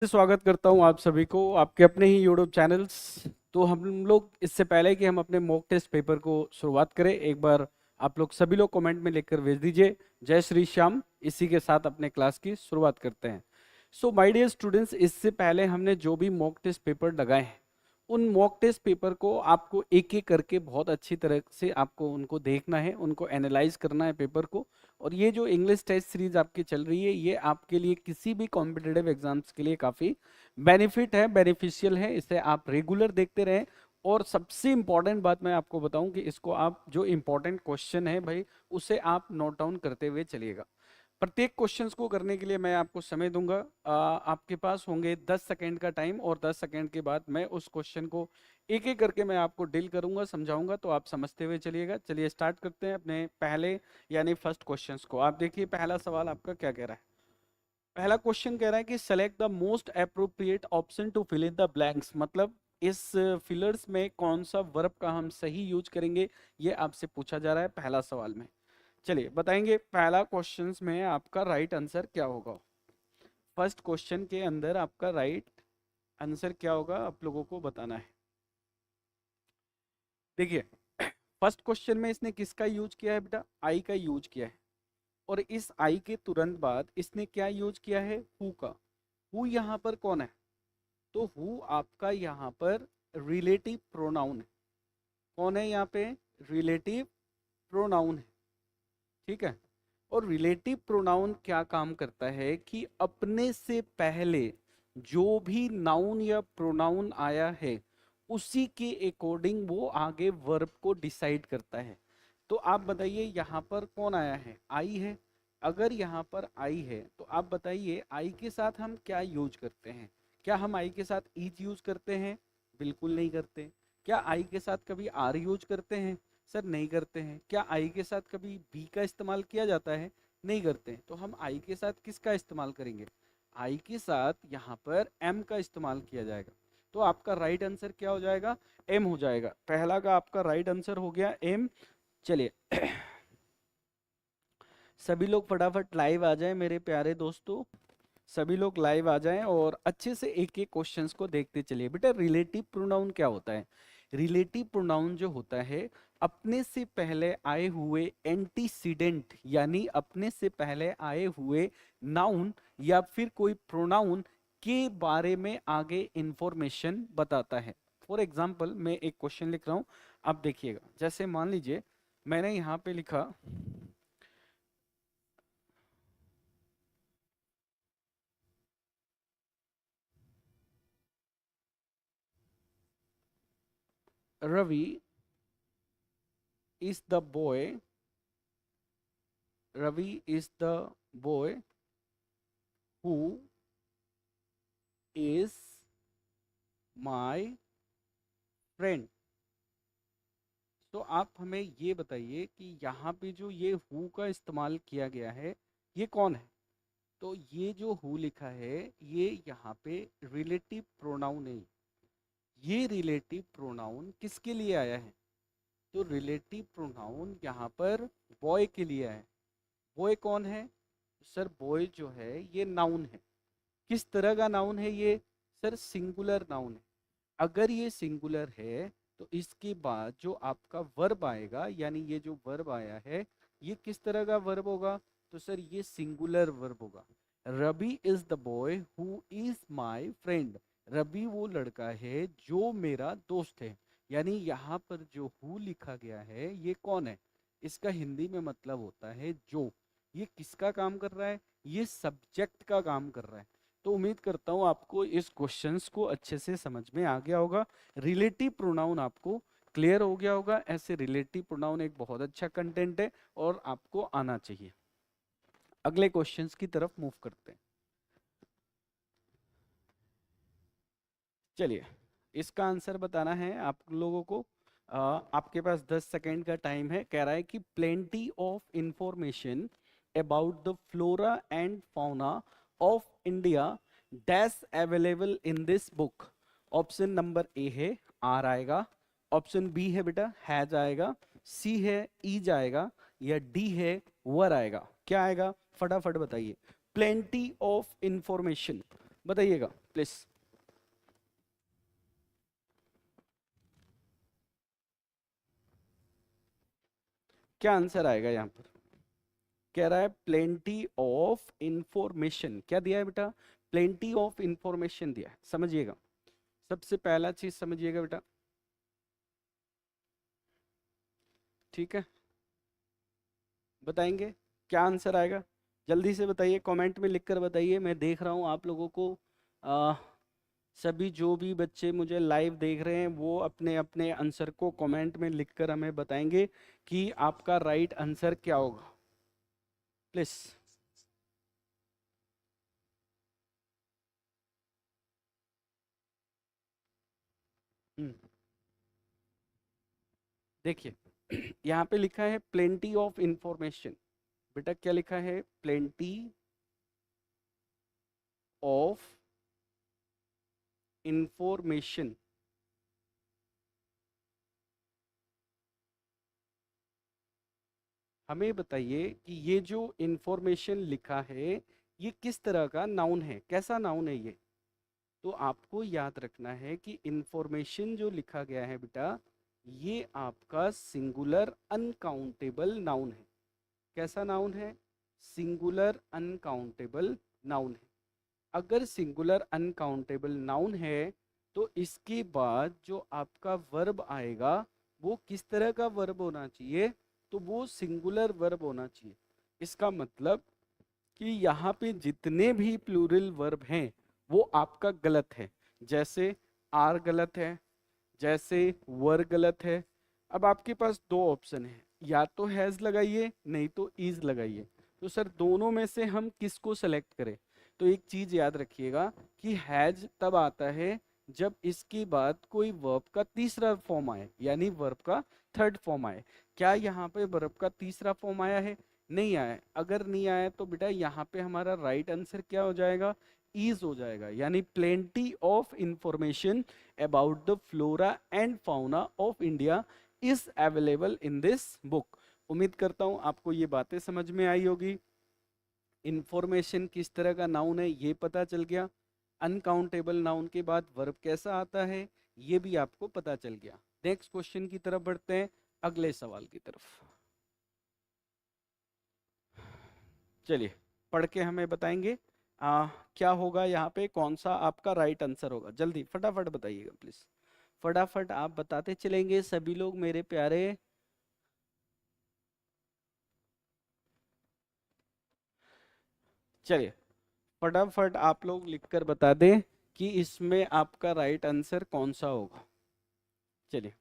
स्वागत करता हूं आप सभी को आपके अपने ही यूट्यूब चैनल्स। तो हम लोग इससे पहले कि हम अपने मॉक टेस्ट पेपर को शुरुआत करें, एक बार आप लोग सभी लोग कमेंट में लिखकर भेज दीजिए जय श्री श्याम। इसी के साथ अपने क्लास की शुरुआत करते हैं। सो माय डियर स्टूडेंट्स, इससे पहले हमने जो भी मॉक टेस्ट पेपर लगाए हैं उन मॉक टेस्ट पेपर को आपको एक एक करके बहुत अच्छी तरह से आपको उनको देखना है, उनको एनालाइज करना है पेपर को। और ये जो इंग्लिश टेस्ट सीरीज आपकी चल रही है ये आपके लिए किसी भी कॉम्पिटिटिव एग्जाम्स के लिए काफ़ी बेनिफिट है, बेनिफिशियल है। इसे आप रेगुलर देखते रहें। और सबसे इंपॉर्टेंट बात मैं आपको बताऊं कि इसको आप जो इंपॉर्टेंट क्वेश्चन है भाई उसे आप नोट डाउन करते हुए चलिएगा। प्रत्येक क्वेश्चंस को करने के लिए मैं आपको समय दूंगा। आपके पास होंगे 10 सेकेंड का टाइम और 10 सेकेंड के बाद मैं उस क्वेश्चन को एक एक करके मैं आपको डील करूंगा, समझाऊंगा, तो आप समझते हुए चलिएगा। चलिए स्टार्ट करते हैं अपने पहले यानी फर्स्ट क्वेश्चंस को। आप देखिए पहला सवाल आपका क्या कह रहा है। पहला क्वेश्चन कह रहा है कि select the most appropriate option to fill in the blanks, मतलब इस फिलर्स में कौन सा वर्ब का हम सही यूज करेंगे, ये आपसे पूछा जा रहा है पहला सवाल में। चलिए बताएंगे पहला क्वेश्चंस में आपका राइट आंसर क्या होगा। फर्स्ट क्वेश्चन के अंदर आपका राइट आंसर क्या होगा आप लोगों को बताना है। देखिए फर्स्ट क्वेश्चन में इसने किसका यूज किया है बेटा, आई का यूज किया है। और इस आई के तुरंत बाद इसने क्या यूज किया है, हु का। हु यहाँ पर कौन है, तो हु आपका यहाँ पर रिलेटिव प्रोनाउन है। कौन है यहाँ पे, रिलेटिव प्रोनाउन है। ठीक है। और रिलेटिव प्रोनाउन क्या काम करता है कि अपने से पहले जो भी नाउन या प्रोनाउन आया है उसी के अकॉर्डिंग वो आगे वर्ब को डिसाइड करता है। तो आप बताइए यहाँ पर कौन आया है, आई है। अगर यहाँ पर आई है तो आप बताइए आई के साथ हम क्या यूज करते हैं। क्या हम आई के साथ इज यूज करते हैं, बिल्कुल नहीं करते। क्या आई के साथ कभी आर यूज करते हैं, सर नहीं करते हैं। क्या आई के साथ कभी बी का इस्तेमाल किया जाता है, नहीं करते हैं। तो हम आई के साथ किसका इस्तेमाल करेंगे, आई के साथ यहाँ पर एम का इस्तेमाल किया जाएगा। तो आपका राइट आंसर क्या हो जाएगा, एम हो जाएगा। पहला का आपका राइट आंसर हो गया एम। चलिए सभी लोग फटाफट लाइव आ जाएं मेरे प्यारे दोस्तों, सभी लोग लाइव आ जाएं और अच्छे से एक एक क्वेश्चंस को देखते चलिए। बेटा रिलेटिव प्रोनाउन क्या होता है, रिलेटिव प्रोनाउन जो होता है अपने से पहले आए हुए एंटीसीडेंट यानी अपने से पहले आए हुए नाउन या फिर कोई प्रोनाउन के बारे में आगे इंफॉर्मेशन बताता है। फॉर एग्जाम्पल मैं एक क्वेश्चन लिख रहा हूं, आप देखिएगा। जैसे मान लीजिए मैंने यहाँ पे लिखा Ravi is the boy, Ravi is the boy who is my friend। तो आप हमें ये बताइए कि यहाँ पे जो ये हु का इस्तेमाल किया गया है ये कौन है। तो ये जो हु लिखा है ये यहाँ पे रिलेटिव प्रोनाउन है। ये रिलेटिव प्रोनाउन किसके लिए आया है, तो रिलेटिव प्रोनाउन यहाँ पर बॉय के लिए आया है। बॉय कौन है, सर बॉय जो है ये नाउन है। किस तरह का नाउन है ये, सर सिंगुलर नाउन है। अगर ये सिंगुलर है तो इसके बाद जो आपका वर्ब आएगा यानी ये जो वर्ब आया है ये किस तरह का वर्ब होगा, तो सर ये सिंगुलर वर्ब होगा। Ravi is the boy who is my friend. Ravi वो लड़का है जो मेरा दोस्त है। यानी यहाँ पर जो हु लिखा गया है ये कौन है, इसका हिंदी में मतलब होता है जो। ये किसका काम कर रहा है, ये सब्जेक्ट का काम कर रहा है। तो उम्मीद करता हूँ आपको इस क्वेश्चंस को अच्छे से समझ में आ गया होगा। रिलेटिव प्रोनाउन आपको क्लियर हो गया होगा। ऐसे रिलेटिव प्रोनाउन एक बहुत अच्छा कंटेंट है और आपको आना चाहिए। अगले क्वेश्चंस की तरफ मूव करते हैं। चलिए इसका आंसर बताना है आप लोगों को। आपके पास 10 सेकेंड का टाइम है। कह रहा है कि plenty of information about the flora and fauna of India dash available in this book. Option number A है आर आएगा, ऑप्शन बी है बेटा हैज आएगा, सी है ईज आएगा, या डी है वर आएगा। क्या आएगा फटाफट बताइए। प्लेंटी ऑफ इंफॉर्मेशन, बताइएगा प्लीज। क्या आंसर आएगा यहाँ पर? कह रहा है प्लेंटी ऑफ इंफॉर्मेशन। क्या दिया है बेटा? प्लेंटी ऑफ इंफॉर्मेशन दिया है। समझिएगा, सबसे पहला चीज समझिएगा बेटा, ठीक है? बताएंगे क्या आंसर आएगा? जल्दी से बताइए, कमेंट में लिखकर बताइए। मैं देख रहा हूँ आप लोगों को, आ, सभी जो भी बच्चे मुझे लाइव देख रहे हैं वो अपने अपने आंसर को कमेंट में लिखकर हमें बताएंगे कि आपका राइट आंसर क्या होगा, प्लीज। देखिए यहाँ पे लिखा है प्लेंटी ऑफ इंफॉर्मेशन। बेटा क्या लिखा है? Plenty of information. हमें बताइए कि ये जो इंफॉर्मेशन लिखा है ये किस तरह का नाउन है, कैसा नाउन है ये? तो आपको याद रखना है कि इंफॉर्मेशन जो लिखा गया है बेटा, ये आपका सिंगुलर अनकाउंटेबल नाउन है। कैसा नाउन है? सिंगुलर अनकाउंटेबल नाउन है। अगर सिंगुलर अनकाउंटेबल नाउन है तो इसके बाद जो आपका वर्ब आएगा वो किस तरह का वर्ब होना चाहिए? तो वो सिंगुलर वर्ब होना चाहिए। इसका मतलब कि यहाँ पे जितने भी प्लूरल वर्ब हैं वो आपका गलत है। जैसे आर गलत है, जैसे वर गलत है। अब आपके पास दो ऑप्शन है, या तो हैज लगाइए नहीं तो इज लगाइए। तो सर दोनों में से हम किसको सेलेक्ट करें? तो एक चीज याद रखिएगा कि हैज तब आता है जब इसके बाद कोई वर्ब का तीसरा फॉर्म आए, यानी वर्ब का थर्ड फॉर्म आए। क्या यहाँ पे वर्ब का तीसरा फॉर्म आया है? नहीं आया है। अगर नहीं आया तो बेटा यहाँ पे हमारा राइट आंसर क्या हो जाएगा? इज हो जाएगा। यानी plenty of information about the flora and fauna of India is available in this book. उम्मीद करता हूँ आपको ये बातें समझ में आई होगी। इंफॉर्मेशन किस तरह का नाउन है ये पता चल गया। अनकाउंटेबल नाउन के बाद वर्ब कैसा आता है ये भी आपको पता चल गया। नेक्स्ट क्वेश्चन की तरफ बढ़ते हैं, अगले सवाल की तरफ। चलिए पढ़ के हमें बताएंगे क्या होगा यहाँ पे, कौन सा आपका राइट आंसर होगा। जल्दी फटाफट बताइएगा प्लीज, फटाफट आप बताते चलेंगे सभी लोग मेरे प्यारे। चलिए फटाफट आप लोग लिखकर बता दें कि इसमें आपका राइट आंसर कौन सा होगा। चलिए,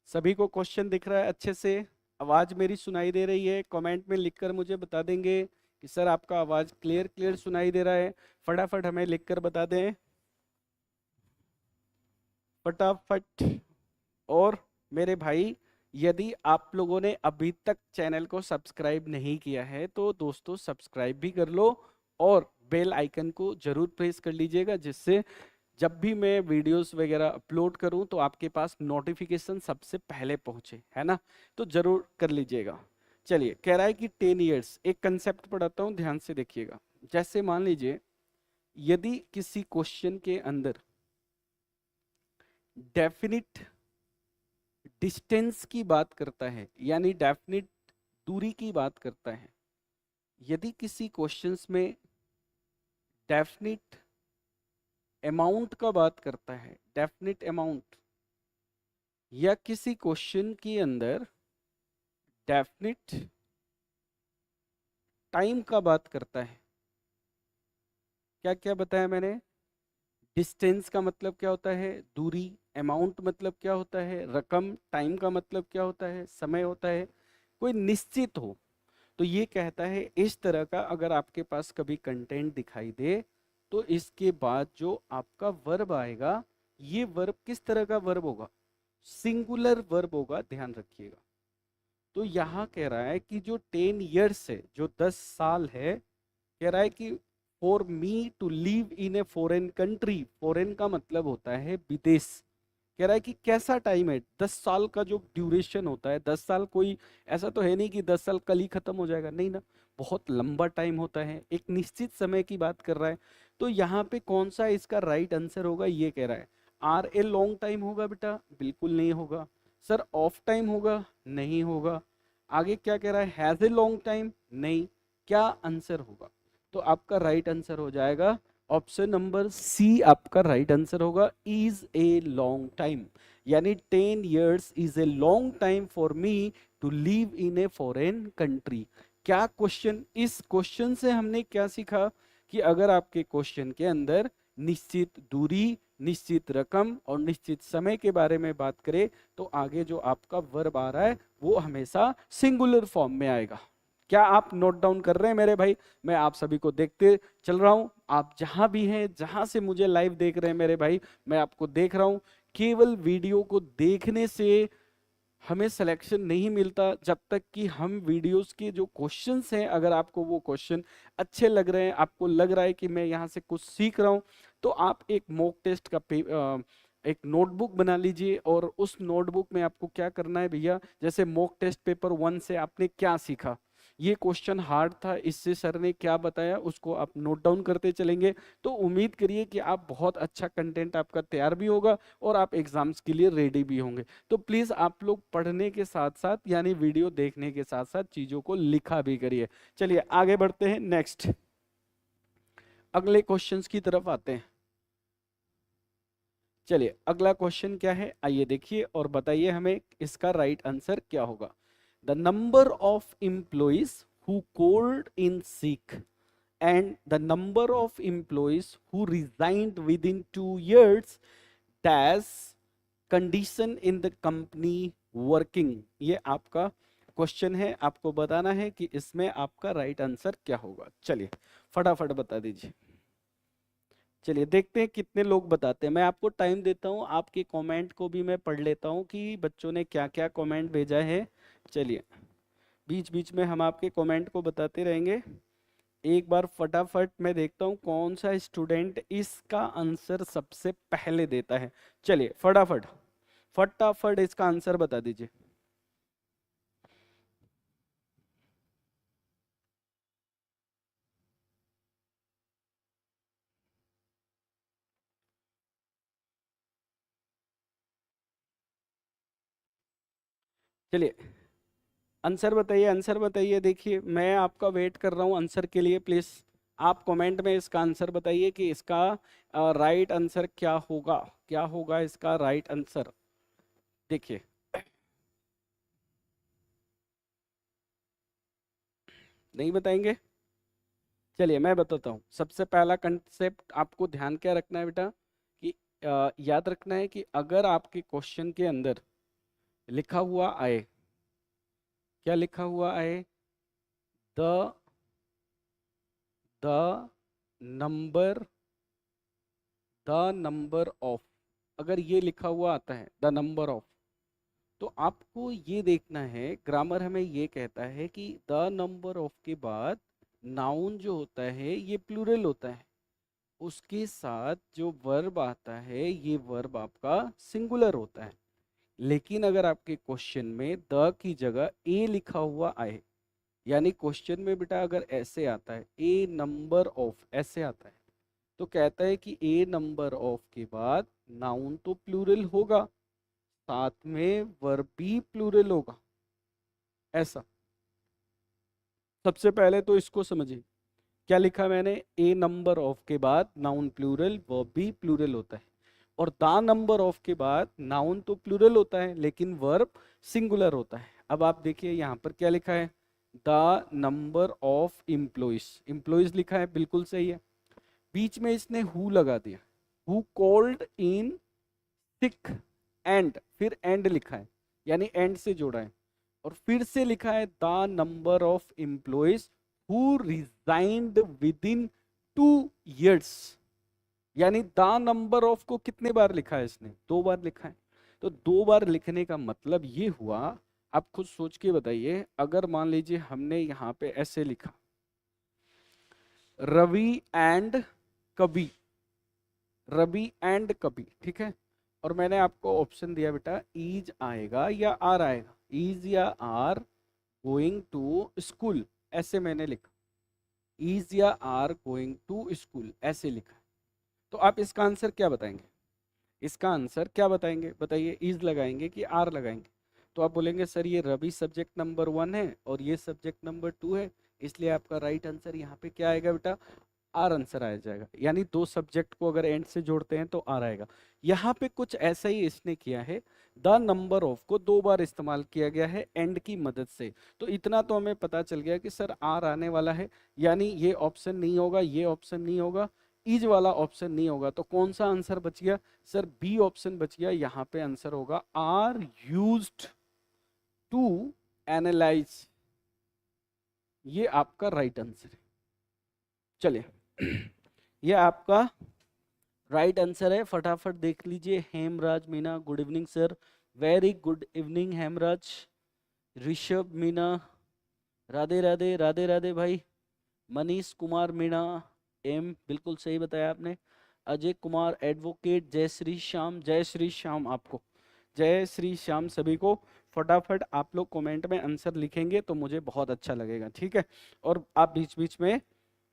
सभी को क्वेश्चन दिख रहा है अच्छे से? आवाज मेरी सुनाई दे रही है? कमेंट में लिखकर मुझे बता देंगे कि सर आपका आवाज क्लियर क्लियर सुनाई दे रहा है। फटाफट हमें लिखकर बता दें, फटाफट। और मेरे भाई, यदि आप लोगों ने अभी तक चैनल को सब्सक्राइब नहीं किया है तो दोस्तों सब्सक्राइब भी कर लो और बेल आइकन को जरूर प्रेस कर लीजिएगा, जिससे जब भी मैं वीडियोस वगैरह अपलोड करूं तो आपके पास नोटिफिकेशन सबसे पहले पहुंचे, है ना? तो जरूर कर लीजिएगा। चलिए, कह रहा है कि 10 ईयर्स, एक कंसेप्ट पढ़ाता हूं, ध्यान से देखिएगा। जैसे मान लीजिए यदि किसी क्वेश्चन के अंदर डेफिनिट डिस्टेंस की बात करता है, यानी डेफिनिट दूरी की बात करता है, यदि किसी क्वेश्चंस में डेफिनिट अमाउंट का बात करता है, डेफिनिट अमाउंट, या किसी क्वेश्चन के अंदर डेफिनिट टाइम का बात करता है। क्या क्या बताया मैंने? डिस्टेंस का मतलब क्या होता है? दूरी। अमाउंट मतलब क्या होता है? रकम। टाइम का मतलब क्या होता है? समय होता है। कोई निश्चित हो। तो ये कहता है इस तरह का अगर आपके पास कभी कंटेंट दिखाई दे तो इसके बाद जो आपका वर्ब आएगा, ये वर्ब किस तरह का वर्ब होगा? सिंगुलर वर्ब होगा, ध्यान रखिएगा। तो यहाँ कह रहा है कि जो 10 ईयर्स है, जो 10 साल है, कह रहा है कि for me to live in a foreign country, foreign का मतलब होता है विदेश। कह रहा है कि कैसा टाइम है? 10 साल का जो ड्यूरेशन होता है, 10 साल कोई ऐसा तो है नहीं कि 10 साल कल ही खत्म हो जाएगा, नहीं ना। बहुत लंबा टाइम होता है, एक निश्चित समय की बात कर रहा है। तो यहाँ पे कौन सा इसका राइट आंसर होगा ये कह रहा है। आर ए लॉन्ग टाइम होगा बेटा, बिल्कुल नहीं होगा। सर ऑफ टाइम होगा, नहीं होगा। आगे क्या कह रहा है, हैज ए लॉन्ग टाइम, नहीं। क्या आंसर होगा? तो आपका राइट आंसर हो जाएगा ऑप्शन नंबर सी, आपका राइट आंसर होगा, इज ए लॉन्ग टाइम। यानी 10 years is a long time for me to live in a foreign country. क्या क्वेश्चन, इस क्वेश्चन से हमने क्या सीखा कि अगर आपके क्वेश्चन के अंदर निश्चित दूरी, निश्चित रकम और निश्चित समय के बारे में बात करें तो आगे जो आपका वर्ब आ रहा है वो हमेशा सिंगुलर फॉर्म में आएगा। क्या आप नोट डाउन कर रहे हैं मेरे भाई? मैं आप सभी को देखते चल रहा हूं, आप जहां भी हैं, जहां से मुझे लाइव देख रहे हैं मेरे भाई, मैं आपको देख रहा हूं। केवल वीडियो को देखने से हमें सिलेक्शन नहीं मिलता जब तक कि हम वीडियोस के जो क्वेश्चंस हैं, अगर आपको वो क्वेश्चन अच्छे लग रहे हैं, आपको लग रहा है कि मैं यहाँ से कुछ सीख रहा हूँ, तो आप एक मॉक टेस्ट का एक नोटबुक बना लीजिए। और उस नोटबुक में आपको क्या करना है भैया, जैसे मॉक टेस्ट पेपर 1 से आपने क्या सीखा, ये क्वेश्चन हार्ड था, इससे सर ने क्या बताया, उसको आप नोट डाउन करते चलेंगे। तो उम्मीद करिए कि आप बहुत अच्छा कंटेंट आपका तैयार भी होगा और आप एग्जाम्स के लिए रेडी भी होंगे। तो प्लीज आप लोग पढ़ने के साथ साथ यानी वीडियो देखने के साथ साथ चीजों को लिखा भी करिए। चलिए आगे बढ़ते हैं, नेक्स्ट अगले क्वेश्चंस की तरफ आते हैं। चलिए अगला क्वेश्चन क्या है, आइए देखिए और बताइए हमें इसका राइट आंसर क्या होगा। The number of employees who called in sick and the number of employees who resigned within 2 years dash condition in the company working। ये आपका क्वेश्चन है, आपको बताना है कि इसमें आपका राइट आंसर क्या होगा। चलिए फटाफट बता दीजिए। चलिए देखते हैं कितने लोग बताते हैं। मैं आपको टाइम देता हूं, आपके कमेंट को भी मैं पढ़ लेता हूं कि बच्चों ने क्या क्या कमेंट भेजा है। चलिए बीच बीच में हम आपके कमेंट को बताते रहेंगे। एक बार फटाफट मैं देखता हूं कौन सा स्टूडेंट इसका आंसर सबसे पहले देता है। चलिए फटाफट फटाफट इसका आंसर बता दीजिए। चलिए आंसर बताइए, आंसर बताइए। देखिए मैं आपका वेट कर रहा हूं आंसर के लिए। प्लीज आप कमेंट में इसका आंसर बताइए कि इसका राइट आंसर क्या होगा, क्या होगा इसका राइट आंसर। देखिए नहीं बताएंगे, चलिए मैं बताता हूँ। सबसे पहला कंसेप्ट आपको ध्यान क्या रखना है बेटा कि याद रखना है कि अगर आपके क्वेश्चन के अंदर लिखा हुआ आए, क्या लिखा हुआ आए, द द नंबर ऑफ, अगर ये लिखा हुआ आता है द नंबर ऑफ, तो आपको ये देखना है, ग्रामर हमें ये कहता है कि द नंबर ऑफ के बाद नाउन जो होता है ये प्लूरल होता है, उसके साथ जो वर्ब आता है ये वर्ब आपका सिंगुलर होता है। लेकिन अगर आपके क्वेश्चन में द की जगह ए लिखा हुआ आए, यानी क्वेश्चन में बेटा अगर ऐसे आता है ए नंबर ऑफ, ऐसे आता है, तो कहता है कि ए नंबर ऑफ के बाद नाउन तो प्लूरल होगा, साथ में वर्ब भी प्लूरल होगा। ऐसा सबसे पहले तो इसको समझिए। क्या लिखा मैंने, ए नंबर ऑफ के बाद नाउन प्लूरल, वर्ब भी प्लूरल होता है। और द नंबर ऑफ के बाद नाउन तो प्लूरल होता है लेकिन वर्ब सिंगुलर होता है। अब आप देखिए यहाँ पर क्या लिखा है, the number of employees, employees लिखा है, बिल्कुल सही है। बीच में इसने हु लगा दिया, who called in sick and, फिर एंड लिखा है यानी एंड से जोड़ा है। और फिर से लिखा है the number of employees who resigned within 2 years, यानी द नंबर ऑफ को कितने बार लिखा है इसने, 2 बार लिखा है। तो 2 बार लिखने का मतलब ये हुआ, आप खुद सोच के बताइए, अगर मान लीजिए हमने यहाँ पे ऐसे लिखा रवि एंड कबी, रवि एंड कबी, ठीक है, और मैंने आपको ऑप्शन दिया बेटा इज आएगा या आर आएगा, इज या आर गोइंग टू स्कूल। ऐसे मैंने लिखा, इज या आर गोइंग टू स्कूल ऐसे लिखा। तो आप इसका आंसर क्या बताएंगे? इसका आंसर क्या बताएंगे? बताइए, इज लगाएंगे कि आर लगाएंगे? तो आप बोलेंगे सर ये रवि सब्जेक्ट नंबर 1 है और ये सब्जेक्ट नंबर 2 है, इसलिए आपका राइट आंसर यहाँ पे क्या आएगा बेटा? आर आंसर आ जाएगा। यानी दो सब्जेक्ट को अगर एंड से जोड़ते हैं तो आर आएगा। यहाँ पे कुछ ऐसा ही इसने किया है, द नंबर ऑफ को 2 बार इस्तेमाल किया गया है एंड की मदद से। तो इतना तो हमें पता चल गया कि सर आर आने वाला है, यानी ये ऑप्शन नहीं होगा, ये ऑप्शन नहीं होगा, इज वाला ऑप्शन नहीं होगा। तो कौन सा आंसर बच गया? सर बी ऑप्शन बच गया। यहाँ पे आंसर होगा आर यूज्ड टू एनालाइज। ये आपका राइट आंसर है। चलिए ये आपका राइट आंसर है। फटाफट देख लीजिए। Hemraj Meena, good evening sir. Very good evening Hemraj. Rishabh Meena, Radhe Radhe, Radhe Radhe भाई। मनीष कुमार मीणा एम, बिल्कुल सही बताया आपने। अजय कुमार एडवोकेट, जय श्री श्याम, जय श्री श्याम आपको, जय श्री श्याम सभी को। फटाफट आप लोग कमेंट में आंसर लिखेंगे तो मुझे बहुत अच्छा लगेगा, ठीक है। और आप बीच बीच में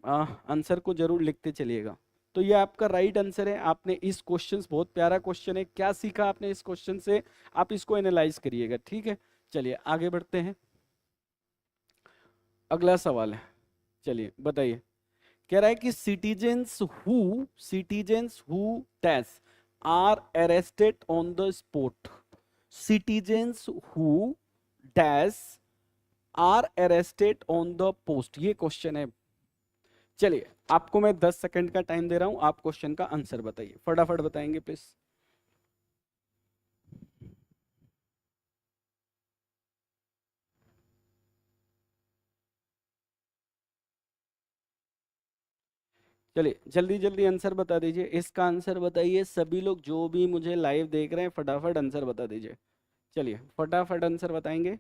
आंसर को जरूर लिखते चलिएगा। तो ये आपका राइट आंसर है। आपने इस क्वेश्चन, बहुत प्यारा क्वेश्चन है, क्या सीखा आपने इस क्वेश्चन से? आप इसको एनालाइज करिएगा, ठीक है। चलिए आगे बढ़ते हैं। अगला सवाल है, चलिए बताइए। कह रहा है कि citizens who dash are arrested on the spot, citizens who dash are arrested on the post, ये क्वेश्चन है। चलिए आपको मैं 10 सेकंड का टाइम दे रहा हूं, आप क्वेश्चन का आंसर बताइए, फटाफट बताएंगे प्लीज। चलिए जल्दी जल्दी आंसर बता दीजिए, इसका आंसर बताइए सभी लोग जो भी मुझे लाइव देख रहे हैं, फटाफट आंसर बता दीजिए। चलिए फटाफट आंसर बताएंगे।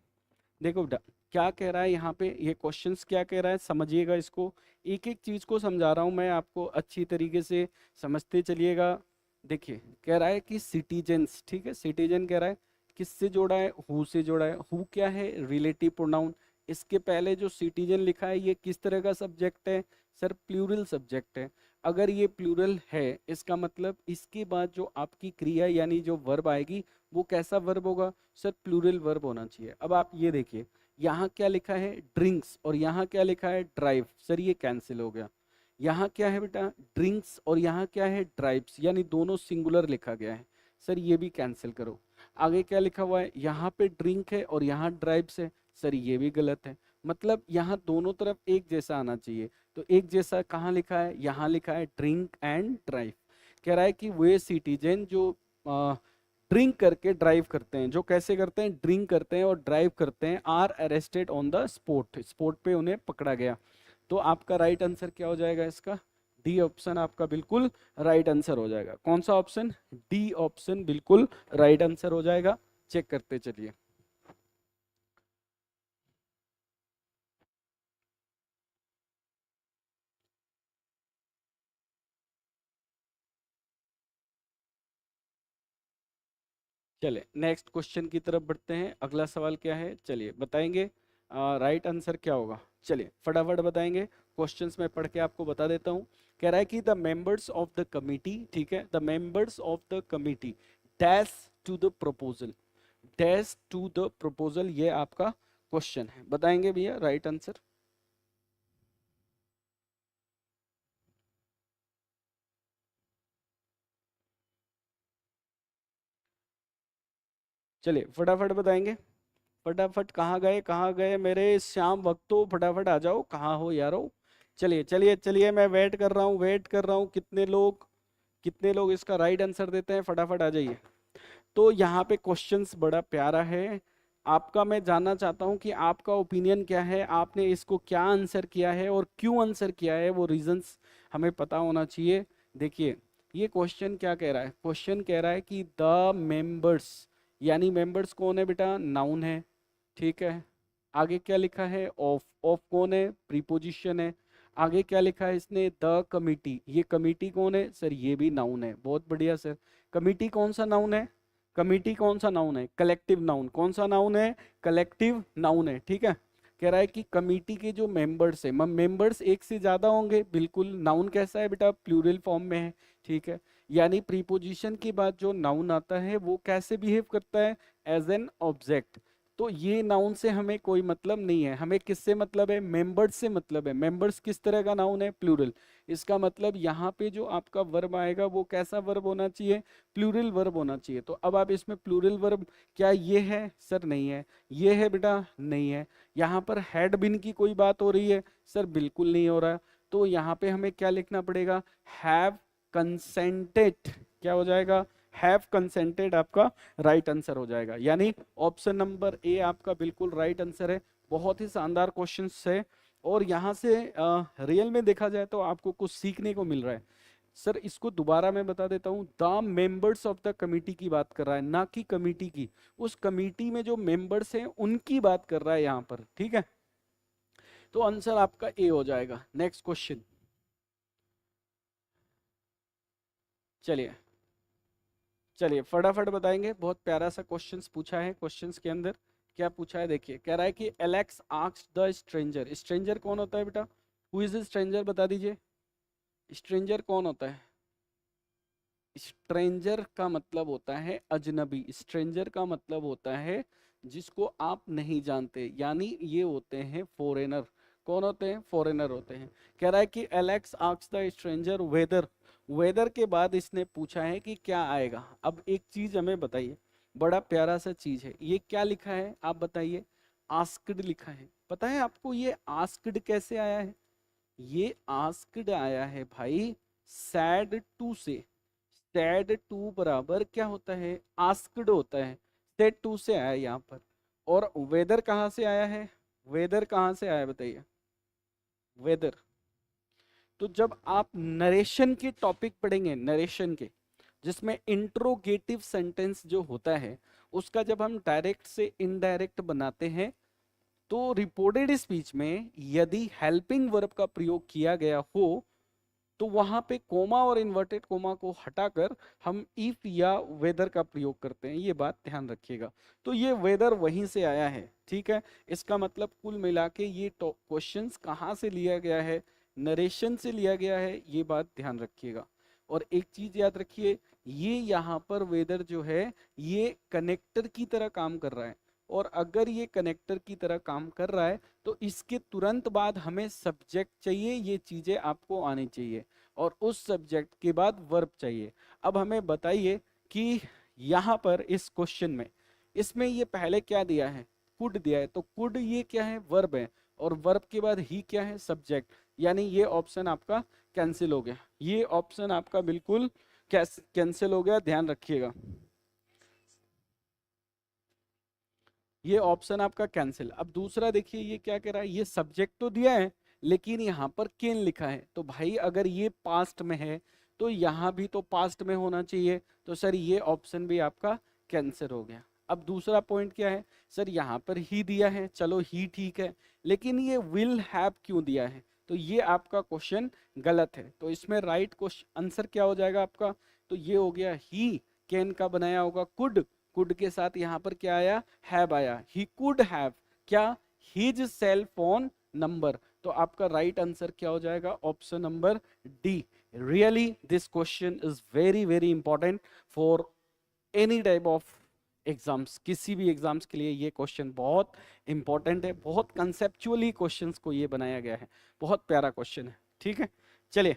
देखो बेटा क्या कह रहा है यहाँ पे, ये क्वेश्चंस क्या कह रहा है समझिएगा इसको। एक एक चीज को समझा रहा हूँ मैं आपको, अच्छी तरीके से समझते चलिएगा। देखिए कह रहा है कि सिटीजन्स, ठीक है, सिटीजन कह रहा है किससे जोड़ा है? हु से जोड़ा है। हु क्या है? Relative pronoun. इसके पहले जो सिटीजन लिखा है ये किस तरह का सब्जेक्ट है? सर प्लूरल सब्जेक्ट है। अगर ये प्लूरल है इसका मतलब इसके बाद जो आपकी क्रिया यानी जो वर्ब आएगी वो कैसा वर्ब होगा? सर प्लूरल वर्ब होना चाहिए। अब आप ये देखिए यहाँ क्या लिखा है? ड्रिंक्स, और यहाँ क्या लिखा है? ड्राइव। सर ये कैंसिल हो गया। यहाँ क्या है बेटा? ड्रिंक्स, और यहाँ क्या है? ड्राइव्स, यानी दोनों सिंगुलर लिखा गया है। सर ये भी कैंसिल करो। आगे क्या लिखा हुआ है? यहाँ पे ड्रिंक है और यहाँ ड्राइव्स है। सर ये भी गलत है। मतलब यहाँ दोनों तरफ एक जैसा आना चाहिए। तो एक जैसा कहाँ लिखा है? यहाँ लिखा है ड्रिंक एंड ड्राइव। कह रहा है कि वे सिटीजन जो ड्रिंक करके ड्राइव करते हैं, जो कैसे करते हैं? ड्रिंक करते हैं और ड्राइव करते हैं, are arrested on the spot, spot पे उन्हें पकड़ा गया। तो आपका राइट आंसर क्या हो जाएगा इसका? डी ऑप्शन आपका बिल्कुल राइट आंसर हो जाएगा। कौन सा ऑप्शन? डी ऑप्शन बिल्कुल राइट आंसर हो जाएगा। चेक करते चलिए। चलिए नेक्स्ट क्वेश्चन की तरफ बढ़ते हैं। अगला सवाल क्या है चलिए बताएंगे। राइट आंसर क्या होगा? चलिए फटाफट बताएंगे। क्वेश्चंस मैं पढ़ के आपको बता देता हूँ। कह रहा है कि the members of the committee, ठीक है, the members of the committee dash to the proposal, dash to the proposal, ये आपका क्वेश्चन है। बताएंगे भैया राइट आंसर। चलिए फटाफट बताएंगे। फटाफट कहाँ गए, कहाँ गए मेरे श्याम भक्तों? फटाफट आ जाओ, कहाँ हो यारो? चलिए चलिए चलिए, मैं वेट कर रहा हूँ, वेट कर रहा हूँ। कितने लोग इसका राइट आंसर देते हैं? फटाफट आ जाइए। तो यहाँ पे क्वेश्चंस बड़ा प्यारा है आपका। मैं जानना चाहता हूँ कि आपका ओपिनियन क्या है, आपने इसको क्या आंसर किया है और क्यों आंसर किया है, वो रीजंस हमें पता होना चाहिए। देखिए ये क्वेश्चन क्या कह रहा है? क्वेश्चन कह रहा है कि द मेंबर्स, यानी मेंबर्स कौन है बेटा? नाउन है, ठीक है। आगे क्या लिखा है? ऑफ, ऑफ कौन है? प्रीपोजिशन है। आगे क्या लिखा है इसने? द कमिटी, ये कमिटी कौन है? सर ये भी नाउन है। बहुत बढ़िया सर। कमिटी कौन सा नाउन है? कमिटी कौन सा नाउन है? Collective noun. कौन सा नाउन है? कलेक्टिव नाउन है, ठीक है। कह रहा है कि कमिटी के जो मेंबर्स है, मेंबर्स एक से ज्यादा होंगे, बिल्कुल। नाउन कैसा है बेटा, प्लूरल फॉर्म में है, ठीक है। यानी प्रीपोजिशन के बाद जो नाउन आता है वो कैसे बिहेव करता है, एज एन ऑब्जेक्ट। तो ये नाउन से हमें कोई मतलब नहीं है, हमें किससे मतलब है, मेंबर्स से मतलब है। मेंबर्स किस तरह का नाउन है, प्लूरल। इसका मतलब यहाँ पे जो आपका वर्ब आएगा वो कैसा वर्ब होना चाहिए, प्लूरल वर्ब होना चाहिए। तो अब आप इसमें प्लूरल वर्ब, क्या ये है सर, नहीं है। ये है बेटा, नहीं है। यहाँ पर हैड बिन की कोई बात हो रही है सर, बिल्कुल नहीं हो रहा। तो यहाँ पे हमें क्या लिखना पड़ेगा, हैव कंसेंटेड। क्या हो जाएगा, हैव कंसेंटेड आपका राइट आंसर हो जाएगा। यानी ऑप्शन नंबर ए आपका बिल्कुल राइट आंसर है। बहुत ही शानदार क्वेश्चन है, और यहाँ से रियल में देखा जाए तो आपको कुछ सीखने को मिल रहा है। सर इसको दोबारा मैं बता देता हूँ, the members of the committee की बात कर रहा है, ना कि कमिटी की। उस कमिटी में जो मेंबर्स हैं उनकी बात कर रहा है यहाँ पर, ठीक है। तो आंसर आपका ए हो जाएगा। नेक्स्ट क्वेश्चन, चलिए चलिए फटाफट बताएंगे। बहुत प्यारा सा क्वेश्चंस पूछा है। क्वेश्चंस के अंदर क्या पूछा है देखिए, कह रहा है कि Alex asked the stranger. Stranger कौन होता है बेटा, हु इज स्ट्रेंजर, बता दीजिए। स्ट्रेंजर कौन होता है, स्ट्रेंजर का मतलब होता है अजनबी। स्ट्रेंजर का मतलब होता है जिसको आप नहीं जानते, यानी ये होते हैं फॉरेनर। कौन होते हैं, फॉरेनर होते हैं। कह रहा है कि Alex asked the stranger whether. Whether के बाद इसने पूछा है कि क्या आएगा। अब एक चीज हमें बताइए, बड़ा प्यारा सा चीज है, ये क्या लिखा है आप बताइए, आस्क्ड लिखा है। पता है आपको ये आस्क्ड कैसे आया है, ये आस्क्ड आया है भाई सैड टू से। सैड टू बराबर क्या होता है, आस्क्ड होता है। सैड टू से आया यहाँ पर। और वेदर कहाँ से आया है, वेदर कहाँ से आया बताइए, वेदर। तो जब आप नरेशन के टॉपिक पढ़ेंगे, नरेशन के, जिसमें इंट्रोगेटिव सेंटेंस जो होता है उसका जब हम डायरेक्ट से इनडायरेक्ट बनाते हैं, तो रिपोर्टेड स्पीच में यदि हेल्पिंग वर्ब का प्रयोग किया गया हो तो वहां पे कोमा और इन्वर्टेड कोमा को हटाकर हम इफ या वेदर का प्रयोग करते हैं। ये बात ध्यान रखिएगा। तो ये वेदर वहीं से आया है, ठीक है। इसका मतलब कुल मिला के ये क्वेश्चंस कहाँ से लिया गया है, नरेशन से लिया गया है, ये बात ध्यान रखिएगा। और एक चीज याद रखिए, ये यहाँ पर वेदर जो है ये कनेक्टर की तरह काम कर रहा है। और अगर ये कनेक्टर की तरह काम कर रहा है तो इसके तुरंत बाद हमें सब्जेक्ट चाहिए, ये चीजें आपको आनी चाहिए। और उस सब्जेक्ट के बाद वर्ब चाहिए। अब हमें बताइए कि यहाँ पर इस क्वेश्चन में, इसमें ये पहले क्या दिया है, कुड दिया है। तो कुड ये क्या है, वर्ब है। और वर्ब के बाद ही क्या है, सब्जेक्ट। यानी ये ऑप्शन आपका कैंसिल हो गया। ये ऑप्शन आपका बिल्कुल कैंसिल हो गया, ध्यान रखिएगा। ये ऑप्शन आपका कैंसिल। अब दूसरा देखिए ये क्या कह रहा है, ये सब्जेक्ट तो दिया है लेकिन यहाँ पर केन लिखा है। तो भाई अगर ये पास्ट में है तो यहाँ भी तो पास्ट में होना चाहिए। तो सर ये ऑप्शन भी आपका कैंसिल हो गया। अब दूसरा पॉइंट क्या है, सर यहाँ पर ही दिया है, चलो ही ठीक है, लेकिन ये विल हैव क्यों दिया है। तो ये आपका क्वेश्चन गलत है। तो इसमें राइट क्वेश्चन आंसर क्या हो जाएगा आपका, तो ये हो गया ही। कैन का बनाया होगा कुड, कुड के साथ यहाँ पर क्या आया, हैव आया। ही कुड हैव क्या, हिज सेल फोन नंबर। तो आपका राइट आंसर क्या हो जाएगा, option number D. Really this question is very very important for any type of exams. किसी भी एग्जाम्स के लिए ये क्वेश्चन बहुत इंपॉर्टेंट है। बहुत कंसेप्चुअली क्वेश्चंस को ये बनाया गया है। बहुत प्यारा क्वेश्चन है, ठीक है। चलिए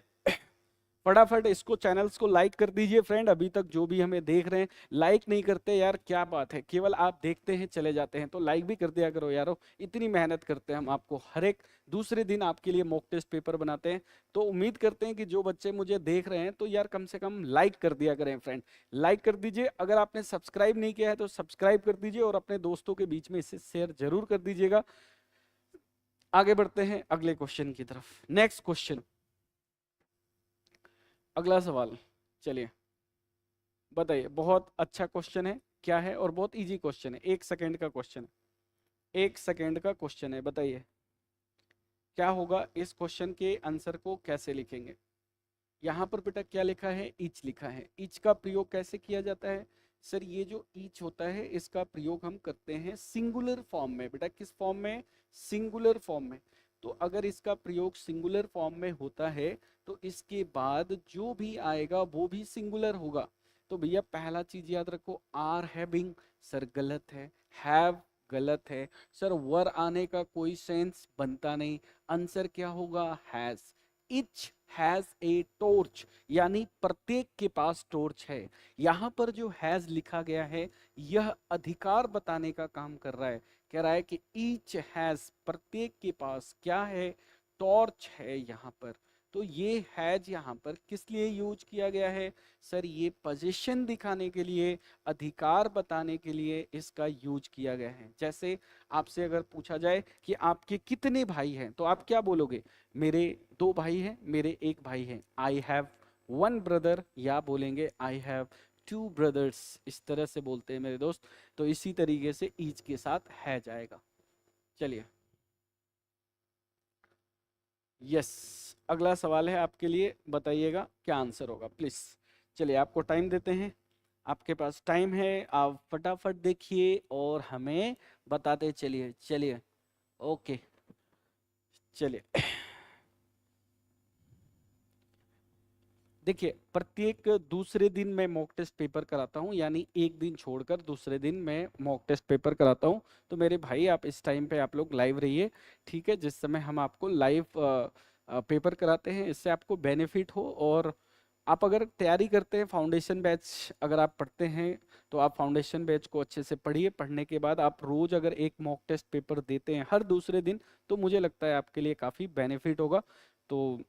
फटाफट इसको, चैनल्स को लाइक कर दीजिए फ्रेंड। अभी तक जो भी हमें देख रहे हैं लाइक नहीं करते यार, क्या बात है, केवल आप देखते हैं चले जाते हैं। तो लाइक भी कर दिया करो यारो, इतनी मेहनत करते हैं हम आपको, हर एक दूसरे दिन आपके लिए मॉक टेस्ट पेपर बनाते हैं। तो उम्मीद करते हैं कि जो बच्चे मुझे देख रहे हैं तो यार कम से कम लाइक कर दिया करें फ्रेंड। लाइक कर दीजिए। अगर आपने सब्सक्राइब नहीं किया है तो सब्सक्राइब कर दीजिए और अपने दोस्तों के बीच में इसे शेयर जरूर कर दीजिएगा। आगे बढ़ते हैं अगले क्वेश्चन की तरफ। नेक्स्ट क्वेश्चन, अगला सवाल। चलिए बताइए, बहुत अच्छा क्वेश्चन है, क्या है, और बहुत इजी क्वेश्चन है। 1 सेकेंड का क्वेश्चन है, 1 सेकेंड का क्वेश्चन है। बताइए क्या होगा, इस क्वेश्चन के आंसर को कैसे लिखेंगे। यहाँ पर बेटा क्या लिखा है, इच लिखा है। इच का प्रयोग कैसे किया जाता है, सर ये जो ईच होता है इसका प्रयोग हम करते हैं सिंगुलर फॉर्म में। बेटा किस फॉर्म में? सिंगुलर फॉर्म में। तो अगर इसका प्रयोग सिंगुलर फॉर्म में होता है तो इसके बाद जो भी आएगा वो भी सिंगुलर होगा। तो भैया पहला चीज याद रखो, आर हैविंग, सर गलत है। हैव गलत है। सर वर आने का कोई सेंस बनता नहीं। आंसर क्या होगा? Has. Etch has a torch, यानी प्रत्येक के पास टॉर्च है। यहां पर जो हैज लिखा गया है यह अधिकार बताने का काम कर रहा है। कह रहा है कि ईच हैज, प्रत्येक के पास क्या है? टॉर्च है यहाँ पर। तो ये हैज यहाँ पर किस लिए यूज किया गया है? सर ये पोजीशन दिखाने के लिए, अधिकार बताने के लिए इसका यूज किया गया है। जैसे आपसे अगर पूछा जाए कि आपके कितने भाई हैं तो आप क्या बोलोगे? मेरे 2 भाई हैं, मेरे 1 भाई है। आई हैव 1 ब्रदर, या बोलेंगे आई हैव 2 ब्रदर्स। इस तरह से बोलते हैं मेरे दोस्त। तो इसी तरीके से ईच के साथ है जाएगा। चलिए यस, अगला सवाल है आपके लिए, बताइएगा क्या आंसर होगा प्लीज। चलिए आपको टाइम देते हैं, आपके पास टाइम है, आप फटाफट देखिए और हमें बताते चलिए। चलिए ओके, चलिए देखिए प्रत्येक दूसरे दिन मैं मॉक टेस्ट पेपर कराता हूँ, यानी एक दिन छोड़कर दूसरे दिन मैं मॉक टेस्ट पेपर कराता हूँ। तो मेरे भाई आप इस टाइम पे आप लोग लाइव रहिए, ठीक है, जिस समय हम आपको लाइव पेपर कराते हैं, इससे आपको बेनिफिट हो। और आप अगर तैयारी करते हैं फाउंडेशन बैच अगर आप पढ़ते हैं तो आप फाउंडेशन बैच को अच्छे से पढ़िए। पढ़ने के बाद आप रोज अगर एक मॉक टेस्ट पेपर देते हैं हर दूसरे दिन तो मुझे लगता है आपके लिए काफ़ी बेनिफिट होगा। तो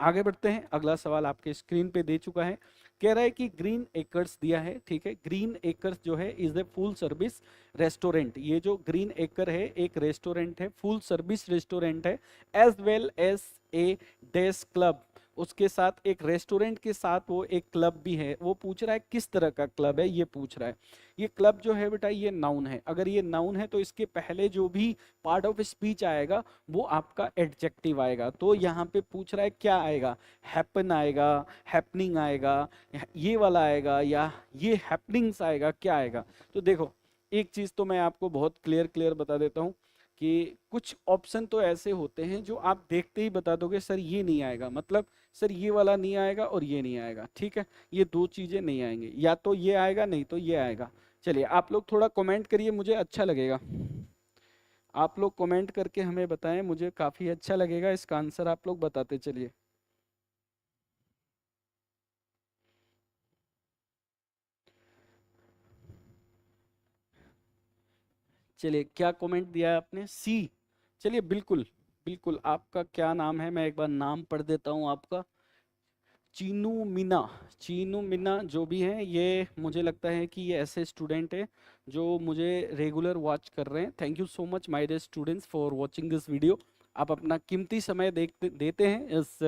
आगे बढ़ते हैं, अगला सवाल आपके स्क्रीन पे दे चुका है। कह रहा है कि ग्रीन एकर्स दिया है, ठीक है। ग्रीन एकर्स जो है is a full service restaurant. ये जो ग्रीन एकर है एक रेस्टोरेंट है, फुल सर्विस रेस्टोरेंट है। As well as a desk club, उसके साथ एक रेस्टोरेंट के साथ वो एक क्लब भी है। वो पूछ रहा है किस तरह का क्लब है, ये पूछ रहा है। ये क्लब जो है बेटा ये नाउन है। अगर ये नाउन है तो इसके पहले जो भी पार्ट ऑफ स्पीच आएगा वो आपका एडजेक्टिव आएगा। तो यहाँ पे पूछ रहा है क्या आएगा? हैपन आएगा, हैपनिंग आएगा, ये वाला आएगा, या ये हैपनिंग्स आएगा, क्या आएगा? तो देखो एक चीज तो मैं आपको बहुत क्लियर क्लियर बता देता हूँ कि कुछ ऑप्शन तो ऐसे होते हैं जो आप देखते ही बता दोगे सर ये नहीं आएगा, मतलब सर ये वाला नहीं आएगा और ये नहीं आएगा, ठीक है। ये 2 चीजें नहीं आएंगी, या तो ये आएगा नहीं तो ये आएगा। चलिए आप लोग थोड़ा कमेंट करिए, मुझे अच्छा लगेगा। आप लोग कमेंट करके हमें बताएं, मुझे काफी अच्छा लगेगा। इसका आंसर आप लोग बताते चलिए। चलिए क्या कमेंट दिया है आपने? सी। चलिए बिल्कुल बिल्कुल, आपका क्या नाम है? मैं एक बार नाम पढ़ देता हूँ आपका। चीनू मीना। चीनू मीना जो भी है, ये मुझे लगता है कि ये ऐसे स्टूडेंट है जो मुझे रेगुलर वॉच कर रहे हैं। Thank you so much my dear students for watching this video. आप अपना कीमती समय देते हैं इस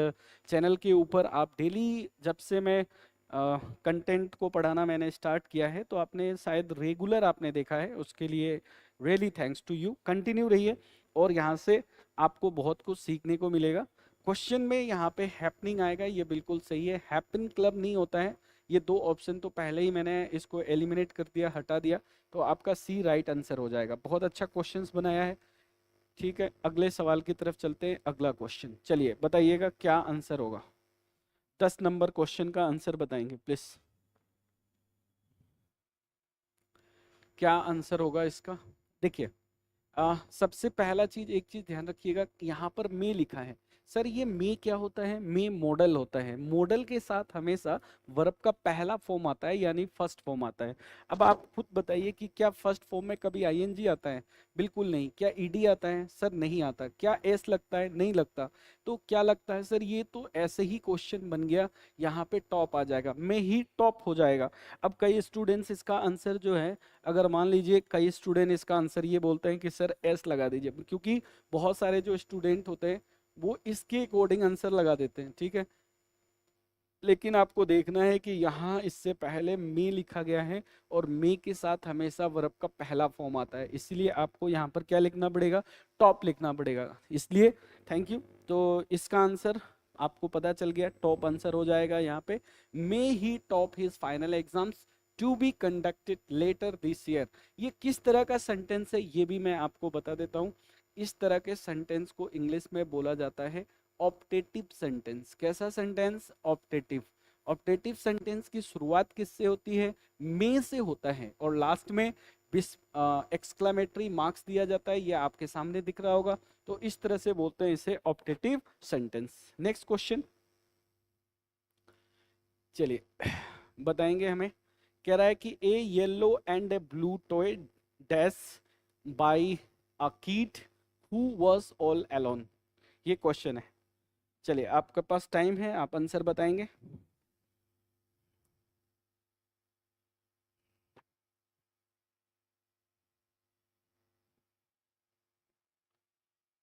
चैनल के ऊपर। आप डेली, जब से मैं कंटेंट को पढ़ाना मैंने स्टार्ट किया है तो आपने शायद रेगुलर आपने देखा है, उसके लिए really thanks to you. Continue रहिए और यहाँ से आपको बहुत कुछ सीखने को मिलेगा। क्वेश्चन में यहाँ पे हैपनिंग आएगा, ये बिल्कुल सही है। हैपन क्लब नहीं होता है। ये 2 ऑप्शन तो पहले ही मैंने इसको एलिमिनेट कर दिया, हटा दिया। तो आपका सी राइट आंसर हो जाएगा। बहुत अच्छा क्वेश्चंस बनाया है, ठीक है। अगले सवाल की तरफ चलते हैं। अगला क्वेश्चन, चलिए बताइएगा क्या आंसर होगा। 10 नंबर क्वेश्चन का आंसर बताएंगे प्लीज। क्या आंसर होगा इसका? देखिए सबसे पहला चीज, एक चीज ध्यान रखिएगा, यहाँ पर मे लिखा है। सर ये मे क्या होता है? मे मॉडल होता है। मॉडल के साथ हमेशा वर्ब का पहला फॉर्म आता है, यानी फर्स्ट फॉर्म आता है। अब आप खुद बताइए कि क्या फर्स्ट फॉर्म में कभी आईएनजी आता है? बिल्कुल नहीं। क्या ईडी आता है? सर नहीं आता। क्या एस लगता है? नहीं लगता। तो क्या लगता है सर? ये तो ऐसे ही क्वेश्चन बन गया, यहाँ पे टॉप आ जाएगा, में ही टॉप हो जाएगा। अब कई स्टूडेंट्स इसका आंसर जो है, अगर मान लीजिए कई स्टूडेंट इसका आंसर ये बोलते हैं कि सर एस लगा दीजिए, क्योंकि बहुत सारे जो स्टूडेंट होते हैं वो इसके अकॉर्डिंग आंसर लगा देते हैं, ठीक है। लेकिन आपको देखना है कि यहाँ इससे पहले मे लिखा गया है और मे के साथ हमेशा वर्ब का पहला फॉर्म आता है, इसलिए आपको यहाँ पर क्या लिखना पड़ेगा? टॉप लिखना पड़ेगा। इसलिए थैंक यू। तो इसका आंसर आपको पता चल गया, टॉप आंसर हो जाएगा यहाँ पे। May he top his final exams, to be conducted later this year. ये किस तरह का सेंटेंस है ये भी मैं आपको बता देता हूँ। इस तरह के सेंटेंस को इंग्लिश में बोला जाता है ऑप्टेटिव सेंटेंस। कैसा सेंटेंस? ऑप्टेटिव। ऑप्टेटिव सेंटेंस की शुरुआत किससे होती है? में से होता है, और लास्ट में एक्सक्लेमेटरी मार्क्स दिया जाता है, ये आपके सामने दिख रहा होगा। तो इस तरह से बोलते हैं इसे ऑप्टेटिव सेंटेंस। नेक्स्ट क्वेश्चन चलिए बताएंगे हमें। कह रहा है कि a yellow and a blue toy dash by a kid who was all alone. ये क्वेश्चन है। चलिए आपके पास टाइम है, आप आंसर बताएंगे।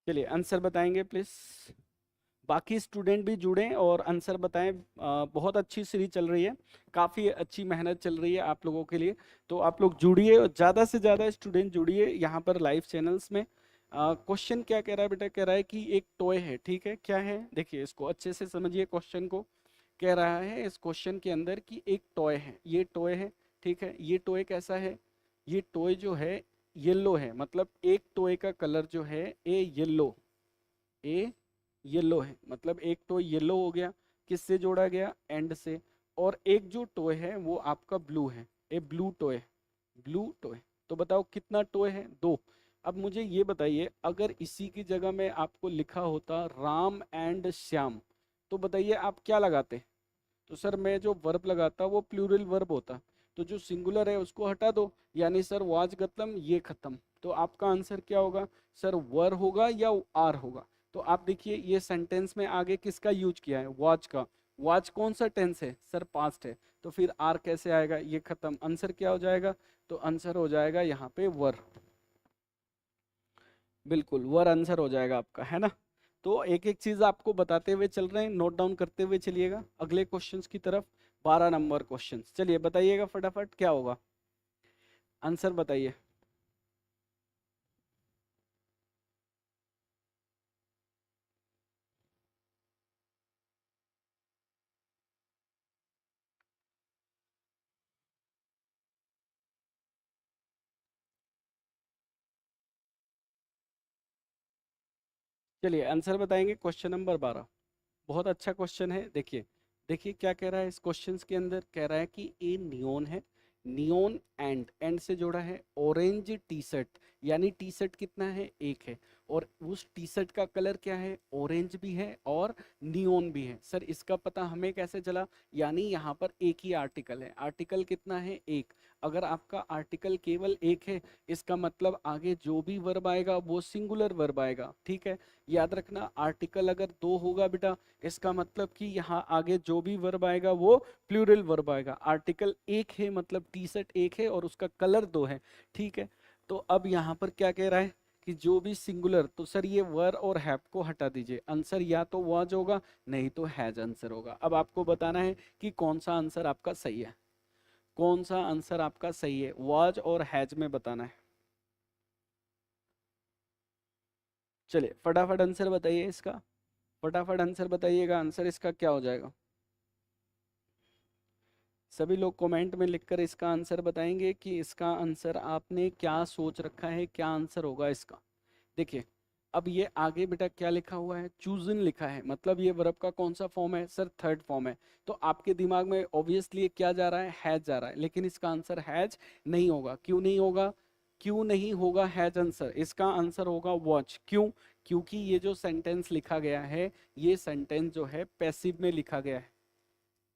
चलिए आंसर बताएंगे प्लीज। बाकी स्टूडेंट भी जुड़ें और आंसर बताएं। बहुत अच्छी सीरीज चल रही है, काफ़ी अच्छी मेहनत चल रही है आप लोगों के लिए। तो आप लोग जुड़िए और ज़्यादा से ज़्यादा स्टूडेंट जुड़िए यहाँ पर लाइव चैनल्स में। क्वेश्चन क्या कह रहा है बेटा? कह रहा है कि एक टॉय है, ठीक है। क्या है? देखिए इसको अच्छे से समझिए क्वेश्चन को। कह रहा है इस क्वेश्चन के अंदर कि एक टॉय है, ये टॉय है, ठीक है। ये टॉय कैसा है? ये टॉय जो है येलो है, मतलब एक टॉय का कलर जो है ए येलो, ए येलो है, मतलब एक टॉय येलो हो गया। किससे जोड़ा गया? एंड से। और एक जो टॉय है वो आपका ब्लू है, ए ब्लू टॉय, ब्लू टॉय। तो बताओ कितना टॉय है? दो। अब मुझे ये बताइए, अगर इसी की जगह में आपको लिखा होता राम एंड श्याम, तो बताइए आप क्या लगाते? तो सर मैं जो वर्ब लगाता वो प्लूरल वर्ब होता, तो जो सिंगुलर है उसको हटा दो, यानी सर वाज खत्म, ये खत्म। तो आपका आंसर क्या होगा? सर वर होगा या आर होगा? तो आप देखिए ये सेंटेंस में आगे किसका यूज किया है? वाज का। वाज कौन सा टेंस है? सर पास्ट है। तो फिर आर कैसे आएगा? ये खत्म। आंसर क्या हो जाएगा? तो आंसर हो जाएगा यहाँ पे वर। बिल्कुल वर आंसर हो जाएगा आपका, है ना। तो एक एक चीज आपको बताते हुए चल रहे हैं, नोट डाउन करते हुए चलिएगा अगले क्वेश्चंस की तरफ। 12 नंबर क्वेश्चंस, चलिए बताइएगा फटाफट क्या होगा। आंसर बताइए। चलिए आंसर बताएंगे क्वेश्चन नंबर 12। बहुत अच्छा क्वेश्चन है। देखिए देखिए क्या कह रहा है इस क्वेश्चन के अंदर। कह रहा है कि ए नियोन है, नियोन एंड एंड से जोड़ा है ऑरेंज टी शर्ट, यानी टी शर्ट कितना है? एक है। और उस टी शर्ट का कलर क्या है? ऑरेंज भी है और नियोन भी है। सर इसका पता हमें कैसे चला? यानी यहाँ पर एक ही आर्टिकल है। आर्टिकल कितना है? एक। अगर आपका आर्टिकल केवल एक है, इसका मतलब आगे जो भी वर्ब आएगा वो सिंगुलर वर्ब आएगा, ठीक है। याद रखना, आर्टिकल अगर दो होगा बेटा, इसका मतलब कि यहाँ आगे जो भी वर्ब आएगा वो प्लूरल वर्ब आएगा। आर्टिकल एक है मतलब टी शर्ट एक है और उसका कलर दो है, ठीक है। तो अब यहाँ पर क्या कह रहा है कि जो भी सिंगुलर, तो सर ये वर और हैव को हटा दीजिए। आंसर या तो वाज होगा, नहीं तो हैज आंसर होगा। अब आपको बताना है कि कौन सा आंसर आपका सही है। कौन सा आंसर आपका सही है? वाज और हैज में बताना है। चलिए फटाफट आंसर बताइए इसका। फटाफट आंसर बताइएगा, आंसर इसका क्या हो जाएगा? सभी लोग कमेंट में लिखकर इसका आंसर बताएंगे कि इसका आंसर आपने क्या सोच रखा है, क्या आंसर होगा इसका। देखिए अब ये आगे बेटा क्या लिखा हुआ है? चूजन लिखा है, मतलब ये वर्ब का कौन सा फॉर्म है? सर थर्ड फॉर्म है। तो आपके दिमाग में ऑब्वियसली क्या जा रहा है? हैज जा रहा है, लेकिन इसका आंसर हैज नहीं होगा। क्यों नहीं होगा? क्यों नहीं होगा हैज आंसर? इसका आंसर होगा वॉच। क्यों? क्योंकि ये जो सेंटेंस लिखा गया है, ये सेंटेंस जो है पैसिव में लिखा गया है।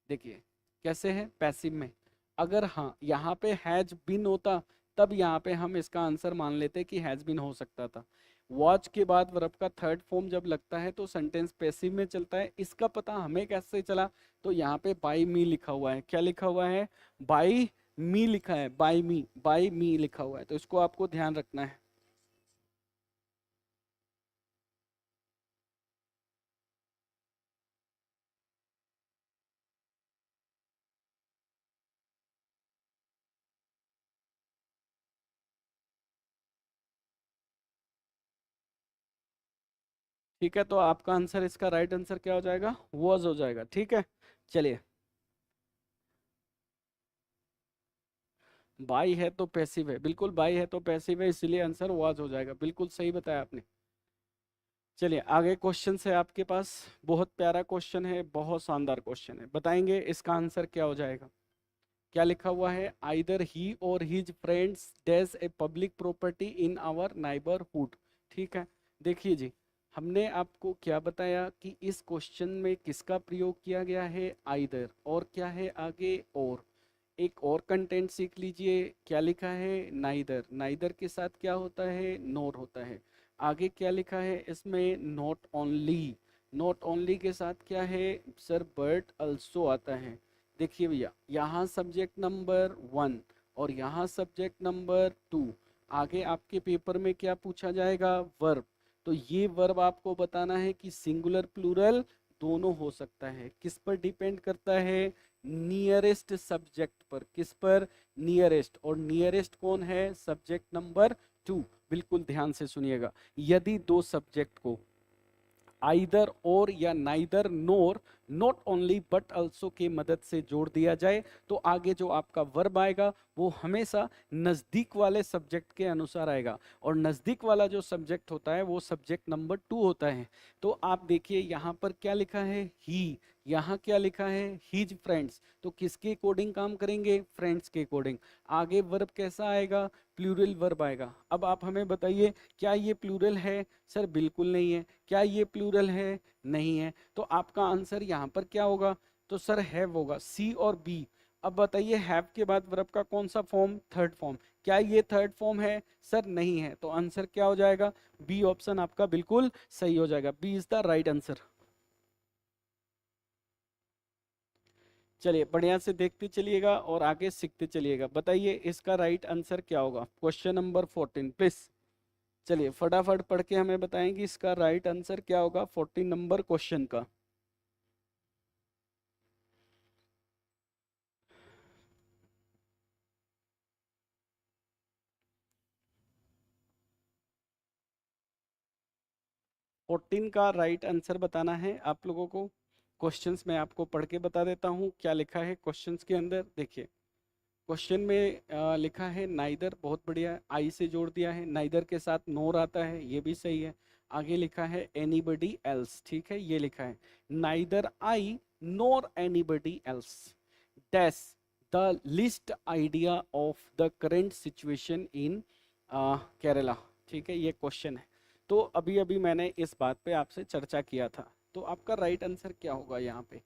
देखिए कैसे है? पैसिव में। अगर हाँ यहाँ पे हैज बिन होता, तब यहाँ पे हम इसका आंसर मान लेते कि हैज बिन हो सकता था। वॉच के बाद वर्ब का थर्ड फॉर्म जब लगता है तो सेंटेंस पैसिव में चलता है। इसका पता हमें कैसे चला? तो यहाँ पे बाई मी लिखा हुआ है। क्या लिखा हुआ है? बाई मी लिखा है। बाई मी, बाई मी लिखा हुआ है, तो इसको आपको ध्यान रखना है। ठीक है, तो आपका आंसर, इसका राइट आंसर क्या हो जाएगा? वॉज हो जाएगा, ठीक है। चलिए बाई है तो पैसिव है, बिल्कुल बाई है तो पैसिव है, इसलिए आंसर वाज हो जाएगा। बिल्कुल सही बताया आपने। चलिए आगे क्वेश्चन है आपके पास, बहुत प्यारा क्वेश्चन है, बहुत शानदार क्वेश्चन है। बताएंगे इसका आंसर क्या हो जाएगा। क्या लिखा हुआ है, आइदर ही और his friends dash a public property in our neighbourhood. ठीक है, देखिए जी, हमने आपको क्या बताया कि इस क्वेश्चन में किसका प्रयोग किया गया है, आइदर, और क्या है आगे, और एक और कंटेंट सीख लीजिए। क्या लिखा है, नाइदर, नाइदर के साथ क्या होता है, नोर होता है। आगे क्या लिखा है इसमें, नॉट ओनली, नॉट ओनली के साथ क्या है सर, बट अल्सो आता है। देखिए भैया, यहाँ सब्जेक्ट नंबर 1 और यहाँ सब्जेक्ट नंबर 2। आगे आपके पेपर में क्या पूछा जाएगा, वर्ब। तो ये वर्ब आपको बताना है कि सिंगुलर प्लूरल दोनों हो सकता है। किस पर डिपेंड करता है, नियरेस्ट सब्जेक्ट पर। किस पर, नियरेस्ट, और नियरेस्ट कौन है, सब्जेक्ट नंबर 2। बिल्कुल ध्यान से सुनिएगा, यदि दो सब्जेक्ट को आइदर और या neither NOR not only but also के मदद से जोड़ दिया जाए, तो आगे जो आपका वर्ब आएगा वो हमेशा नज़दीक वाले सब्जेक्ट के अनुसार आएगा, और नज़दीक वाला जो सब्जेक्ट होता है वो सब्जेक्ट नंबर 2 होता है। तो आप देखिए यहाँ पर क्या लिखा है, ही, यहाँ क्या लिखा है, हिज फ्रेंड्स। तो किसके अकॉर्डिंग काम करेंगे, फ्रेंड्स के अकॉर्डिंग। आगे वर्ब कैसा आएगा, प्लूरल वर्ब आएगा। अब आप हमें बताइए, क्या ये प्लूरल है, सर बिल्कुल नहीं है। क्या ये प्लूरल है, नहीं है। तो आपका आंसर यहाँ पर क्या होगा, तो सर हैव होगा, सी और बी। अब बताइए, हैव के बाद वर्ब का कौन सा फॉर्म, थर्ड फॉर्म। क्या ये थर्ड फॉर्म है, सर नहीं है। तो आंसर क्या हो जाएगा, बी ऑप्शन आपका बिल्कुल सही हो जाएगा। B is the right answer. चलिए बढ़िया से देखते चलिएगा और आगे सीखते चलिएगा। बताइए इसका राइट आंसर क्या होगा, क्वेश्चन नंबर 14 प्लीज। चलिए फटाफट पढ़ के हमें बताएंगे इसका राइट आंसर क्या होगा 14 नंबर क्वेश्चन का। फोर्टीन का राइट आंसर बताना है आप लोगों को। क्वेश्चंस मैं आपको पढ़ के बता देता हूँ क्या लिखा है क्वेश्चंस के अंदर। देखिए क्वेश्चन में लिखा है नाइदर, बहुत बढ़िया, आई से जोड़ दिया है। नाइदर के साथ नोर आता है, ये भी सही है। आगे लिखा है एनीबडी एल्स, ठीक है, ये लिखा है neither I NOR anybody else dash the least idea of the current situation in Kerala. ठीक है, ये क्वेश्चन है। तो अभी अभी मैंने इस बात पे आपसे चर्चा किया था। तो आपका राइट आंसर क्या होगा, यहाँ पे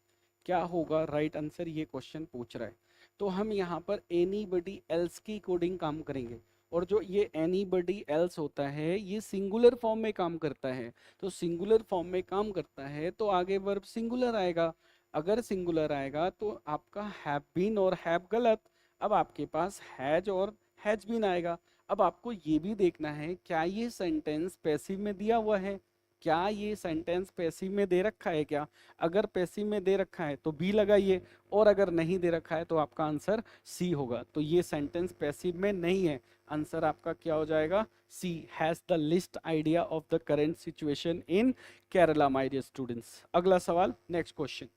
क्या होगा राइट आंसर, ये क्वेश्चन पूछ रहा है। तो हम यहाँ पर एनीबडी एल्स की कोडिंग काम करेंगे, और जो ये एनीबडी एल्स होता है ये सिंगुलर फॉर्म में काम करता है। तो सिंगुलर फॉर्म में काम करता है तो आगे वर्ब सिंगुलर आएगा। अगर सिंगुलर आएगा तो आपका हैव बीन और हैव गलत। अब आपके पास हैज और हैज बीन आएगा। अब आपको ये भी देखना है क्या ये सेंटेंस पैसिव में दिया हुआ है, क्या ये सेंटेंस पैसिव में दे रखा है क्या। अगर पैसिव में दे रखा है तो बी लगाइए, और अगर नहीं दे रखा है तो आपका आंसर सी होगा। तो ये सेंटेंस पैसिव में नहीं है, आंसर आपका क्या हो जाएगा, C, has the least idea of the current situation in Kerala my dear students. अगला सवाल, नेक्स्ट क्वेश्चन।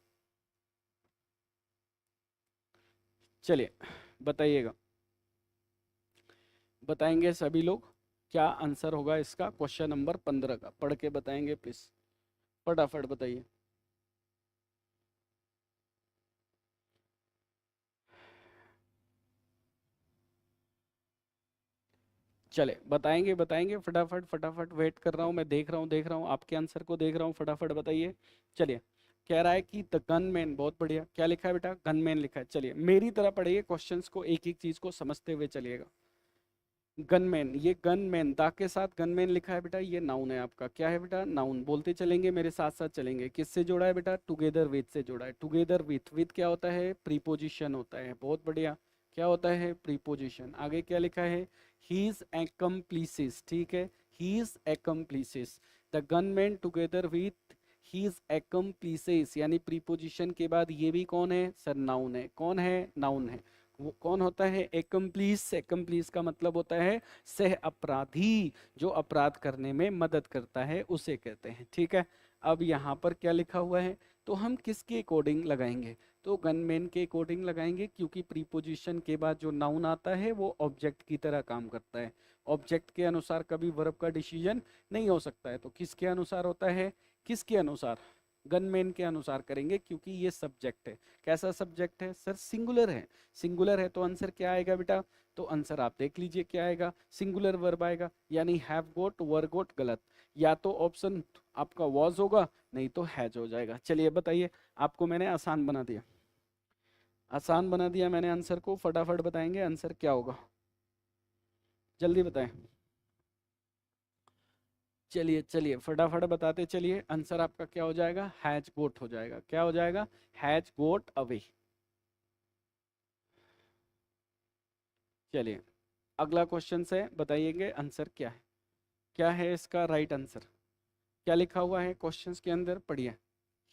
चलिए बताइएगा, बताएंगे सभी लोग क्या आंसर होगा इसका, क्वेश्चन नंबर 15 का पढ़ के बताएंगे प्लीज, फटाफट बताइए। चले बताएंगे बताएंगे, फटाफट फटाफट, वेट कर रहा हूँ मैं, देख रहा हूँ आपके आंसर को, देख रहा हूँ, फटाफट बताइए। चलिए, कह रहा है कि द गनमैन, बहुत बढ़िया, क्या लिखा है बेटा, गनमैन लिखा है। चलिए मेरी तरह पढ़िए क्वेश्चंस को, एक एक चीज को समझते हुए चलिएगा। गनमैन, ये गनमैन, दा के साथ गनमैन लिखा है बेटा, ये नाउन है आपका, क्या है बेटा, नाउन। बोलते चलेंगे मेरे साथ साथ चलेंगे, किससे जोड़ा है बेटा, टुगेदर विथ से जोड़ा है। टुगेदर विथ क्या होता है, प्रीपोजिशन होता है, बहुत बढ़िया, क्या होता है, प्रीपोजिशन। आगे क्या लिखा है, हीज accomplices, ठीक है, his accomplices, the gunman together with his accomplices, यानी प्रीपोजिशन के बाद ये भी कौन है सर, नाउन है। कौन है, नाउन है। वो कौन होता है, एकम्प्लीस। एकम्प्लीस का मतलब होता है सह अपराधी, जो अपराध करने में मदद करता है उसे कहते हैं। ठीक है, अब यहाँ पर क्या लिखा हुआ है, तो हम किसके अकॉर्डिंग लगाएंगे, तो गनमैन के अकॉर्डिंग लगाएंगे, क्योंकि प्रीपोजिशन के बाद जो नाउन आता है वो ऑब्जेक्ट की तरह काम करता है। ऑब्जेक्ट के अनुसार कभी वर्ब का डिसीजन नहीं हो सकता है। तो किसके अनुसार होता है? किसके अनुसार? गनमैन के अनुसार करेंगे, क्योंकि ये सब्जेक्ट है। कैसा सब्जेक्ट है सर? सिंगुलर है। सिंगुलर है तो आंसर क्या आएगा बेटा? तो आंसर आप देख लीजिए क्या आएगा, सिंगुलर वर्ब आएगा, यानी हैव गोट, वर गोट गलत। या तो ऑप्शन आपका वॉज होगा, नहीं तो हैज हो जाएगा। चलिए बताइए, आपको मैंने आसान बना दिया, आसान बना दिया मैंने आंसर को। फटाफट बताएंगे आंसर क्या होगा, जल्दी बताएं। चलिए चलिए फटाफट बताते चलिए, आंसर आपका क्या हो जाएगा? हैज गोट हो जाएगा। क्या हो जाएगा? Has got away. चलिए अगला क्वेश्चन से बताइएगा आंसर क्या है, क्या है इसका राइट आंसर। क्या लिखा हुआ है क्वेश्चंस के अंदर? पढ़िए।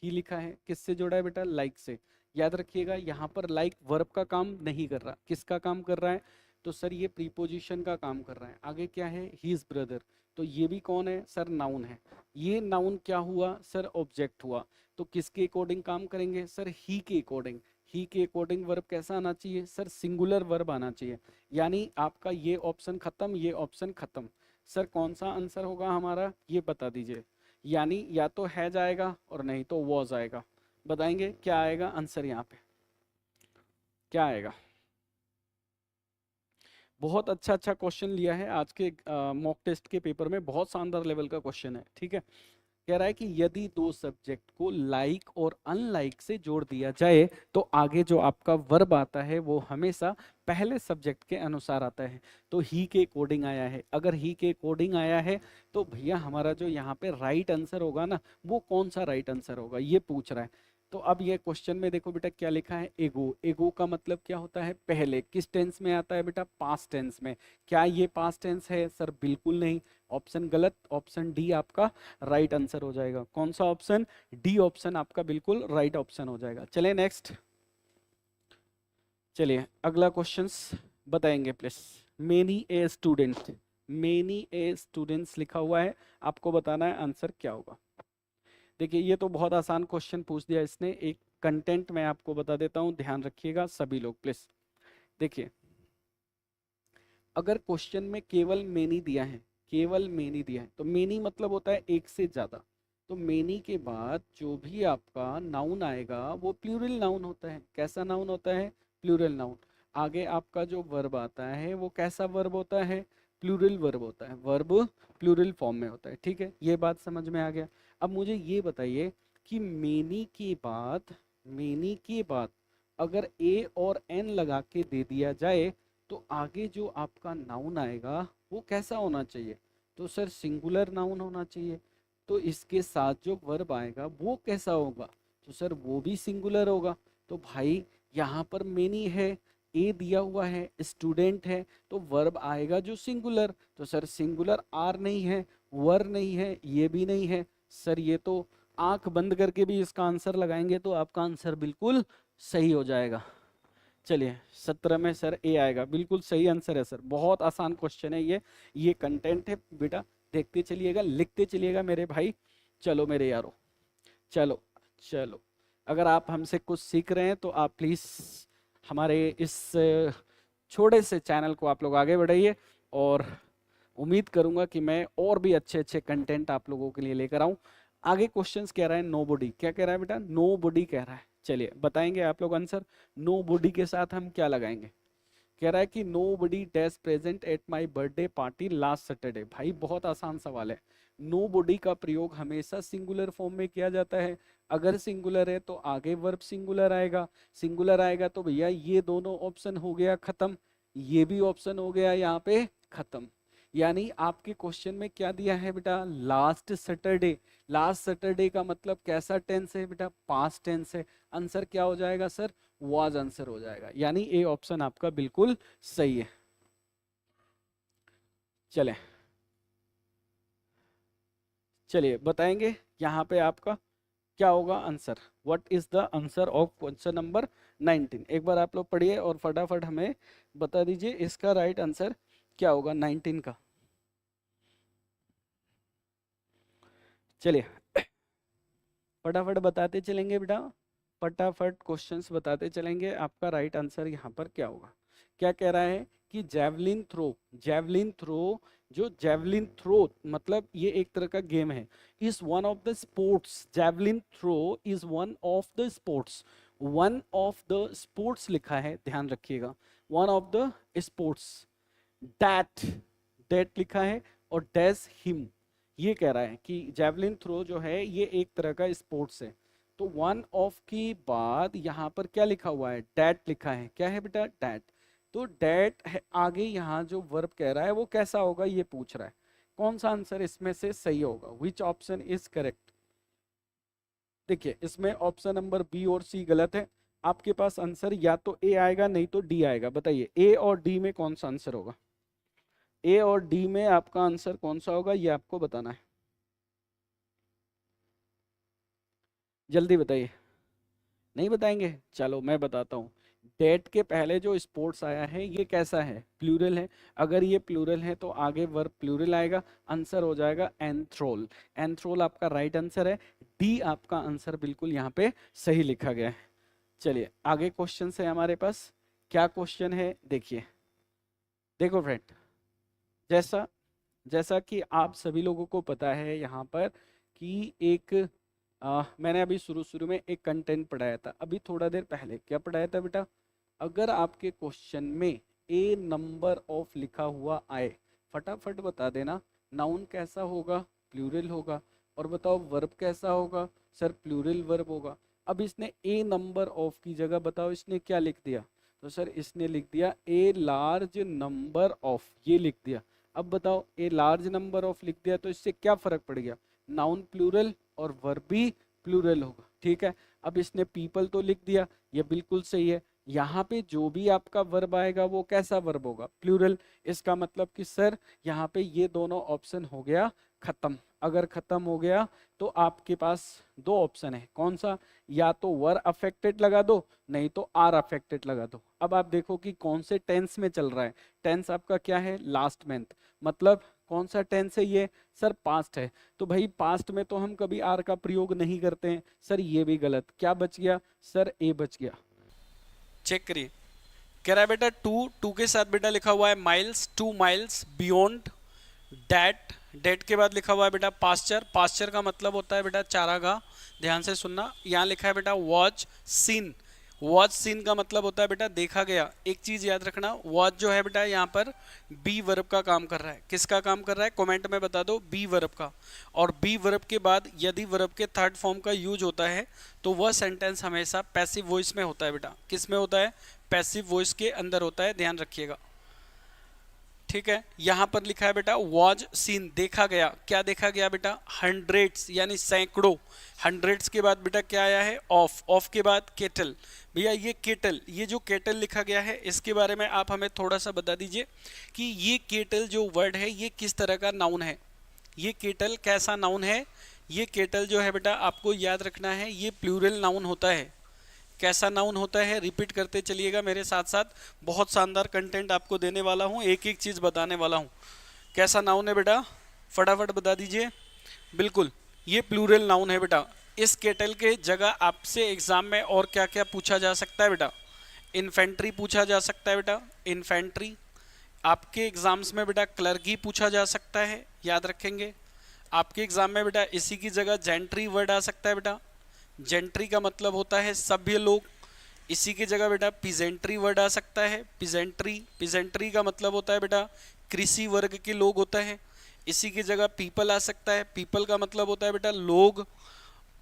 ही लिखा है, किससे जोड़ा है बेटा? लाइक से। याद रखिएगा यहाँ पर लाइक वर्ब का काम नहीं कर रहा, किसका काम कर रहा है? तो सर ये प्रीपोजिशन का काम कर रहा है। आगे क्या है? His brother. तो ये भी कौन है सर? नाउन है। ये नाउन क्या हुआ सर? ऑब्जेक्ट हुआ। तो किसके अकॉर्डिंग काम करेंगे सर? ही के अकॉर्डिंग। ही के अकॉर्डिंग वर्ब कैसा आना चाहिए सर? सिंगुलर वर्ब आना चाहिए। यानी आपका ये ऑप्शन खत्म, ये ऑप्शन खत्म। सर कौन सा आंसर होगा हमारा, ये बता दीजिए। यानी या तो हैज आएगा और नहीं तो वॉज आएगा। बताएंगे क्या आएगा आंसर यहाँ पे, क्या आएगा? बहुत अच्छा अच्छा क्वेश्चन लिया है आज के मॉक टेस्ट के पेपर में, बहुत शानदार लेवल का क्वेश्चन है। ठीक है, कह रहा है कि यदि दो सब्जेक्ट को लाइक और अनलाइक से जोड़ दिया जाए तो आगे जो आपका वर्ब आता है वो हमेशा पहले सब्जेक्ट के अनुसार आता है। तो ही के अकॉर्डिंग आया है। अगर ही के अकॉर्डिंग आया है तो भैया हमारा जो यहाँ पे राइट आंसर होगा ना, वो कौन सा राइट आंसर होगा ये पूछ रहा है। तो अब ये क्वेश्चन में देखो बेटा क्या लिखा है, एगो। एगो का मतलब क्या होता है? पहले। किस टेंस में आता है बेटा? पास्ट टेंस में। क्या ये पास्ट टेंस है सर? बिल्कुल नहीं। ऑप्शन गलत, ऑप्शन डी आपका राइट आंसर हो जाएगा। कौन सा ऑप्शन? डी ऑप्शन आपका बिल्कुल राइट ऑप्शन हो जाएगा। चलिए नेक्स्ट, चलिए अगला क्वेश्चंस बताएंगे please. Many a student, many A students लिखा हुआ है, आपको बताना है आंसर क्या होगा। देखिए ये तो बहुत आसान क्वेश्चन पूछ दिया इसने। एक कंटेंट मैं आपको बता देता हूँ, ध्यान रखिएगा सभी लोग प्लीज। देखिए अगर क्वेश्चन में केवल मेनी दिया है, केवल मेनी दिया है, तो मेनी मतलब होता है एक से ज्यादा। तो मेनी के बाद जो भी आपका नाउन आएगा वो प्लूरल नाउन होता है। कैसा नाउन होता है? Plural noun. आगे आपका जो वर्ब आता है वो कैसा वर्ब होता है? प्लूरल वर्ब होता है। वर्ब प्लूरल फॉर्म में होता है। ठीक है, ये बात समझ में आ गया। अब मुझे ये बताइए कि मेनी के बाद, मेनी के बाद अगर ए और एन लगा के दे दिया जाए तो आगे जो आपका नाउन आएगा वो कैसा होना चाहिए? तो सर सिंगुलर नाउन होना चाहिए। तो इसके साथ जो वर्ब आएगा वो कैसा होगा? तो सर वो भी सिंगुलर होगा। तो भाई यहाँ पर मेनी है, ए दिया हुआ है, स्टूडेंट है, तो वर्ब आएगा जो सिंगुलर। तो सर सिंगुलर आर नहीं है, वर नहीं है, ये भी नहीं है। सर ये तो आंख बंद करके भी इसका आंसर लगाएंगे तो आपका आंसर बिल्कुल सही हो जाएगा। चलिए 17 में सर ए आएगा, बिल्कुल सही आंसर है सर। बहुत आसान क्वेश्चन है ये कंटेंट है बेटा। देखते चलिएगा, लिखते चलिएगा मेरे भाई। चलो मेरे यारो, चलो चलो। अगर आप हमसे कुछ सीख रहे हैं तो आप प्लीज़ हमारे इस छोटे से चैनल को आप लोग आगे बढ़ाइए, और उम्मीद करूंगा कि मैं और भी अच्छे अच्छे कंटेंट आप लोगों के लिए लेकर आऊं। आगे क्वेश्चंस कह रहा है नो बॉडी। क्या कह रहा है बेटा? नो बॉडी कह रहा है। चलिए बताएंगे आप लोग आंसर। नो बॉडी के साथ हम क्या लगाएंगे? कह रहा है कि nobody dash present at my birthday party last Saturday. भाई बहुत आसान सवाल है। नो बॉडी का प्रयोग हमेशा सिंगुलर फॉर्म में किया जाता है। अगर सिंगुलर है तो आगे वर्ब सिंगुलर आएगा। सिंगुलर आएगा तो भैया ये दोनों ऑप्शन हो गया खत्म, ये भी ऑप्शन हो गया यहाँ पे खत्म। यानी आपके क्वेश्चन में क्या दिया है बेटा? Last Saturday. लास्ट सैटरडे का मतलब कैसा टेंस है बेटा? पास्ट टेंस है। आंसर क्या हो जाएगा सर? वाज आंसर हो जाएगा। यानी ए ऑप्शन आपका बिल्कुल सही है। चले चलिए बताएंगे यहाँ पे आपका क्या होगा answer. What is the answer of question number 19? एक बार आप लोग पढ़िए और फटाफट हमें बता दीजिए इसका राइट आंसर क्या होगा 19 का। चलिए फटाफट बताते चलेंगे बेटा। फटाफट क्वेश्चंस बताते चलेंगे, आपका राइट आंसर यहाँ पर क्या होगा। क्या कह रहा है कि जेवलिन थ्रो, जेवलिन थ्रो, जो जेवलिन थ्रो मतलब ये एक तरह का गेम है, is one of the sports, javelin throw is one of the sports, one of the sports लिखा है, ध्यान रखिएगा, one of the sports, that, that लिखा है, और डैज हिम, ये कह रहा है कि जेवलिन थ्रो जो है ये एक तरह का स्पोर्ट्स है। तो वन ऑफ की बाद यहाँ पर क्या लिखा हुआ है, डैट लिखा है, क्या है बेटा, डैट। तो डैट है, आगे यहाँ जो वर्ब कह रहा है वो कैसा होगा ये पूछ रहा है, कौन सा आंसर इसमें से सही होगा, विच ऑप्शन इज करेक्ट। देखिए इसमें ऑप्शन नंबर बी और सी गलत है, आपके पास आंसर या तो ए आएगा नहीं तो डी आएगा, बताइए ए और डी में कौन सा आंसर होगा, ए और डी में आपका आंसर कौन सा होगा ये आपको बताना है, जल्दी बताइए। नहीं बताएंगे, चलो मैं बताता हूँ। डेट के पहले जो स्पोर्ट्स आया है ये कैसा है, प्लूरल है, अगर ये प्लूरल है तो आगे वर्ब प्लूरल आएगा, आंसर हो जाएगा एंथ्रोल, एंथ्रोल आपका राइट आंसर है, डी आपका आंसर बिल्कुल यहाँ पे सही लिखा गया है। चलिए आगे क्वेश्चन है हमारे पास, क्या क्वेश्चन है देखिए, देखो फ्रेंड, जैसा जैसा कि आप सभी लोगों को पता है यहाँ पर कि एक मैंने अभी शुरू शुरू में एक कंटेंट पढ़ाया था, अभी थोड़ा देर पहले क्या पढ़ाया था बेटा, अगर आपके क्वेश्चन में ए नंबर ऑफ लिखा हुआ आए, फटाफट बता देना, नाउन कैसा होगा, प्लूरल होगा, और बताओ वर्ब कैसा होगा, सर प्लूरल वर्ब होगा। अब इसने ए नंबर ऑफ की जगह बताओ इसने क्या लिख दिया, तो सर इसने लिख दिया ए लार्ज नंबर ऑफ, ये लिख दिया। अब बताओ ए लार्ज नंबर ऑफ लिख दिया तो इससे क्या फर्क पड़ गया, नाउन प्लूरल और वर्ब भी प्लूरल होगा, ठीक है। अब इसने पीपल तो लिख दिया, ये बिल्कुल सही है, यहाँ पे जो भी आपका वर्ब आएगा वो कैसा वर्ब होगा, प्लूरल। इसका मतलब कि सर यहाँ पे ये दोनों ऑप्शन हो गया खत्म। अगर खत्म हो गया तो आपके पास दो ऑप्शन है, कौन सा, या तो वर अफेक्टेड लगा दो नहीं तो आर अफेक्टेड लगा दो। अब आप देखो कि कौन से टेंस में चल रहा है, टेंस आपका क्या है, लास्ट मंथ, मतलब कौन सा टेंस है ये, सर पास्ट है, तो भाई पास्ट में तो हम कभी आर का प्रयोग नहीं करते हैं, सर ये भी गलत, क्या बच गया, सर ए बच गया। चेक करिए, कह रहा है बेटा टू, टू के साथ बेटा लिखा हुआ है miles, 2 miles beyond, that, that के बाद लिखा हुआ है बेटा पास्चर, पास्चर का मतलब होता है बेटा चारागाह, ध्यान से सुनना। यहाँ लिखा है बेटा वॉच सीन, वॉच सीन का मतलब होता है बेटा देखा गया। एक चीज याद रखना, वॉच जो है बेटा यहाँ पर बी वर्ब का काम कर रहा है, किसका काम कर रहा है, कमेंट में बता दो, बी वर्ब का। और बी वर्ब के बाद यदि वर्ब के थर्ड फॉर्म का यूज होता है तो वह सेंटेंस हमेशा पैसिव वॉइस में होता है बेटा, किस में होता है, पैसिव वॉइस के अंदर होता है, ध्यान रखिएगा, ठीक है। यहां पर लिखा है बेटा वॉज सीन, देखा गया, क्या देखा गया बेटा, हंड्रेड्स यानी सैकड़ों, हंड्रेड्स के बाद बेटा क्या आया है, ऑफ, ऑफ के बाद केटल। भैया ये केटल, ये जो केटल लिखा गया है इसके बारे में आप हमें थोड़ा सा बता दीजिए कि ये केटल जो वर्ड है ये किस तरह का नाउन है, ये केटल कैसा नाउन है। ये केटल जो है बेटा आपको याद रखना है ये प्लूरल नाउन होता है, कैसा नाउन होता है, रिपीट करते चलिएगा मेरे साथ साथ, बहुत शानदार कंटेंट आपको देने वाला हूँ, एक एक चीज़ बताने वाला हूँ। कैसा नाउन है बेटा, फटाफट बता दीजिए, बिल्कुल ये प्लूरल नाउन है बेटा। इस केटल के जगह आपसे एग्जाम में और क्या क्या पूछा जा सकता है बेटा, इन्फेंट्री पूछा जा सकता है बेटा, इन्फेंट्री। आपके एग्जाम्स में बेटा क्लर्की पूछा जा सकता है, याद रखेंगे। आपके एग्जाम में बेटा इसी की जगह जेंट्री वर्ड आ सकता है बेटा, जेंट्री का मतलब होता है सभ्य लोग, इसी की जगह बेटा पिजेंट्री वर्ड आ सकता है, पिजेंट्री, पिजेंट्री का मतलब होता है बेटा कृषि वर्ग के लोग होता है, इसी की जगह पीपल आ सकता है, पीपल का मतलब होता है बेटा लोग,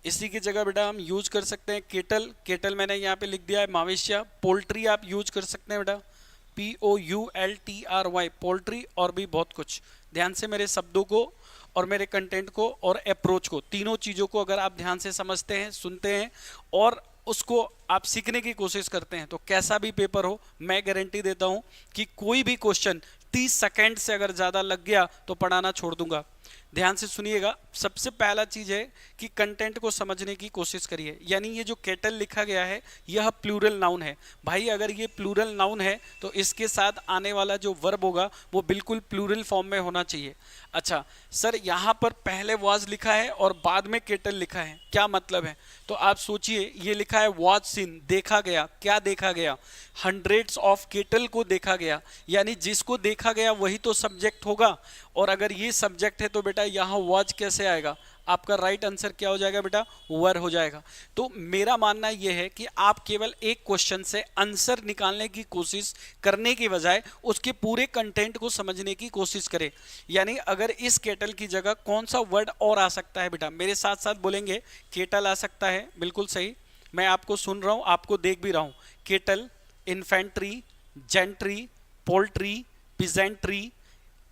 इसी की जगह बेटा हम यूज कर सकते हैं केटल, केटल मैंने यहाँ पे लिख दिया है मवेशिया, पोल्ट्री आप यूज कर सकते हैं बेटा POULTRY, पोल्ट्री, और भी बहुत कुछ। ध्यान से मेरे शब्दों को और मेरे कंटेंट को और अप्रोच को, तीनों चीज़ों को अगर आप ध्यान से समझते हैं, सुनते हैं और उसको आप सीखने की कोशिश करते हैं तो कैसा भी पेपर हो मैं गारंटी देता हूं कि कोई भी क्वेश्चन 30 सेकंड से अगर ज़्यादा लग गया तो पढ़ाना छोड़ दूंगा। ध्यान से सुनिएगा। सबसे पहला चीज है कि कंटेंट को समझने की कोशिश करिए। यानी ये जो केटल लिखा गया है यह प्लूरल नाउन है। भाई अगर ये प्लूरल नाउन है तो इसके साथ आने वाला जो वर्ब होगा वो बिल्कुल प्लूरल फॉर्म में होना चाहिए। अच्छा सर, यहाँ पर पहले वाज लिखा है और बाद में केटल लिखा है, क्या मतलब है? तो आप सोचिए, ये लिखा है वाज सीन, देखा गया। क्या देखा गया? हंड्रेड्स ऑफ केटल को देखा गया, यानी जिसको देखा गया वही तो सब्जेक्ट होगा। और अगर ये सब्जेक्ट है तो बेटा यहाँ वाज कैसे आएगा? आपका राइट आंसर क्या हो जाएगा बेटा? वर हो जाएगा। तो मेरा मानना यह है कि आप केवल एक क्वेश्चन से आंसर निकालने की कोशिश करने की बजाय उसके पूरे कंटेंट को समझने की कोशिश करें। यानी अगर इस केटल की जगह कौन सा वर्ड और आ सकता है बेटा, मेरे साथ साथ बोलेंगे। केटल आ सकता है, बिल्कुल सही, मैं आपको सुन रहा हूं, आपको देख भी रहा हूं। Kettle, infantry, gentry, poultry, peasantry,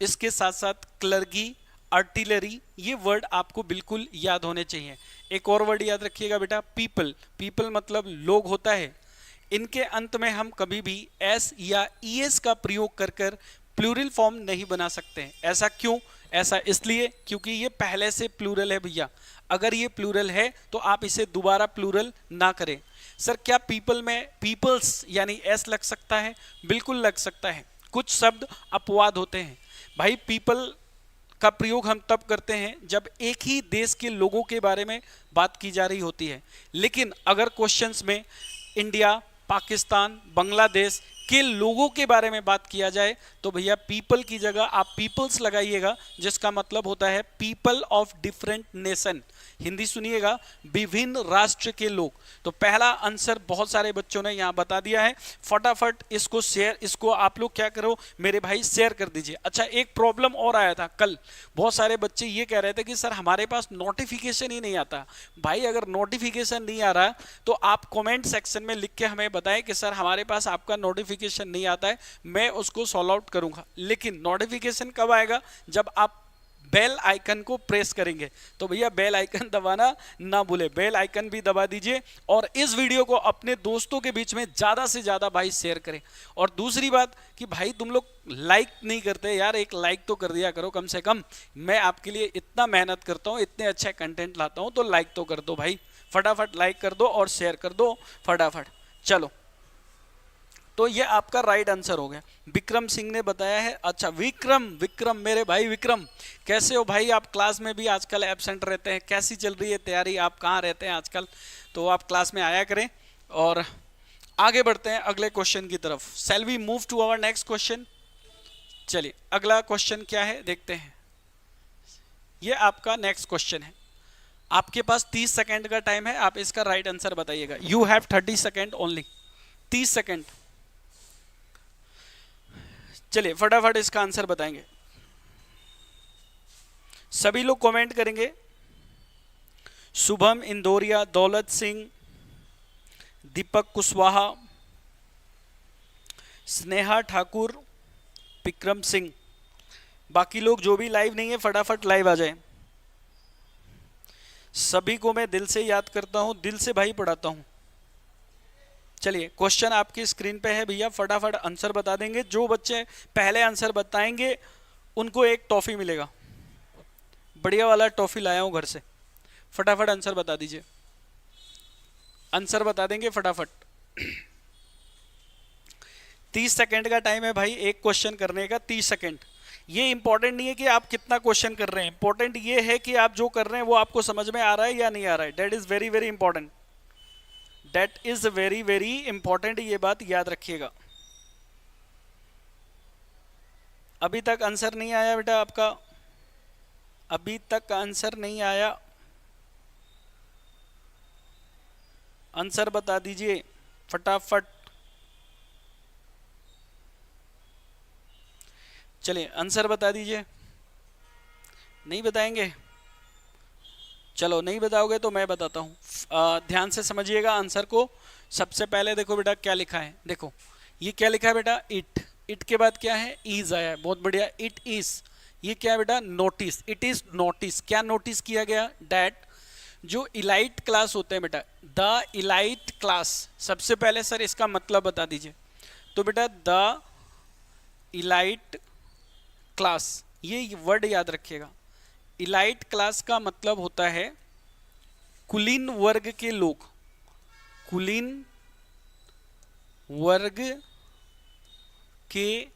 इसके साथ साथ क्लर्गी, आर्टिलरी, ये वर्ड आपको बिल्कुल याद होने चाहिए। एक और वर्ड याद रखिएगा बेटा, पीपल। पीपल मतलब लोग होता है। इनके अंत में हम कभी भी एस या ईएस का प्रयोग कर कर प्लूरल फॉर्म नहीं बना सकते हैं। ऐसा क्यों? ऐसा इसलिए क्योंकि ये पहले से प्लूरल है भैया। अगर ये प्लूरल है तो आप इसे दोबारा प्लूरल ना करें। सर क्या पीपल में पीपल्स यानी एस लग सकता है? बिल्कुल लग सकता है। कुछ शब्द अपवाद होते हैं भाई। पीपल का प्रयोग हम तब करते हैं जब एक ही देश के लोगों के बारे में बात की जा रही होती है। लेकिन अगर क्वेश्चंस में इंडिया, पाकिस्तान, बांग्लादेश के लोगों के बारे में बात किया जाए तो भैया पीपल की जगह आप पीपल्स लगाइएगा, जिसका मतलब होता है people of different nation. Hindi सुनिएगा, विभिन्न राष्ट्र के लोग। तो पहला आंसर बहुत सारे बच्चों ने यहाँ बता दिया है। फटाफट इसको शेयर, इसको आप लोग क्या करो मेरे भाई, शेयर कर दीजिए। अच्छा एक प्रॉब्लम और आया था कल, बहुत सारे बच्चे ये कह रहे थे कि सर हमारे पास नोटिफिकेशन ही नहीं आता। भाई अगर नोटिफिकेशन नहीं आ रहा तो आप कमेंट सेक्शन में लिख के हमें बताएं कि सर हमारे पास आपका नोटिफिकेशन नहीं आता है, मैं उसको सॉल्व आउट करूंगा। लेकिन नोटिफिकेशन कब आएगा? जब आप बेल आइकन को प्रेस करेंगे। तो भैया बेल आइकन दबाना ना भूले, बेल आइकन भी दबा दीजिए और इस वीडियो को अपने दोस्तों के बीच में ज्यादा से ज्यादा भाई शेयर करें। और दूसरी बात कि भाई तुम लोग लाइक नहीं करते यार, एक लाइक तो कर दिया करो कम से कम। मैं आपके लिए इतना मेहनत करता हूं, इतने अच्छे कंटेंट लाता हूं, तो लाइक तो कर दो भाई, फटाफट लाइक कर दो और शेयर कर दो फटाफट। चलो, तो ये आपका राइट आंसर हो गया। विक्रम सिंह ने बताया है। अच्छा विक्रम, विक्रम मेरे भाई विक्रम, कैसे हो भाई? आप क्लास में भी आजकल एब्सेंट रहते हैं, कैसी चल रही है तैयारी? आप कहाँ रहते हैं आजकल? तो आप क्लास में आया करें। और आगे बढ़ते हैं अगले क्वेश्चन की तरफ। Shall we move to our next question? चलिए अगला क्वेश्चन क्या है देखते हैं। ये आपका नेक्स्ट क्वेश्चन है। आपके पास 30 सेकेंड का टाइम है, आप इसका राइट आंसर बताइएगा। You have 30 second only, 30 second. चलिए फटाफट इसका आंसर बताएंगे। सभी लोग कमेंट करेंगे। शुभम इंदौरिया, दौलत सिंह, दीपक कुशवाहा, स्नेहा ठाकुर, विक्रम सिंह। बाकी लोग जो भी लाइव नहीं है फटाफट लाइव आ जाए। सभी को मैं दिल से याद करता हूं, दिल से भाई पढ़ाता हूं। चलिए क्वेश्चन आपकी स्क्रीन पे है भैया, फटाफट आंसर बता देंगे। जो बच्चे पहले आंसर बताएंगे उनको एक टॉफी मिलेगा, बढ़िया वाला टॉफी लाया हूं घर से। फटाफट आंसर बता दीजिए, आंसर बता देंगे फटाफट। 30 सेकंड का टाइम है भाई एक क्वेश्चन करने का, 30 सेकंड। ये इंपॉर्टेंट नहीं है कि आप कितना क्वेश्चन कर रहे हैं, इंपॉर्टेंट ये है कि आप जो कर रहे हैं वो आपको समझ में आ रहा है या नहीं आ रहा है। That is very very important, that is very very important, ये बात याद रखिएगा। अभी तक आंसर नहीं आया बेटा आपका, अभी तक आंसर नहीं आया, आंसर बता दीजिए फटाफट। चलिए आंसर बता दीजिए। नहीं बताएंगे? चलो नहीं बताओगे तो मैं बताता हूँ, ध्यान से समझिएगा आंसर को। सबसे पहले देखो बेटा क्या लिखा है, देखो ये क्या लिखा है बेटा, इट। इट के बाद क्या है, इज आया है, बहुत बढ़िया, इट इज। ये क्या है बेटा, नोटिस, इट इज नोटिस। क्या नोटिस किया गया? डैट जो इलाइट क्लास होते हैं बेटा, द इलाइट क्लास। सबसे पहले सर इसका मतलब बता दीजिए। तो बेटा द इलाइट क्लास, ये वर्ड याद रखिएगा, इलाइट क्लास का मतलब होता है कुलीन वर्ग के लोग, कुलीन वर्ग के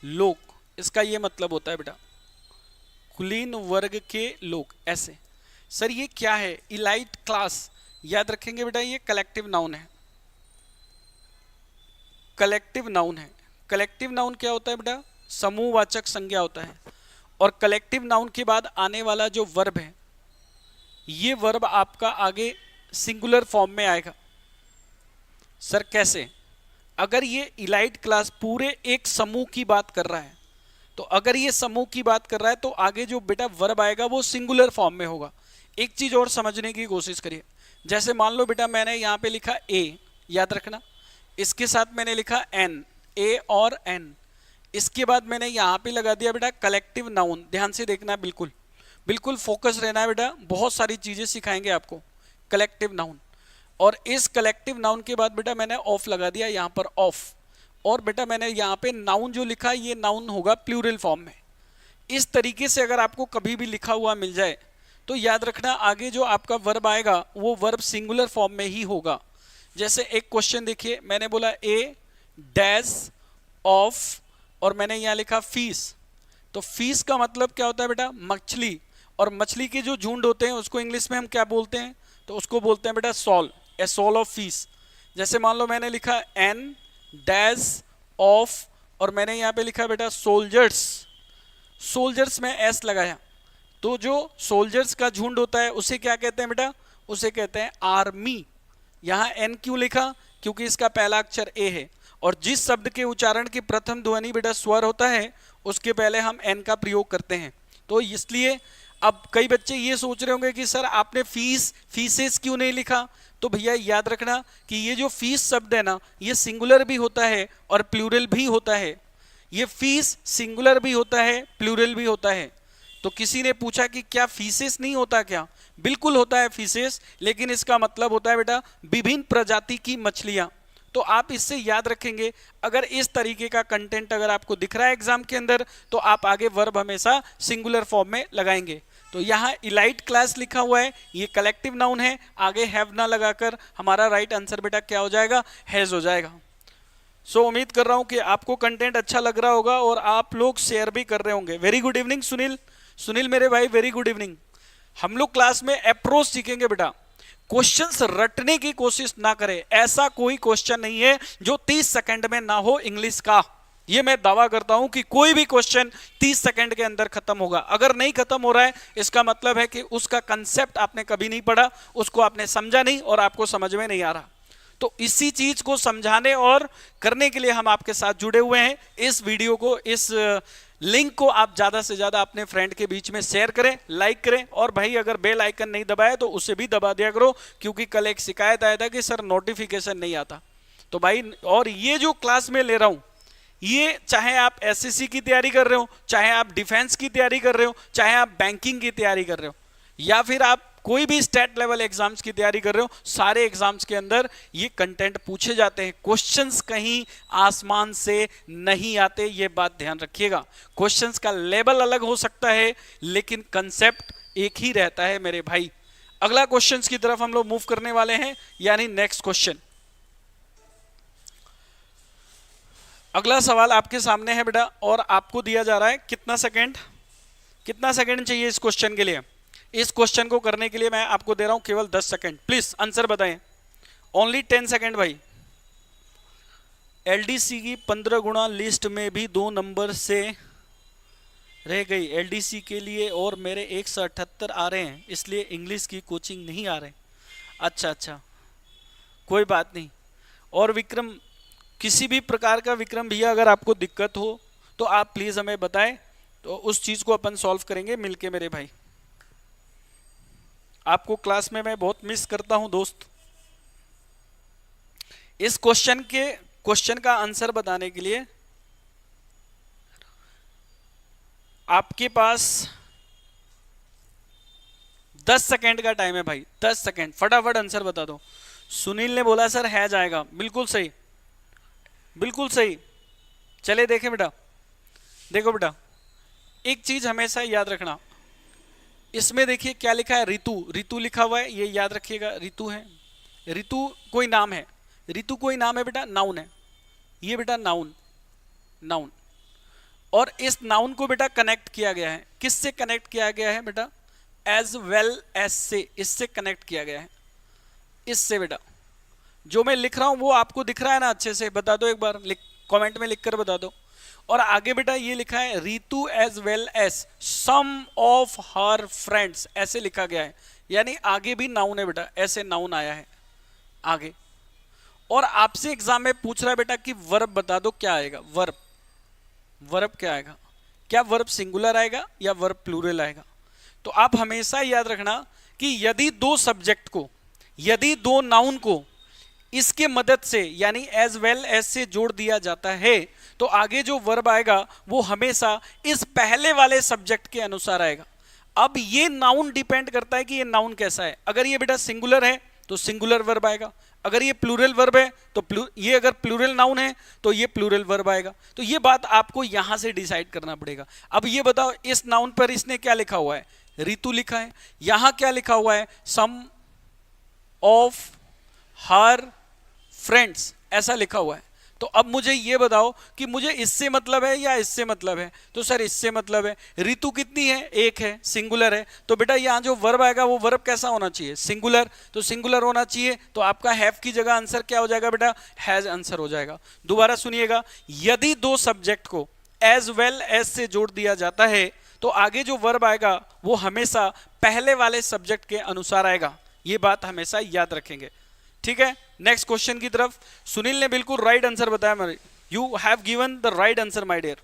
लोग, इसका ये मतलब होता है बेटा, कुलीन वर्ग के लोग। ऐसे सर ये क्या है इलाइट क्लास, याद रखेंगे बेटा ये कलेक्टिव नाउन है, कलेक्टिव नाउन है। कलेक्टिव नाउन क्या होता है बेटा, समूहवाचक संज्ञा होता है। और कलेक्टिव नाउन के बाद आने वाला जो वर्ब है, ये वर्ब आपका आगे सिंगुलर फॉर्म में आएगा। सर कैसे, अगर ये इलाइट क्लास पूरे एक समूह की बात कर रहा है, तो अगर ये समूह की बात कर रहा है तो आगे जो बेटा वर्ब आएगा वो सिंगुलर फॉर्म में होगा। एक चीज और समझने की कोशिश करिए, जैसे मान लो बेटा मैंने यहाँ पे लिखा ए, याद रखना, इसके साथ मैंने लिखा एन, ए और एन, इसके बाद मैंने यहाँ पे लगा दिया बेटा कलेक्टिव नाउन। ध्यान से देखना, बिल्कुल बिल्कुल फोकस रहना है बेटा, बहुत सारी चीजें सिखाएंगे आपको। कलेक्टिव नाउन, और इस कलेक्टिव नाउन के बाद बेटा मैंने ऑफ लगा दिया यहाँ पर, ऑफ। और बेटा मैंने यहाँ पे नाउन जो लिखा, ये नाउन होगा प्लूरल फॉर्म में। इस तरीके से अगर आपको कभी भी लिखा हुआ मिल जाए तो याद रखना आगे जो आपका वर्ब आएगा वो वर्ब सिंगुलर फॉर्म में ही होगा। जैसे एक क्वेश्चन देखिए, मैंने बोला ए डैश ऑफ, और मैंने यहाँ लिखा फीस। तो फीस का मतलब क्या होता है बेटा, मछली, और मछली के जो झुंड होते हैं उसको इंग्लिश में हम क्या बोलते हैं, तो उसको बोलते हैं बेटा sole, a sole of fees. जैसे मान लो मैंने लिखा एन डैश ऑफ, और मैंने यहाँ पे लिखा बेटा सोल्जर्स, सोल्जर्स में एस लगाया, तो जो सोल्जर्स का झुंड होता है उसे क्या कहते हैं बेटा, उसे कहते हैं आर्मी। यहाँ एन क्यों लिखा, क्योंकि इसका पहला अक्षर ए है, और जिस शब्द के उच्चारण की प्रथम ध्वनि बेटा स्वर होता है उसके पहले हम एन का प्रयोग करते हैं। तो इसलिए अब कई बच्चे ये सोच रहे होंगे कि सर आपने फीस फीसेस क्यों नहीं लिखा, तो भैया याद रखना कि ये जो फीस शब्द है ना, ये सिंगुलर भी होता है और प्लूरल भी होता है। ये फीस सिंगुलर भी होता है, प्लूरल भी होता है। तो किसी ने पूछा कि क्या फीसेस नहीं होता क्या, बिल्कुल होता है फीसेस, लेकिन इसका मतलब होता है बेटा विभिन्न प्रजाति की मछलियां। तो आप इससे याद रखेंगे, अगर इस तरीके का कंटेंट अगर आपको दिख रहा है एग्जाम के अंदर, तो आप आगे वर्ब हमेशा सिंगुलर फॉर्म में लगाएंगे। तो यहाँ इलाइट क्लास लिखा हुआ है, ये कलेक्टिव नाउन है, आगे हैव ना लगाकर हमारा राइट आंसर बेटा क्या हो जाएगा, हैज हो जाएगा। सो उम्मीद कर रहा हूं कि आपको कंटेंट अच्छा लग रहा होगा और आप लोग शेयर भी कर रहे होंगे। Very good evening Sunil, Sunil मेरे भाई वेरी गुड इवनिंग। हम लोग क्लास में अप्रोच सीखेंगे बेटा, क्वेश्चंस रटने की कोशिश ना करें। ऐसा कोई क्वेश्चन नहीं है जो 30 सेकंड में ना हो इंग्लिश का, ये मैं दावा करता हूं कि कोई भी क्वेश्चन 30 सेकंड के अंदर खत्म होगा। अगर नहीं खत्म हो रहा है इसका मतलब है कि उसका कंसेप्ट आपने कभी नहीं पढ़ा, उसको आपने समझा नहीं और आपको समझ में नहीं आ रहा। तो इसी चीज को समझाने और करने के लिए हम आपके साथ जुड़े हुए हैं। इस वीडियो को, इस लिंक को आप ज्यादा से ज्यादा अपने फ्रेंड के बीच में शेयर करें, लाइक करें, और भाई अगर बेल आइकन नहीं दबाया तो उसे भी दबा दिया करो, क्योंकि कल एक शिकायत आया था कि सर नोटिफिकेशन नहीं आता। तो भाई, और ये जो क्लास में ले रहा हूं, ये चाहे आप एसएससी की तैयारी कर रहे हो, चाहे आप डिफेंस की तैयारी कर रहे हो, चाहे आप बैंकिंग की तैयारी कर रहे हो, या फिर आप कोई भी स्टेट लेवल एग्जाम्स की तैयारी कर रहे हो, सारे एग्जाम्स के अंदर ये कंटेंट पूछे जाते हैं। क्वेश्चंस कहीं आसमान से नहीं आते, ये बात ध्यान रखिएगा। क्वेश्चंस का लेवल अलग हो सकता है लेकिन कंसेप्ट एक ही रहता है मेरे भाई। अगला क्वेश्चंस की तरफ हम लोग मूव करने वाले हैं, यानी नेक्स्ट क्वेश्चन। अगला सवाल आपके सामने है बेटा, और आपको दिया जा रहा है कितना सेकंड, कितना सेकंड चाहिए इस क्वेश्चन के लिए। इस क्वेश्चन को करने के लिए मैं आपको दे रहा हूं केवल 10 सेकंड। प्लीज आंसर बताएं, ओनली 10 सेकंड भाई। एलडीसी की 15 गुणा लिस्ट में भी 2 नंबर से रह गई एलडीसी के लिए, और मेरे 178 आ रहे हैं, इसलिए इंग्लिश की कोचिंग नहीं आ रहे। अच्छा अच्छा, कोई बात नहीं। और विक्रम, किसी भी प्रकार का विक्रम भैया अगर आपको दिक्कत हो तो आप प्लीज हमें बताएं, तो उस चीज को अपन सॉल्व करेंगे मिलके मेरे भाई। आपको क्लास में मैं बहुत मिस करता हूं दोस्त। इस क्वेश्चन का आंसर बताने के लिए आपके पास 10 सेकंड का टाइम है भाई, 10 सेकंड, फटाफट आंसर बता दो। सुनील ने बोला सर है जाएगा, बिल्कुल सही, बिल्कुल सही। चले देखें बेटा, देखो बेटा, एक चीज हमेशा याद रखना, इसमें देखिए क्या लिखा है, ऋतु, ऋतु लिखा हुआ है, ये याद रखिएगा, ऋतु है। ऋतु कोई नाम है, ऋतु कोई नाम है बेटा, नाउन है ये बेटा, नाउन, नाउन। और इस नाउन को बेटा कनेक्ट किया गया है, किससे कनेक्ट किया गया है बेटा, एज वेल एज से, इससे कनेक्ट किया गया है, इससे बेटा। जो मैं लिख रहा हूं वो आपको दिख रहा है ना, अच्छे से बता दो एक बार, कमेंट में लिखकर बता दो। और आगे बेटा ये लिखा है Ritu as well as some of her friends, ऐसे लिखा गया है, यानी आगे भी नाउन है बेटा, ऐसे नाउन आया है आगे। और आपसे एग्जाम में पूछ रहा है बेटा कि वर्ब बता दो क्या आएगा, वर्ब, वर्ब क्या आएगा, क्या वर्ब सिंगुलर आएगा या वर्ब प्लूरल आएगा। तो आप हमेशा याद रखना कि यदि दो सब्जेक्ट को, यदि दो नाउन को इसके मदद से यानी एज वेल एज से जोड़ दिया जाता है, तो आगे जो वर्ब आएगा वो हमेशा इस पहले वाले सब्जेक्ट के अनुसार आएगा। अब ये नाउन डिपेंड करता है कि ये नाउन कैसा है। अगर ये बेटा सिंगुलर है तो सिंगुलर वर्ब आएगा, अगर ये प्लूरल वर्ब है तो ये अगर प्लूरल नाउन है तो ये प्लूरल वर्ब आएगा। तो ये बात आपको यहां से डिसाइड करना पड़ेगा। अब ये बताओ, इस नाउन पर इसने क्या लिखा हुआ है, ऋतु लिखा है, यहां क्या लिखा हुआ है, सम ऑफ हर फ्रेंड्स, ऐसा लिखा हुआ है। तो अब मुझे ये बताओ कि मुझे इससे मतलब है या इससे मतलब है, तो सर इससे मतलब है। ऋतु कितनी है, एक है, सिंगुलर है, तो बेटा यहाँ जो वर्ब आएगा वो वर्ब कैसा होना चाहिए, सिंगुलर, तो सिंगुलर होना चाहिए, तो आपका हैव की जगह आंसर क्या हो जाएगा बेटा, हैज आंसर हो जाएगा। दोबारा सुनिएगा, यदि दो सब्जेक्ट को एज वेल एज से जोड़ दिया जाता है तो आगे जो वर्ब आएगा वो हमेशा पहले वाले सब्जेक्ट के अनुसार आएगा, ये बात हमेशा याद रखेंगे, ठीक है। नेक्स्ट क्वेश्चन की तरफ। सुनील ने बिल्कुल राइट आंसर बताया, मेरे you have given the right answer my dear.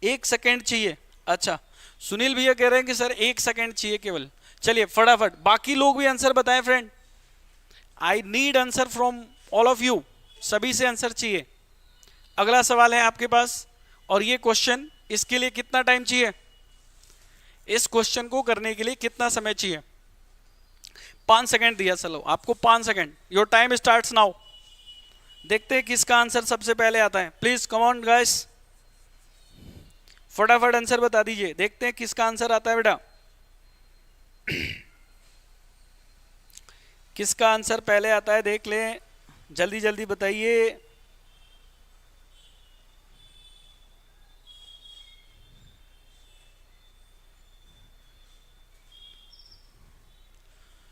1 second चाहिए, अच्छा सुनील भैया कह रहे हैं कि सर 1 सेकेंड चाहिए केवल। चलिए फटाफट बाकी लोग भी आंसर बताएं friend, I need answer from all of you, सभी से आंसर चाहिए। अगला सवाल है आपके पास, और ये क्वेश्चन, इसके लिए कितना टाइम चाहिए, इस क्वेश्चन को करने के लिए कितना समय चाहिए, 5 सेकेंड दिया, चलो आपको 5 second, your time starts now. देखते हैं किसका आंसर सबसे पहले आता है, प्लीज कम ऑन गाइस, फटाफट आंसर बता दीजिए, देखते हैं किसका आंसर आता है बेटा, किसका आंसर पहले आता है, देख लें, जल्दी जल्दी बताइए।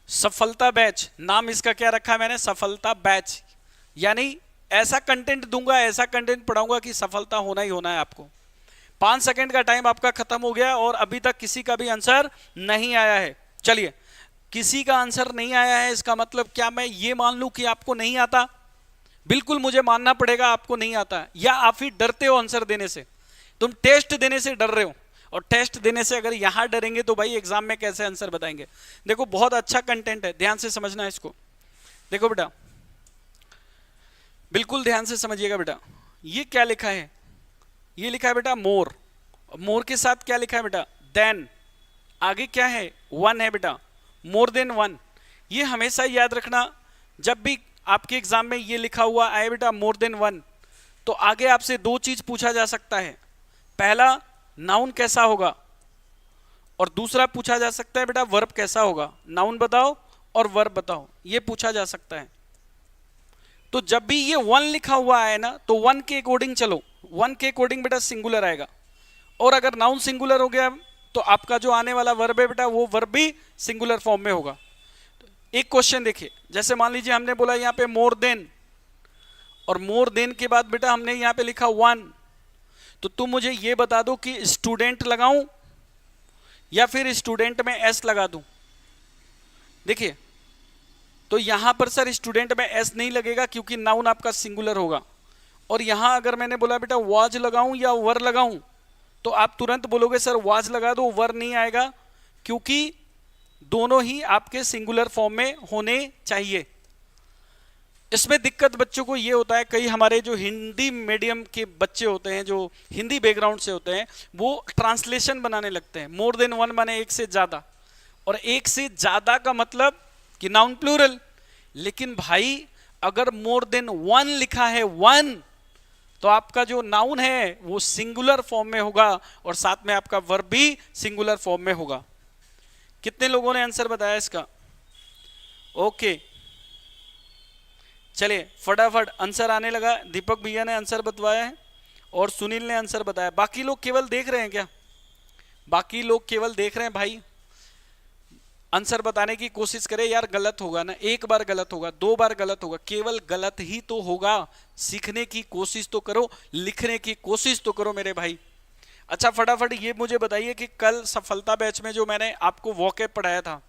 सफलता बैच, नाम इसका क्या रखा है मैंने, सफलता बैच, यानी ऐसा कंटेंट दूंगा, ऐसा कंटेंट पढ़ाऊंगा कि सफलता होना ही होना है आपको। 5 सेकेंड का टाइम आपका खत्म हो गया और अभी तक किसी का भी आंसर नहीं आया है। चलिए, किसी का आंसर नहीं आया है, इसका मतलब क्या मैं ये मान लूं कि आपको नहीं आता, बिल्कुल मुझे मानना पड़ेगा आपको नहीं आता, या आप ही डरते हो आंसर देने से, तुम टेस्ट देने से डर रहे हो, और टेस्ट देने से अगर यहां डरेंगे तो भाई एग्जाम में कैसे आंसर बताएंगे। देखो बहुत अच्छा कंटेंट है, ध्यान से समझना है इसको। देखो बेटा, बिल्कुल ध्यान से समझिएगा बेटा, ये क्या लिखा है, ये लिखा है बेटा मोर, मोर के साथ क्या लिखा है बेटा, देन, आगे क्या है, वन है बेटा, मोर देन वन। ये हमेशा याद रखना, जब भी आपके एग्जाम में ये लिखा हुआ आए बेटा मोर देन वन, तो आगे आपसे 2 चीज पूछा जा सकता है, पहला नाउन कैसा होगा, और दूसरा पूछा जा सकता है बेटा वर्ब कैसा होगा, नाउन बताओ और वर्ब बताओ, ये पूछा जा सकता है। तो जब भी ये वन लिखा हुआ है ना, तो वन के अकॉर्डिंग चलो, वन के अकॉर्डिंग बेटा सिंगुलर आएगा, और अगर नाउन सिंगुलर हो गया तो आपका जो आने वाला वर्ब है बेटा वो वर्ब भी सिंगुलर फॉर्म में होगा। एक क्वेश्चन देखिए, जैसे मान लीजिए हमने बोला यहाँ पे मोर देन, और मोर देन के बाद बेटा हमने यहाँ पे लिखा वन, तो तुम मुझे ये बता दो कि स्टूडेंट लगाऊं या फिर स्टूडेंट में एस लगा दूं। देखिए, तो यहां पर सर स्टूडेंट में एस नहीं लगेगा क्योंकि नाउन आपका सिंगुलर होगा, और यहां अगर मैंने बोला बेटा वाज लगाऊं या वर लगाऊं, तो आप तुरंत बोलोगे सर वाज लगा दो, वर नहीं आएगा, क्योंकि दोनों ही आपके सिंगुलर फॉर्म में होने चाहिए। इसमें दिक्कत बच्चों को ये होता है, कई हमारे जो हिंदी मीडियम के बच्चे होते हैं, जो हिंदी बैकग्राउंड से होते हैं, वो ट्रांसलेशन बनाने लगते हैं, मोर देन वन माने एक से ज्यादा, और एक से ज्यादा का मतलब कि नाउन प्लूरल। लेकिन भाई अगर मोर देन वन लिखा है वन, तो आपका जो नाउन है वो सिंगुलर फॉर्म में होगा और साथ में आपका वर्ब भी सिंगुलर फॉर्म में होगा। कितने लोगों ने आंसर बताया इसका? ओके, चलिए फटाफट आंसर आने लगा। दीपक भैया ने आंसर बतवाया है और सुनील ने आंसर बताया। बाकी लोग केवल देख रहे हैं क्या? बाकी लोग केवल देख रहे हैं भाई। आंसर बताने की कोशिश करें यार, गलत होगा ना, एक बार गलत होगा, दो बार गलत होगा, केवल गलत ही तो होगा। सीखने की कोशिश तो करो, लिखने की कोशिश तो करो मेरे भाई। अच्छा फटाफट ये मुझे बताइए कि कल सफलता बैच में जो मैंने आपको वोकैब पढ़ाया था,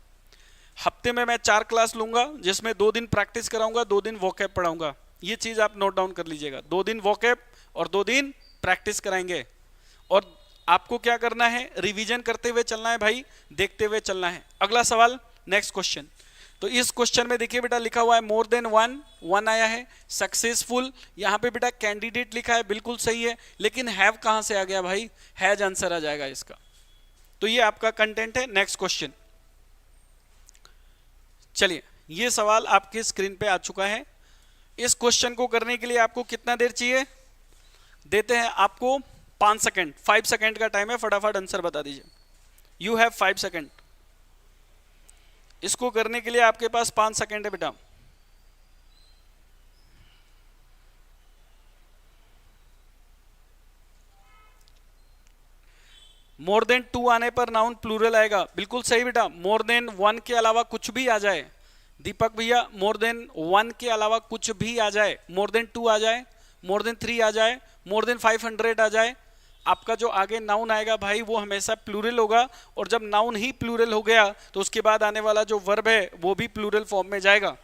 हफ्ते में मैं 4 क्लास लूंगा जिसमें 2 दिन प्रैक्टिस कराऊंगा, 2 दिन वोकैब पढ़ाऊंगा। ये चीज आप नोट डाउन कर लीजिएगा, 2 दिन वोकैब और 2 दिन प्रैक्टिस कराएंगे। और आपको क्या करना है? रिवीजन करते हुए चलना है भाई, देखते हुए चलना है। अगला सवाल, नेक्स्ट क्वेश्चन। तो इस क्वेश्चन में देखिए बेटा लिखा हुआ है मोर देन वन आया है, सक्सेसफुल, यहाँ पे बेटा कैंडिडेट लिखा है, बिल्कुल सही है, लेकिन हैव कहां से आ गया भाई? हैज आंसर आ जाएगा इसका। तो ये आपका कंटेंट है। नेक्स्ट क्वेश्चन, चलिए ये सवाल आपके स्क्रीन पे आ चुका है। इस क्वेश्चन को करने के लिए आपको कितना देर चाहिए? देते हैं आपको 5 सेकंड, 5 सेकंड का टाइम है, फटाफट आंसर बता दीजिए। You have 5 second. इसको करने के लिए आपके पास 5 सेकंड है बेटा। मोर देन 2 आने पर नाउन प्लूरल आएगा, बिल्कुल सही बेटा। मोर देन 1 के अलावा कुछ भी आ जाए, दीपक भैया मोर देन 1 के अलावा कुछ भी आ जाए, मोर देन 2 आ जाए, मोर देन 3 आ जाए, मोर देन 500 आ जाए, आपका जो आगे नाउन आएगा भाई वो हमेशा प्लूरल होगा। और जब नाउन ही प्लूरल हो गया तो उसके बाद आने वाला जो वर्ब है वो भी प्लूरल फॉर्म में जाएगा।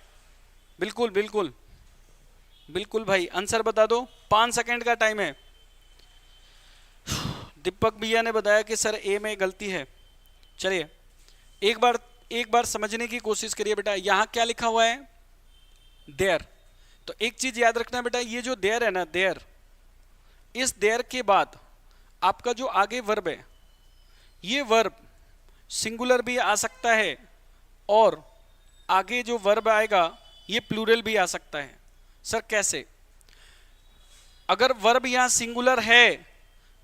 बिल्कुल बिल्कुल बिल्कुल भाई, आंसर बता दो, 5 सेकंड का टाइम है। दीपक भैया ने बताया कि सर ए में गलती है। चलिए एक बार समझने की कोशिश करिए बेटा। यहां क्या लिखा हुआ है? देयर। तो एक चीज याद रखना बेटा, ये जो देयर है ना, देयर, इस देयर के बाद आपका जो आगे वर्ब है, ये वर्ब सिंगुलर भी आ सकता है और आगे जो वर्ब आएगा ये प्लूरल भी आ सकता है। सर कैसे? अगर वर्ब यहां सिंगुलर है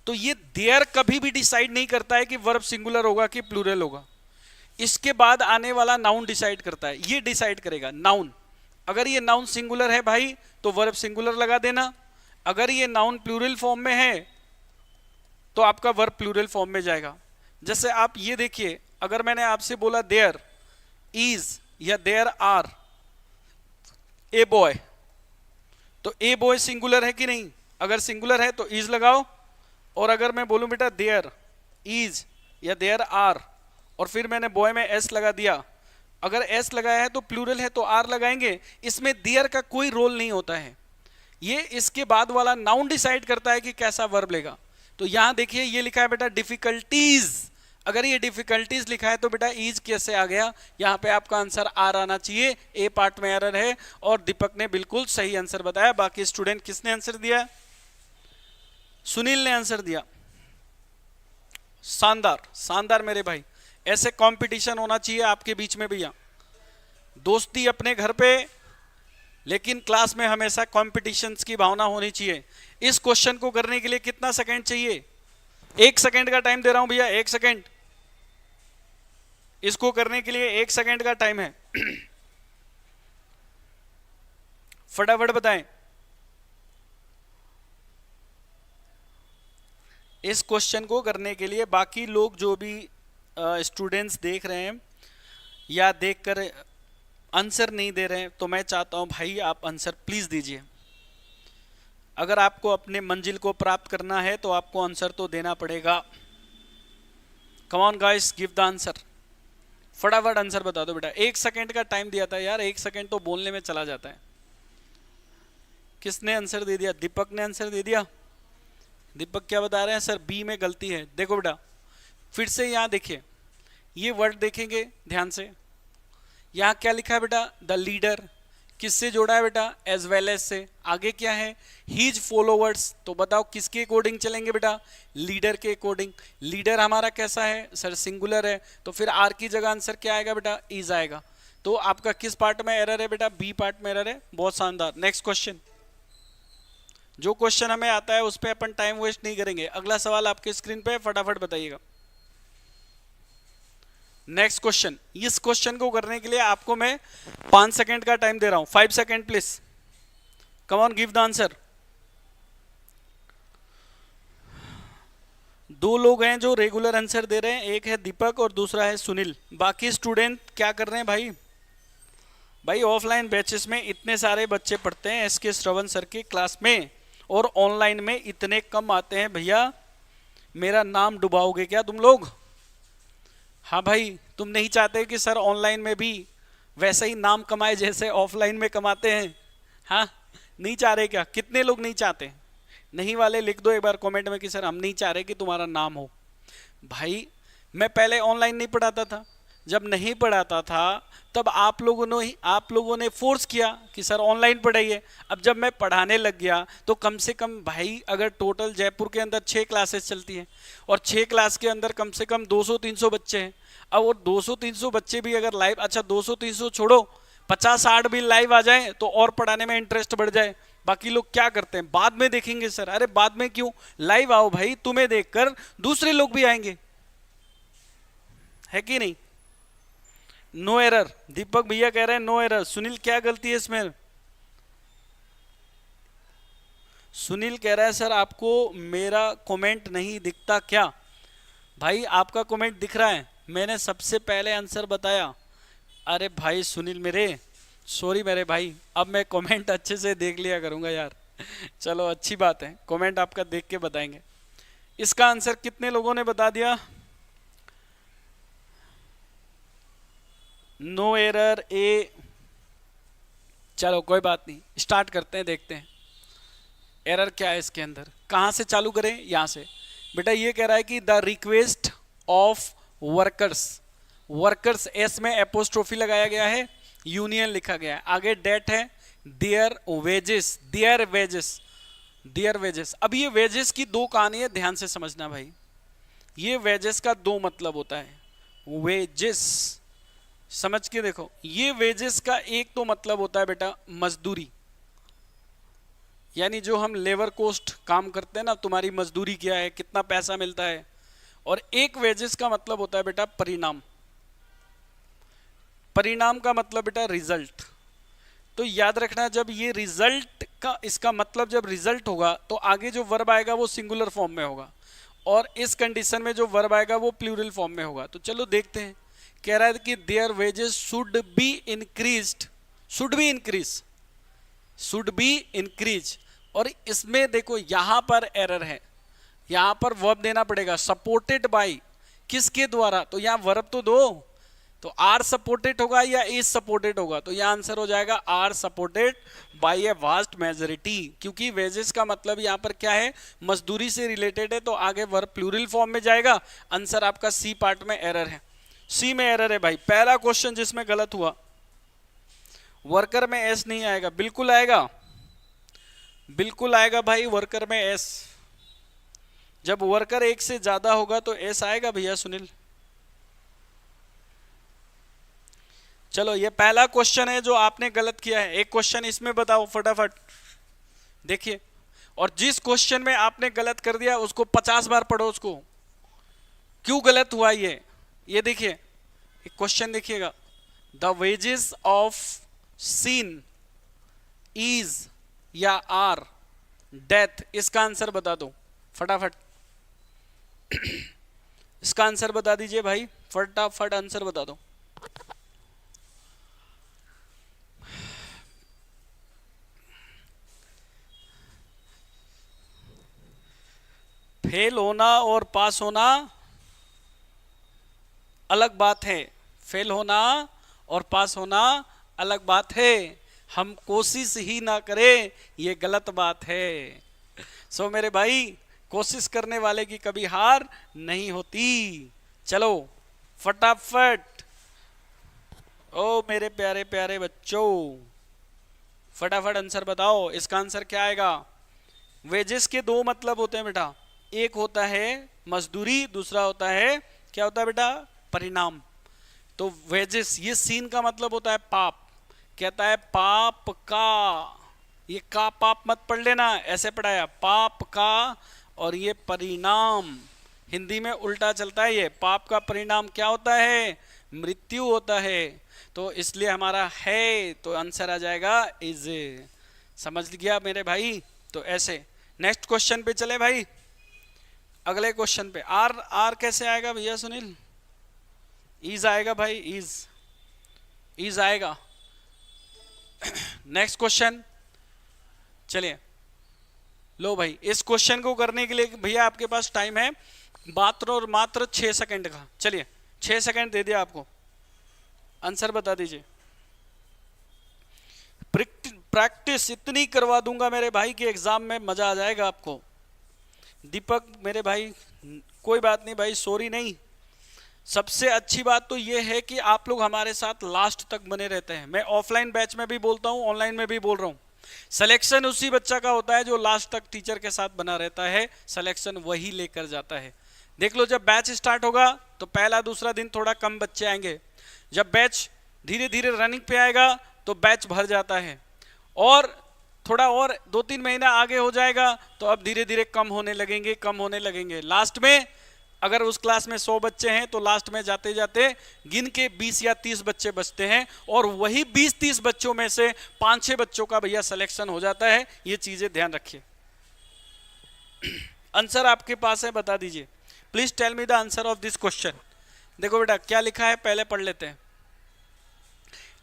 तो ये देयर कभी भी डिसाइड नहीं करता है कि वर्ब सिंगुलर होगा कि प्लूरल होगा। इसके बाद आने वाला नाउन डिसाइड करता है, ये डिसाइड करेगा नाउन। अगर ये नाउन सिंगुलर है भाई तो वर्ब सिंगुलर लगा देना, अगर ये नाउन प्लूरल फॉर्म में है तो आपका वर्ब प्लूरल फॉर्म में जाएगा। जैसे आप ये देखिए, अगर मैंने आपसे बोला देयर इज या देयर आर ए बॉय, तो ए बॉय सिंगुलर है कि नहीं? अगर सिंगुलर है तो इज लगाओ। और अगर मैं बोलूं बेटा देयर इज या देयर आर और फिर मैंने बॉय में एस लगा दिया, अगर एस लगाया है तो प्लूरल है तो आर लगाएंगे। इसमें देयर का कोई रोल नहीं होता है, ये इसके बाद वाला नाउन डिसाइड करता है कि कैसा वर्ब लेगा। तो यहां देखिए ये लिखा है बेटा डिफिकल्टीज, अगर ये डिफिकल्टीज लिखा है तो बेटा इज कैसे आ गया? यहां पे आपका आंसर आर आना चाहिए, ए पार्ट में एरर है। और दीपक ने बिल्कुल सही आंसर बताया। बाकी स्टूडेंट किसने आंसर दिया? सुनील ने आंसर दिया। शानदार शानदार मेरे भाई, ऐसे कंपटीशन होना चाहिए आपके बीच में भैया। दोस्ती अपने घर पे, लेकिन क्लास में हमेशा कॉम्पिटिशन्स की भावना होनी चाहिए। इस क्वेश्चन को करने के लिए कितना सेकंड चाहिए? 1 सेकंड का टाइम दे रहा हूं भैया, 1 सेकंड। इसको करने के लिए 1 सेकंड का टाइम है। फटाफट बताएं। इस क्वेश्चन को करने के लिए बाकी लोग जो भी स्टूडेंट्स देख रहे हैं या देखकर आंसर नहीं दे रहे हैं, तो मैं चाहता हूं भाई आप आंसर प्लीज दीजिए। अगर आपको अपने मंजिल को प्राप्त करना है तो आपको आंसर तो देना पड़ेगा। Come on guys, give the answer. फटाफट आंसर बता दो बेटा। 1 सेकंड का टाइम दिया था यार, 1 सेकंड तो बोलने में चला जाता है। किसने आंसर दे दिया? दीपक ने आंसर दे दिया। दीपक क्या बता रहे हैं? सर बी में गलती है। देखो बेटा फिर से यहां देखिए, ये वर्ड देखेंगे ध्यान से। यहां क्या लिखा है बेटा? The leader. किससे जोड़ा है बेटा? एज वेल एज से। आगे क्या है? His followers. तो बताओ किसके अकॉर्डिंग चलेंगे बेटा? लीडर के अकॉर्डिंग। लीडर हमारा कैसा है सर? सिंगुलर है, तो फिर आर की जगह आंसर क्या आएगा बेटा? इज आएगा। तो आपका किस पार्ट में एरर है बेटा? बी पार्ट में एरर है। बहुत शानदार। नेक्स्ट क्वेश्चन, जो क्वेश्चन हमें आता है उस पर अपन टाइम वेस्ट नहीं करेंगे। अगला सवाल आपके स्क्रीन पे, फटाफट बताइएगा। नेक्स्ट क्वेश्चन, इस क्वेश्चन को करने के लिए आपको मैं 5 सेकंड का टाइम दे रहा हूं। 5 second please, come on, give the answer. दो लोग हैं जो रेगुलर आंसर दे रहे हैं, एक है दीपक और दूसरा है सुनील। बाकी स्टूडेंट क्या कर रहे हैं भाई? भाई ऑफलाइन बैचेस में इतने सारे बच्चे पढ़ते हैं एसके श्रवण सर की क्लास में, और ऑनलाइन में इतने कम आते हैं भैया, मेरा नाम डुबाओगे क्या तुम लोग? हाँ भाई, तुम नहीं चाहते कि सर ऑनलाइन में भी वैसे ही नाम कमाए जैसे ऑफलाइन में कमाते हैं? हाँ, नहीं चाह रहे क्या? कितने लोग नहीं चाहते? नहीं वाले लिख दो एक बार कमेंट में कि सर हम नहीं चाह रहे कि तुम्हारा नाम हो। भाई मैं पहले ऑनलाइन नहीं पढ़ाता था, जब नहीं पढ़ाता था तब आप लोगों ने फोर्स किया कि सर ऑनलाइन पढ़ाइए। अब जब मैं पढ़ाने लग गया तो कम से कम भाई, अगर टोटल जयपुर के अंदर 6 क्लासेस चलती हैं और 6 क्लास के अंदर कम से कम 200-300 बच्चे हैं। अब वो 200-300 बच्चे भी अगर लाइव, अच्छा 200-300 छोड़ो, 50-60 भी लाइव आ जाए तो और पढ़ाने में इंटरेस्ट बढ़ जाए। बाकी लोग क्या करते हैं, बाद में देखेंगे सर। अरे बाद में क्यों, लाइव आओ भाई, तुम्हें देखकर दूसरे लोग भी आएंगे, है कि नहीं? नो एरर, दीपक भैया कह रहे हैं नो एरर। सुनील क्या गलती है इसमें? सुनील कह रहा है सर आपको मेरा कमेंट नहीं दिखता क्या? भाई आपका कमेंट दिख रहा है, मैंने सबसे पहले आंसर बताया। अरे भाई सुनील मेरे, सॉरी मेरे भाई, अब मैं कमेंट अच्छे से देख लिया करूंगा यार। चलो अच्छी बात है, कमेंट आपका देख के बताएंगे। इसका आंसर कितने लोगों ने बता दिया? नो एरर ए। चलो कोई बात नहीं, स्टार्ट करते हैं, देखते हैं एरर क्या है इसके अंदर। कहां से चालू करें? यहां से। बेटा ये कह रहा है कि the request of workers, workers S में एपोस्ट्रोफी लगाया गया है, यूनियन लिखा गया है, आगे डेट है, their wages, their wages, their wages. अब ये वेजेस की दो कहानी है, ध्यान से समझना भाई। ये वेजेस का दो मतलब होता है, वेजेस, समझ के देखो। ये वेजेस का एक तो मतलब होता है बेटा मजदूरी, यानी जो हम लेबर कोस्ट काम करते हैं ना, तुम्हारी मजदूरी क्या है, कितना पैसा मिलता है। और एक वेजेस का मतलब होता है बेटा परिणाम, परिणाम का मतलब बेटा रिजल्ट। तो याद रखना, जब ये रिजल्ट का, इसका मतलब जब रिजल्ट होगा तो आगे जो वर्ब आएगा वो सिंगुलर फॉर्म में होगा, और इस कंडीशन में जो वर्ब आएगा वो प्लूरल फॉर्म में होगा। तो चलो देखते हैं। कह रहा है कि their wages should be increased, should be increase, should be increase. और इसमें देखो यहां पर एरर है, यहां पर वर्ब देना पड़ेगा, सपोर्टेड बाय, किसके द्वारा? तो यहां वर्ब तो दो, तो आर सपोर्टेड होगा या इज सपोर्टेड होगा? तो यहां आंसर हो जाएगा are supported by a vast majority, क्योंकि वेजेस का मतलब यहां पर क्या है, मजदूरी से रिलेटेड है, तो आगे वर्ब प्लूरल फॉर्म में जाएगा। आंसर आपका सी पार्ट में एरर है, सी में एरर है भाई। पहला क्वेश्चन जिसमें गलत हुआ, वर्कर में एस नहीं आएगा, बिल्कुल आएगा, बिल्कुल आएगा भाई, वर्कर में एस। जब वर्कर एक से ज्यादा होगा तो एस आएगा भैया सुनील। चलो ये पहला क्वेश्चन है जो आपने गलत किया है। एक क्वेश्चन इसमें बताओ फटाफट, देखिए। और जिस क्वेश्चन में आपने गलत कर दिया उसको 50 बार पढ़ो, उसको क्यों गलत हुआ ये देखिए, एक क्वेश्चन देखिएगा। The wages of sin is या आर डेथ, इसका आंसर बता दो फटाफट। इसका आंसर बता दीजिए भाई, फटाफट आंसर बता दो। फेल होना और पास होना अलग बात है, फेल होना और पास होना अलग बात है। हम कोशिश ही ना करें ये गलत बात है। सो मेरे भाई, कोशिश करने वाले की कभी हार नहीं होती। चलो फटाफट, ओ मेरे प्यारे प्यारे बच्चों, फटाफट आंसर बताओ। इसका आंसर क्या आएगा? वेजेस के दो मतलब होते हैं बेटा, एक होता है मजदूरी, दूसरा होता है, क्या होता है बेटा, परिणाम। तो वेजेस, ये सीन का मतलब होता है पाप, कहता है पाप का, ये का पाप मत पढ़ लेना, ऐसे पढ़ाया पाप का, और ये परिणाम हिंदी में उल्टा चलता है। ये पाप का परिणाम क्या होता है? मृत्यु होता है। तो इसलिए हमारा है, तो आंसर आ जाएगा इज। समझ गया मेरे भाई? तो ऐसे नेक्स्ट क्वेश्चन पे चले भाई। अगले क्वेश्चन पे आर, आर कैसे आएगा भैया सुनील? इज आएगा भाई, इज आएगा। नेक्स्ट क्वेश्चन चलिए। लो भाई, इस क्वेश्चन को करने के लिए भैया आपके पास टाइम है मात्र और मात्र 6 सेकंड का। चलिए 6 सेकंड दे दिया आपको, आंसर बता दीजिए। प्रैक्टिस इतनी करवा दूंगा मेरे भाई कि एग्जाम में मजा आ जाएगा आपको। दीपक मेरे भाई, कोई बात नहीं भाई, सॉरी नहीं। सबसे अच्छी बात तो ये है कि आप लोग हमारे साथ लास्ट तक बने रहते हैं। मैं ऑफलाइन बैच में भी बोलता हूँ, ऑनलाइन में भी बोल रहा हूँ, सिलेक्शन उसी बच्चा का होता है जो लास्ट तक टीचर के साथ बना रहता है, सिलेक्शन वही लेकर जाता है। देख लो, जब बैच स्टार्ट होगा तो पहला दूसरा दिन थोड़ा कम बच्चे आएंगे, जब बैच धीरे धीरे रनिंग पे आएगा तो बैच भर जाता है, और थोड़ा और 2-3 महीना आगे हो जाएगा तो अब धीरे धीरे कम होने लगेंगे, कम होने लगेंगे। लास्ट में अगर उस क्लास में 100 बच्चे हैं तो लास्ट में जाते जाते गिन के 20 या 30 बच्चे बचते हैं, और वही 20-30 बच्चों में से 5-6 बच्चों का भैया सिलेक्शन हो जाता है। ये चीजें ध्यान रखिए। आंसर आपके पास है, बता दीजिए। Please tell me the answer of this question. देखो बेटा क्या लिखा है, पहले पढ़ लेते हैं।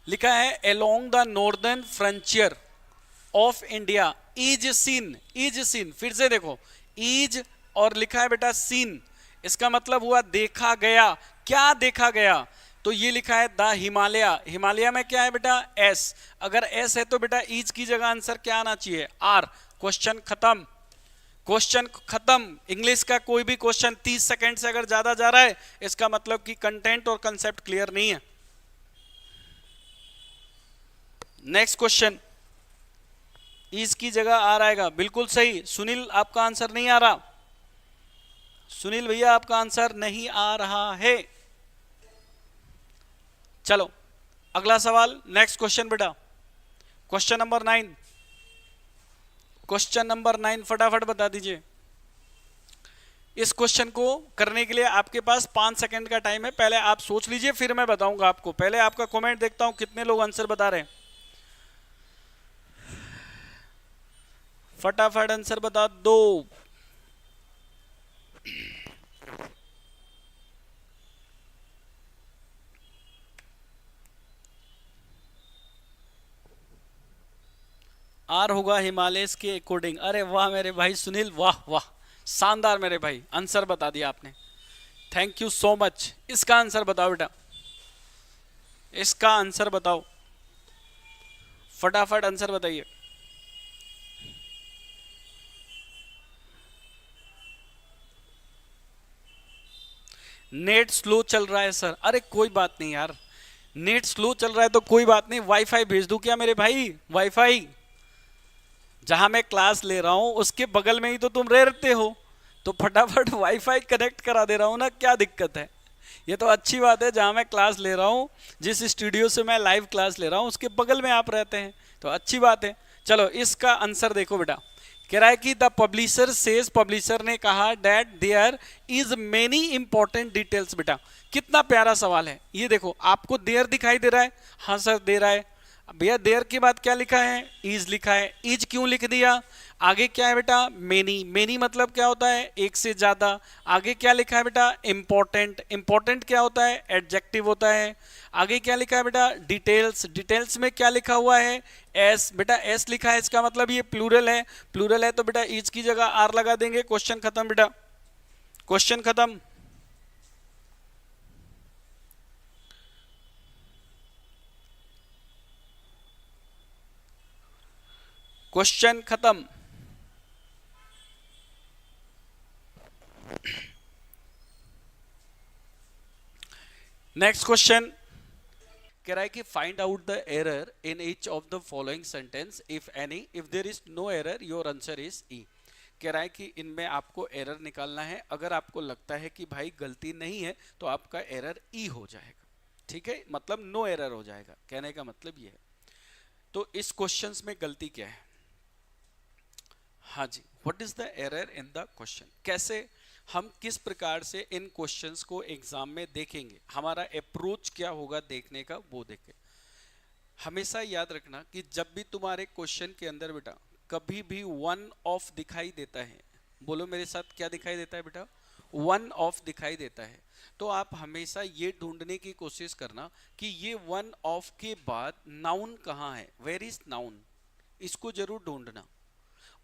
लिखा है along the northern frontier of India is seen, is seen, फिर से देखो, इज और लिखा है बेटा सीन, इसका मतलब हुआ देखा गया। क्या देखा गया? तो ये लिखा है द हिमालय। हिमालय में क्या है बेटा? एस। अगर एस है तो बेटा इज की जगह आंसर क्या आना चाहिए? आर। क्वेश्चन खत्म, क्वेश्चन खत्म। इंग्लिश का कोई भी क्वेश्चन 30 सेकंड से अगर ज्यादा जा रहा है, इसका मतलब कि कंटेंट और कंसेप्ट क्लियर नहीं है। नेक्स्ट क्वेश्चन, इज की जगह आर आएगा, बिल्कुल सही। सुनील आपका आंसर नहीं आ रहा, सुनील भैया आपका आंसर नहीं आ रहा है। चलो अगला सवाल, नेक्स्ट क्वेश्चन बेटा, क्वेश्चन नंबर 9। क्वेश्चन नंबर 9 फटाफट बता दीजिए। इस क्वेश्चन को करने के लिए आपके पास 5 सेकंड का टाइम है, पहले आप सोच लीजिए फिर मैं बताऊंगा आपको। पहले आपका कमेंट देखता हूं कितने लोग आंसर बता रहे हैं। फटाफट आंसर बता दो। आर होगा हिमालय के अकॉर्डिंग। अरे वाह मेरे भाई सुनील, वाह वाह, शानदार मेरे भाई, आंसर बता दिया आपने, थैंक यू सो मच। इसका आंसर बताओ बेटा, इसका आंसर बताओ, फटाफट आंसर बताइए। नेट स्लो चल रहा है सर। अरे कोई बात नहीं यार, नेट स्लो चल रहा है तो कोई बात नहीं, वाईफाई भेज दूं क्या मेरे भाई? वाईफाई जहां मैं क्लास ले रहा हूं उसके बगल में ही तो तुम रहते हो, तो फटाफट वाईफाई कनेक्ट करा दे रहा हूं ना, क्या दिक्कत है? ये तो अच्छी बात है, जहां मैं क्लास ले रहा हूं, जिस स्टूडियो से मैं लाइव क्लास ले रहा हूं उसके बगल में आप रहते हैं, तो अच्छी बात है। चलो इसका आंसर देखो बेटा, कह रहा है कि द पब्लिशर सेज, पब्लिशर ने कहा that there is many important details. बेटा कितना प्यारा सवाल है ये, देखो आपको देयर दिखाई दे रहा है? हाँ सर दे रहा है। भैया देयर के बाद क्या लिखा है? इज लिखा है। इज क्यों लिख दिया? आगे क्या है बेटा? मेनी। मेनी मतलब क्या होता है? एक से ज्यादा। आगे क्या लिखा है बेटा? इंपॉर्टेंट। इंपॉर्टेंट क्या होता है? एडजेक्टिव होता है। आगे क्या लिखा है बेटा? डिटेल्स। डिटेल्स में क्या लिखा हुआ है? एस। बेटा एस लिखा है, इसका मतलब ये प्लूरल है। प्लूरल है तो बेटा इज की जगह आर लगा देंगे। क्वेश्चन खत्म बेटा, क्वेश्चन खत्म। क्वेश्चन खत्म। नेक्स्ट क्वेश्चन कह रहा है कि find out the error in each of the following sentence if any, if there is no error your answer is E. कह रहा है कि इनमें आपको एरर निकालना है, अगर आपको लगता है कि भाई गलती नहीं है तो आपका एरर ई हो जाएगा, ठीक है, मतलब नो एरर हो जाएगा, कहने का मतलब ये है। तो इस क्वेश्चंस में गलती क्या है? हाँ जी, what is the error in the question, कैसे हम किस प्रकार से इन क्वेश्चंस को एग्जाम में देखेंगे, हमारा अप्रोच क्या होगा देखने का वो देखें। हमेशा याद रखना कि जब भी तुम्हारे क्वेश्चन के अंदर बेटा कभी भी वन ऑफ दिखाई देता है, बोलो मेरे साथ क्या दिखाई देता है बेटा, वन ऑफ दिखाई देता है, तो आप हमेशा ये ढूंढने की कोशिश करना कि ये वन ऑफ के बाद नाउन कहाँ है, वेयर इज नाउन, इसको जरूर ढूंढना।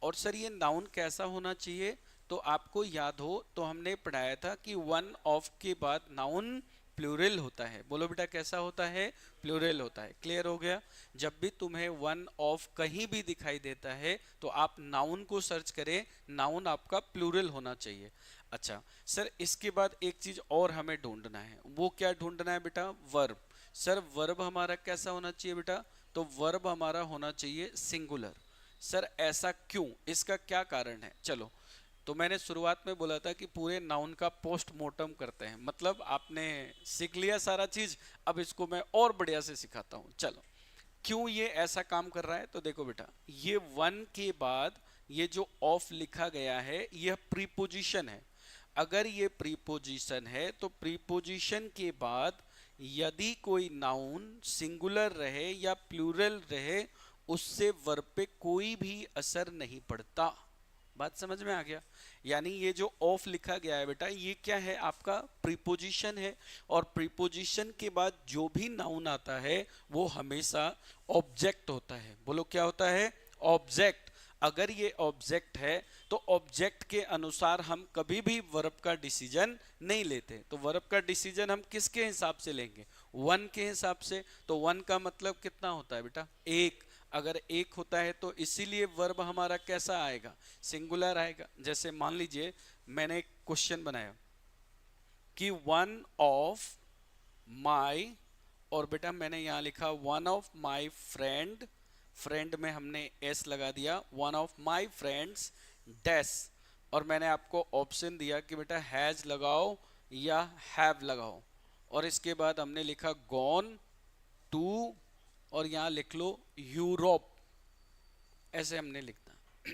और सर ये नाउन कैसा होना चाहिए, तो आपको याद हो तो हमने पढ़ाया था कि वन ऑफ के बाद नाउन प्लूरल होता है, बोलो बेटा कैसा होता है, प्लूरल होता है। क्लियर हो गया, जब भी तुम्हें वन ऑफ कहीं भी दिखाई देता है तो आप नाउन को सर्च करें, नाउन आपका प्लूरल होना चाहिए। अच्छा सर इसके बाद एक चीज और हमें ढूंढना है, वो क्या ढूंढना है बेटा, वर्ब। सर वर्ब हमारा कैसा होना चाहिए बेटा, तो वर्ब हमारा होना चाहिए सिंगुलर। सर ऐसा क्यों, इसका क्या कारण है, चलो तो मैंने शुरुआत में बोला था कि पूरे नाउन का पोस्टमार्टम करते हैं, मतलब आपने सीख लिया सारा चीज, अब इसको मैं और बढ़िया से सिखाता हूं। चलो क्यों ये ऐसा काम कर रहा है, तो देखो बेटा ये वन के बाद ये जो ऑफ लिखा गया है यह प्रीपोजिशन है। अगर ये प्रीपोजिशन है तो प्रीपोजिशन के बाद यदि कोई नाउन सिंगुलर रहे या प्लूरल रहे उससे वर्ब पे कोई भी असर नहीं पड़ता। बात समझ में आ गया, यानी ये जो ऑफ लिखा गया है बेटा ये क्या है, आपका प्रीपोजिशन है, और प्रीपोजिशन के बाद जो भी नाउन आता है वो हमेशा ऑब्जेक्ट होता है, बोलो क्या होता है, ऑब्जेक्ट। अगर ये ऑब्जेक्ट है तो ऑब्जेक्ट के अनुसार हम कभी भी वर्ब का डिसीजन नहीं लेते, तो वर्ब का डिसीजन हम किसके हिसाब से लेंगे, वन के हिसाब से। तो वन का मतलब कितना होता है बेटा, एक, अगर एक होता है तो इसीलिए वर्ब हमारा कैसा आएगा, सिंगुलर आएगा। जैसे मान लीजिए मैंने एक क्वेश्चन बनाया कि वन ऑफ माई, और बेटा मैंने यहां लिखा one of my friend, friend में हमने एस लगा दिया, one of my friends dash, और मैंने आपको ऑप्शन दिया कि बेटा हैज लगाओ या हैव लगाओ, और इसके बाद हमने लिखा गॉन टू, और यहां लिख लो यूरोप, ऐसे हमने लिखना।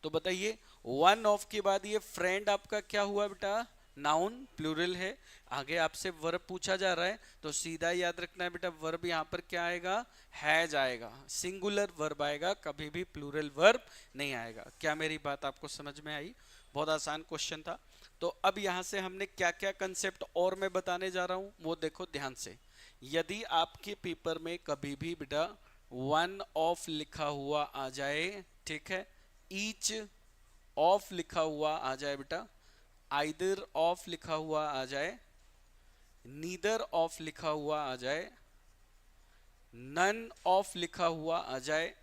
तो बताइए वन ऑफ के बाद ये फ्रेंड आपका क्या हुआ बेटा, नाउन प्लूरल है। आगे आपसे वर्ब पूछा जा रहा है तो सीधा याद रखना है बेटा वर्ब यहाँ पर क्या आएगा, हैज आएगा, सिंगुलर वर्ब आएगा, कभी भी प्लूरल वर्ब नहीं आएगा। क्या मेरी बात आपको समझ में आई, बहुत आसान क्वेश्चन था। तो अब यहाँ से हमने क्या क्या कंसेप्ट और मैं बताने जा रहा हूँ वो देखो ध्यान से। यदि आपके पेपर में कभी भी बेटा वन ऑफ लिखा हुआ आ जाए, ठीक है, ईच ऑफ लिखा हुआ आ जाए बेटा, आइदर ऑफ लिखा हुआ आ जाए, नीदर ऑफ लिखा हुआ आ जाए, नन ऑफ लिखा हुआ आ जाए,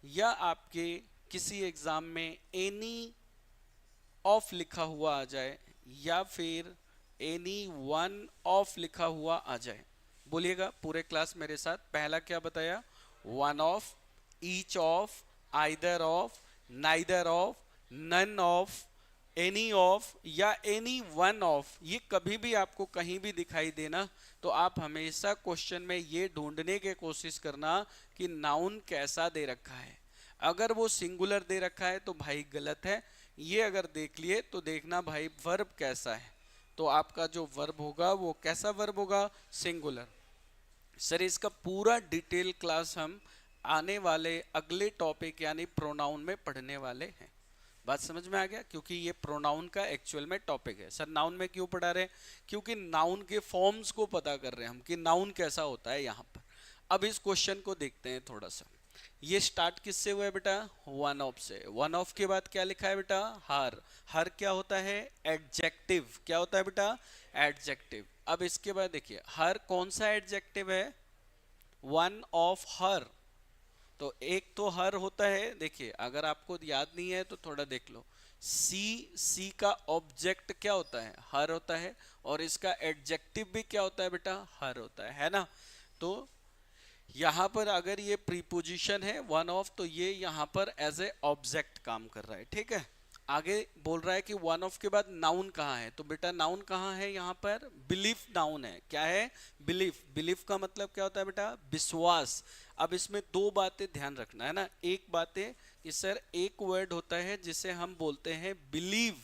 या आपके किसी एग्जाम में एनी ऑफ लिखा हुआ आ जाए, या फिर एनी वन ऑफ लिखा हुआ आ जाए, बोलिएगा पूरे क्लास मेरे साथ। पहला क्या बताया, one of, each of, either of, neither of, none of, any of या एनी वन ऑफ, ये कभी भी आपको कहीं भी दिखाई देना तो आप हमेशा क्वेश्चन में ये ढूंढने की कोशिश करना कि नाउन कैसा दे रखा है। अगर वो सिंगुलर दे रखा है तो भाई गलत है, ये अगर देख लिए तो देखना भाई वर्ब कैसा है, तो आपका जो वर्ब होगा वो कैसा वर्ब होगा, सिंगुलर। सर इसका पूरा डिटेल क्लास हम आने वाले अगले टॉपिक यानी प्रोनाउन में पढ़ने वाले हैं। बात समझ में आ गया, क्योंकि ये प्रोनाउन का एक्चुअल में टॉपिक है। सर नाउन में क्यों पढ़ा रहे हैं, क्योंकि नाउन के फॉर्म्स को पता कर रहे हैं हम कि नाउन कैसा होता है यहाँ पर। अब इस क्वेश्चन को देखते हैं थोड़ा सा। ये स्टार्ट किससे हुआ है बेटा, वन ऑफ से। वन ऑफ के बाद क्या लिखा है बेटा, हर। हर क्या होता है, एडजेक्टिव। क्या होता है बेटा, एडजेक्टिव। अब इसके बाद देखिए हर कौन सा एडजेक्टिव है, वन ऑफ हर। तो एक तो हर होता है, देखिए अगर आपको याद नहीं है तो थोड़ा देख लो, सी का ऑब्जेक्ट क्या होता है, हर होता है, और इसका एडजेक्टिव भी क्या होता है बेटा, हर होता है ना। तो यहां पर अगर ये प्रीपोजिशन है वन ऑफ तो ये यहां पर एज ए ऑब्जेक्ट काम कर रहा है, ठीक है। आगे बोल रहा है कि वन ऑफ के बाद नाउन कहाँ है, तो बेटा नाउन कहाँ है यहाँ पर, बिलीफ नाउन है। क्या है, बिलीफ। बिलीफ का मतलब क्या होता है बेटा, विश्वास। अब इसमें दो बातें ध्यान रखना है ना। एक बात है कि सर एक वर्ड होता है जिसे हम बोलते हैं बिलीव,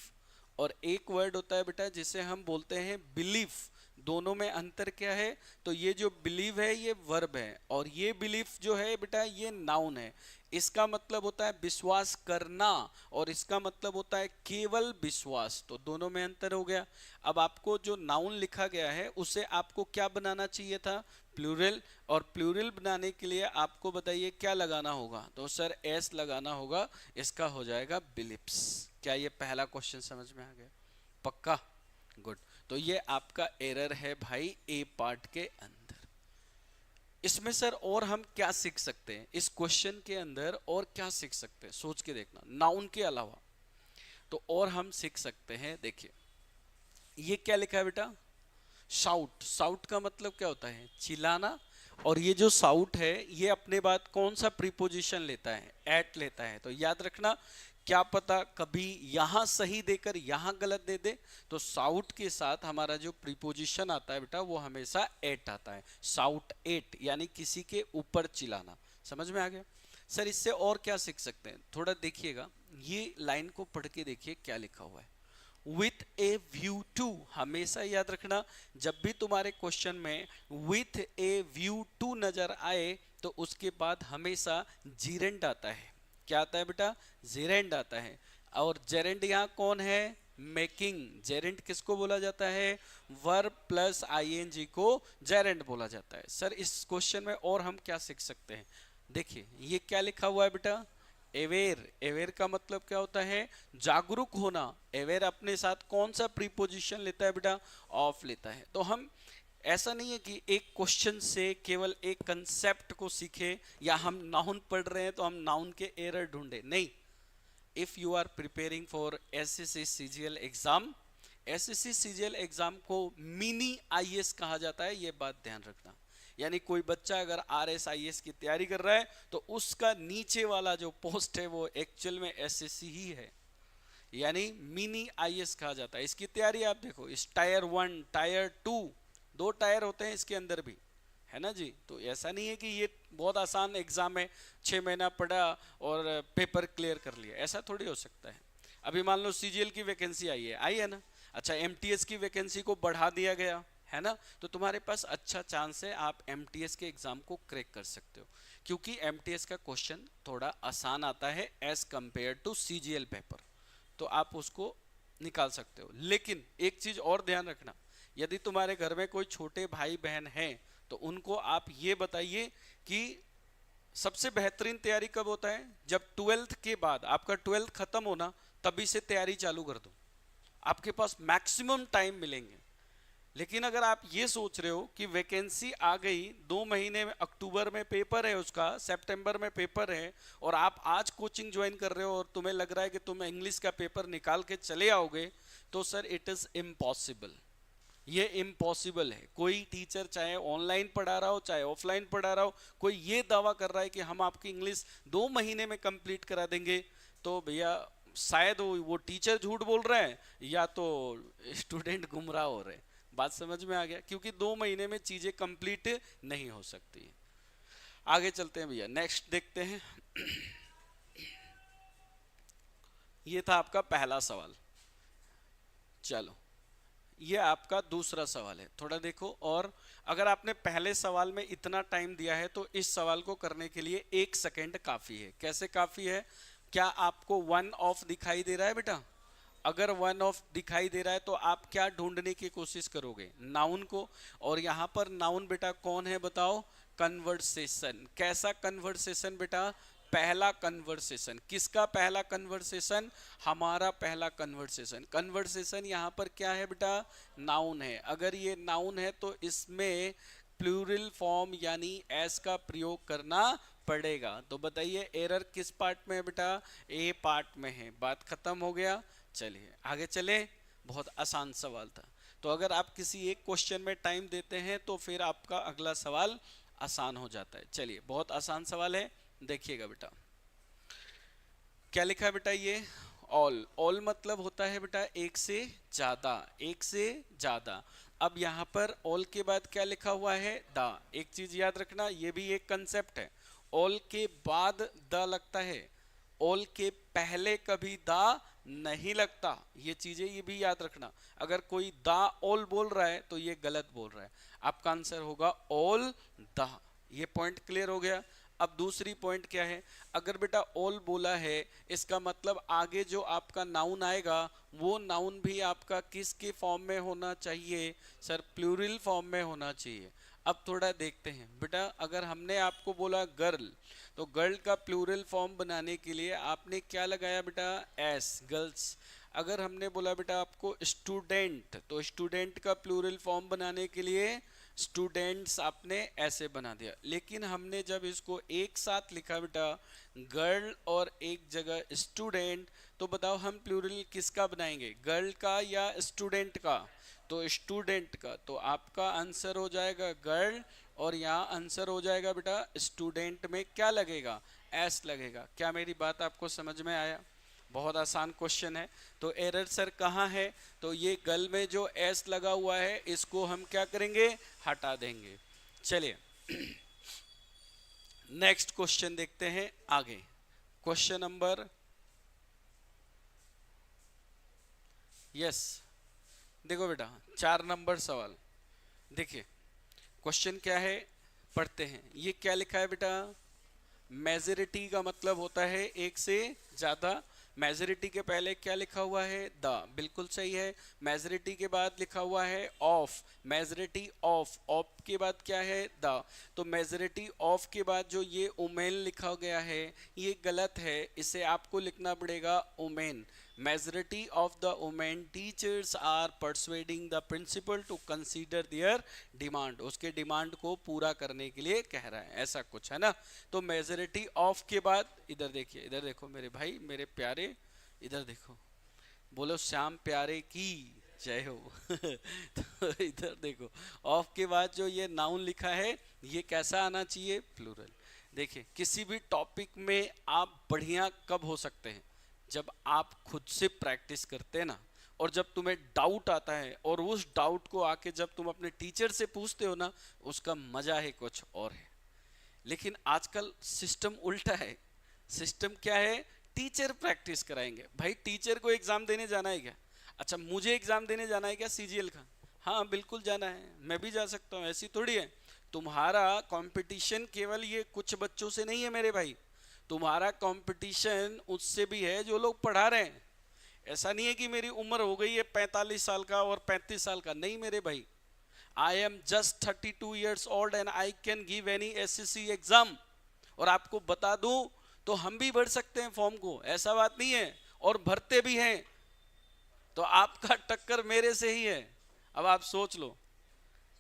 और एक वर्ड होता है बेटा जिसे हम बोलते हैं बिलीफ। दोनों में अंतर क्या है, तो ये जो बिलीव है ये वर्ब है, और ये बिलीफ जो है बेटा ये नाउन है। इसका मतलब होता है विश्वास करना, और इसका मतलब होता है केवल विश्वास। तो दोनों में अंतर हो गया। अब आपको जो नाउन लिखा गया है उसे आपको क्या बनाना चाहिए था, प्लूरल। और प्लूरल बनाने के लिए आपको बताइए क्या लगाना होगा, तो सर एस लगाना होगा। इसका हो जाएगा बिलीफ्स। क्या ये पहला क्वेश्चन समझ में आ गया, पक्का, गुड। तो ये आपका एरर है भाई ए पार्ट के अंदर। इसमें सर और हम क्या सीख सकते हैं इस क्वेश्चन के अंदर, और क्या सीख सकते हैं सोच के देखना, नाउन के अलावा। तो और हम सीख सकते हैं, देखिए ये क्या लिखा है बेटा, शाउट। शाउट का मतलब क्या होता है, चिल्लाना। और ये जो शाउट है ये अपने बाद कौन सा प्रीपोजिशन लेता है, एट लेता है। तो याद रखना, क्या पता कभी यहां सही देकर यहां गलत दे दे, तो शाउट के साथ हमारा जो प्रीपोजिशन आता है बेटा वो हमेशा एट आता है। शाउट एट यानी किसी के ऊपर चिल्लाना। समझ में आ गया। सर इससे और क्या सीख सकते हैं, थोड़ा देखिएगा, ये लाइन को पढ़ के देखिए क्या लिखा हुआ है, विथ ए व्यू टू। हमेशा याद रखना, जब भी तुम्हारे क्वेश्चन में विथ ए व्यू टू नजर आए तो उसके बाद हमेशा जीरेंड आता है। क्या आता है बेटा, जेरेंड आता है। और जेरेंड यहाँ कौन है, मेकिंग। जेरेंड किसको बोला जाता है, वर्ब प्लस आईएनजी को जेरेंड बोला जाता है। सर इस क्वेश्चन में और हम क्या सीख सकते हैं, देखिए ये क्या लिखा हुआ है बेटा, अवेयर। अवेयर का मतलब क्या होता है, जागरूक होना। अवेयर अपने साथ कौन सा प्रीपोजिशन लेता है बेटा, ऑफ लेता है। तो हम ऐसा नहीं है कि एक क्वेश्चन से केवल एक कंसेप्ट को सीखे, या हम नाउन पढ़ रहे हैं तो हम नाउन के एरर ढूंढे, नहीं। If you are preparing for SSC CGL exam, SSC CGL exam को मिनी आईएएस कहा जाता है, ये बात ध्यान रखना। यानी कोई बच्चा अगर आरएसआईएएस की तैयारी कर रहा है तो उसका नीचे वाला जो पोस्ट है वो एक्चुअल में एसएससी ही है, यानी मिनी आईएएस कहा जाता है। इसकी तैयारी आप देखो, इस टायर 1 टायर 2 दो टायर होते हैं इसके अंदर भी, है ना जी। तो ऐसा नहीं है कि ये बहुत आसान एग्जाम है, 6 महीना पढ़ा और पेपर क्लियर कर लिया, ऐसा थोड़ी हो सकता है। अभी मान लो सीजीएल की वैकेंसी आई है ना, अच्छा एमटीएस की वैकेंसी को बढ़ा दिया गया है ना, तो तुम्हारे पास अच्छा चांस है आप एमटीएस के एग्जाम को क्रैक कर सकते हो, क्योंकि एमटीएस का क्वेश्चन थोड़ा आसान आता है as compare to CGL paper, तो आप उसको निकाल सकते हो। लेकिन एक चीज और ध्यान रखना, यदि तुम्हारे घर में कोई छोटे भाई बहन हैं तो उनको आप ये बताइए कि सबसे बेहतरीन तैयारी कब होता है, जब 12th के बाद, आपका 12th खत्म होना तभी से तैयारी चालू कर दो, आपके पास मैक्सिमम टाइम मिलेंगे। लेकिन अगर आप ये सोच रहे हो कि वैकेंसी आ गई 2 महीने में, अक्टूबर में पेपर है उसका, सितंबर में पेपर है, और आप आज कोचिंग ज्वाइन कर रहे हो और तुम्हें लग रहा है कि तुम इंग्लिश का पेपर निकाल के चले आओगे, तो सर इट इज इम्पॉसिबल। ये इम्पॉसिबल है। कोई टीचर चाहे ऑनलाइन पढ़ा रहा हो चाहे ऑफलाइन पढ़ा रहा हो, कोई ये दावा कर रहा है कि हम आपकी इंग्लिश 2 महीने में कंप्लीट करा देंगे, तो भैया शायद वो टीचर झूठ बोल रहे हैं या तो स्टूडेंट गुमराह हो रहे हैं। बात समझ में आ गया, क्योंकि 2 महीने में चीजें कंप्लीट नहीं हो सकती। आगे चलते हैं भैया, नेक्स्ट देखते हैं। ये था आपका पहला सवाल। चलो ये आपका दूसरा सवाल है, थोड़ा देखो। और अगर आपने पहले सवाल में इतना टाइम दिया है तो इस सवाल को करने के लिए 1 सेकेंड काफी है। कैसे काफी है, क्या आपको वन ऑफ दिखाई दे रहा है बेटा, अगर वन ऑफ दिखाई दे रहा है तो आप क्या ढूंढने की कोशिश करोगे, नाउन को। और यहां पर नाउन बेटा कौन है बताओ, कन्वर्सेशन। कैसा कन्वर्सेशन बेटा, पहला कन्वर्सेशन। किसका पहला कन्वर्सेशन, हमारा पहला कन्वर्सेशन। कन्वर्सेशन यहाँ पर क्या है बेटा, नाउन है। अगर ये नाउन है तो इसमें प्लूरल फॉर्म यानी एस का प्रयोग करना पड़ेगा। तो बताइए एरर किस पार्ट में है बेटा, ए पार्ट में है। बात खत्म हो गया, चलिए आगे चले। बहुत आसान सवाल था, तो अगर आप किसी एक क्वेश्चन में टाइम देते हैं तो फिर आपका अगला सवाल आसान हो जाता है। चलिए बहुत आसान सवाल है, देखिएगा बेटा क्या लिखा है बेटा ये, ऑल, ऑल मतलब होता है बेटा एक से ज्यादा, एक से ज्यादा। अब यहाँ पर ऑल के बाद क्या लिखा हुआ है, द। एक चीज याद रखना, ये भी एक कंसेप्ट है, ऑल के बाद द लगता है, ऑल के पहले कभी दा नहीं लगता। ये चीजें ये भी याद रखना, अगर कोई दा ऑल बोल रहा है तो ये गलत बोल रहा है। आपका आंसर होगा ऑल दा। ये पॉइंट क्लियर हो गया। अब दूसरी पॉइंट क्या है, अगर बेटा ऑल बोला है इसका मतलब आगे जो आपका नाउन आएगा वो नाउन भी आपका किसके फॉर्म में होना चाहिए, सर प्लूरल फॉर्म में होना चाहिए। अब थोड़ा देखते हैं बेटा, अगर हमने आपको बोला गर्ल, तो गर्ल का प्लूरल फॉर्म बनाने के लिए आपने क्या लगाया बेटा, एस, गर्ल्स। अगर हमने बोला बेटा आपको स्टूडेंट, तो स्टूडेंट का प्लूरल फॉर्म बनाने के लिए स्टूडेंट्स आपने ऐसे बना दिया। लेकिन हमने जब इसको एक साथ लिखा बेटा, गर्ल और एक जगह स्टूडेंट, तो बताओ हम प्लूरल किसका बनाएंगे, गर्ल का या स्टूडेंट का, तो स्टूडेंट का। तो आपका आंसर हो जाएगा गर्ल, और यहाँ आंसर हो जाएगा बेटा स्टूडेंट में क्या लगेगा, एस लगेगा। क्या मेरी बात आपको समझ में आया? बहुत आसान क्वेश्चन है। तो एरर सर कहाँ है, तो ये गर्ल में जो एस लगा हुआ है इसको हम क्या करेंगे, हटा देंगे। चलिए नेक्स्ट क्वेश्चन देखते हैं आगे। क्वेश्चन नंबर, यस देखो बेटा 4 नंबर सवाल देखिए, क्वेश्चन क्या है पढ़ते हैं। ये क्या लिखा है बेटा, मेजॉरिटी का मतलब होता है एक से ज्यादा। मेजॉरिटी के पहले क्या लिखा हुआ है, द, बिल्कुल सही है। मेजॉरिटी के बाद लिखा हुआ है ऑफ, मेजॉरिटी ऑफ, ऑफ के बाद क्या है, द। तो मेजॉरिटी ऑफ के बाद जो ये उमेन लिखा गया है ये गलत है, इसे आपको लिखना पड़ेगा women. Majority of the women teachers are persuading the principal to consider their demand, उसके डिमांड को पूरा करने के लिए कह रहा है, ऐसा कुछ है ना। तो मेजॉरिटी ऑफ के बाद इधर देखिए, इधर देखो मेरे भाई मेरे प्यारे, इधर देखो, बोलो श्याम प्यारे की जय हो तो इधर देखो, ऑफ के बाद जो ये नाउन लिखा है ये कैसा आना चाहिए, प्लूरल। देखिए किसी भी टॉपिक में आप बढ़िया कब हो सकते हैं, जब आप खुद से प्रैक्टिस करते हैं ना, और जब तुम्हें डाउट आता है और उस डाउट को आके जब तुम अपने टीचर से पूछते हो ना, उसका मजा है कुछ और है। लेकिन आजकल सिस्टम उल्टा है। सिस्टम क्या है, टीचर प्रैक्टिस कराएंगे। भाई टीचर को एग्जाम देने जाना है क्या, अच्छा मुझे एग्जाम देने जाना है क्या सीजीएल का, हाँ बिल्कुल जाना है, मैं भी जा सकता हूँ, ऐसी थोड़ी है। तुम्हारा कंपटीशन केवल ये कुछ बच्चों से नहीं है मेरे भाई, तुम्हारा कंपटीशन उससे भी है जो लोग पढ़ा रहे हैं। ऐसा नहीं है कि मेरी उम्र हो गई है 45 साल का और 35 साल का, नहीं मेरे भाई, I am just 32 years old and I can give any SSC exam. और आपको बता दूं तो हम भी भर सकते हैं फॉर्म को, ऐसा बात नहीं है, और भरते भी हैं। तो आपका टक्कर मेरे से ही है। अब आप सोच लो,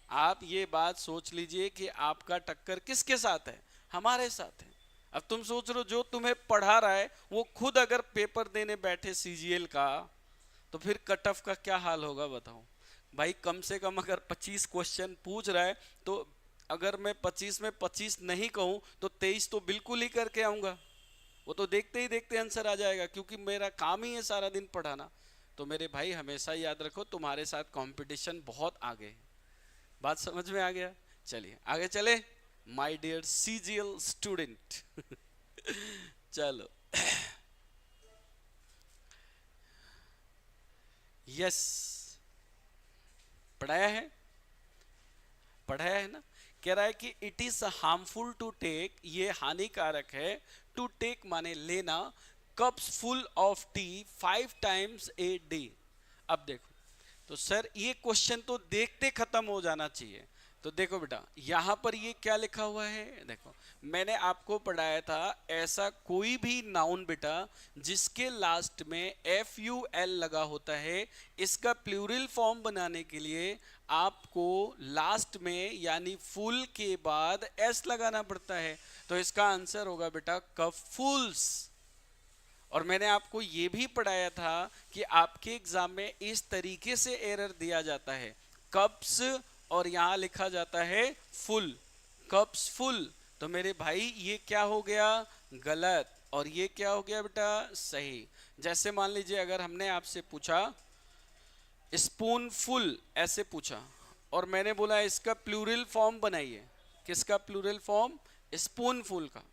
आप ये बात सोच लीजिए कि आपका टक्कर किसके साथ है, हमारे साथ है। अब तुम सोच रहे हो जो तुम्हें पढ़ा रहा है वो खुद अगर पेपर देने बैठे सीजीएल का, तो फिर कट ऑफ का क्या हाल होगा बताओ भाई। कम से कम अगर 25 क्वेश्चन पूछ रहा है, तो अगर मैं 25 में 25 नहीं कहूं तो 23 तो बिल्कुल ही करके आऊंगा। वो तो देखते ही देखते आंसर आ जाएगा, क्योंकि मेरा काम ही है सारा दिन पढ़ाना। तो मेरे भाई हमेशा याद रखो तुम्हारे साथ कंपटीशन बहुत आगे है। बात समझ में आ गया? चलिए आगे चले, माय डियर सीजीएल स्टूडेंट चलो यस, पढ़ाया है, पढ़ाया है ना। कह रहा है कि it is harmful to take, ये हानिकारक है, टू टेक माने लेना, cups full of tea 5 times a day. अब देखो, तो सर ये क्वेश्चन तो देखते खत्म हो जाना चाहिए। तो देखो बेटा यहां पर ये क्या लिखा हुआ है, देखो मैंने आपको पढ़ाया था, ऐसा कोई भी नाउन बेटा जिसके लास्ट में FUL लगा होता है, इसका प्लूरल फॉर्म बनाने के लिए आपको लास्ट में यानी फुल के बाद S लगाना पड़ता है। तो इसका आंसर होगा बेटा कपफुल्स। और मैंने आपको ये भी पढ़ाया था कि आपके एग्जाम में इस तरीके से एरर दिया जाता है, कप्स और यहां लिखा जाता है फुल, कप्स फुल। तो मेरे भाई ये क्या हो गया, गलत। और ये क्या हो गया बेटा, सही। जैसे मान लीजिए अगर हमने आपसे पूछा स्पून फुल, ऐसे पूछा, और मैंने बोला इसका प्लूरल फॉर्म बनाइए। किसका प्लूरल फॉर्म? स्पून फुल का।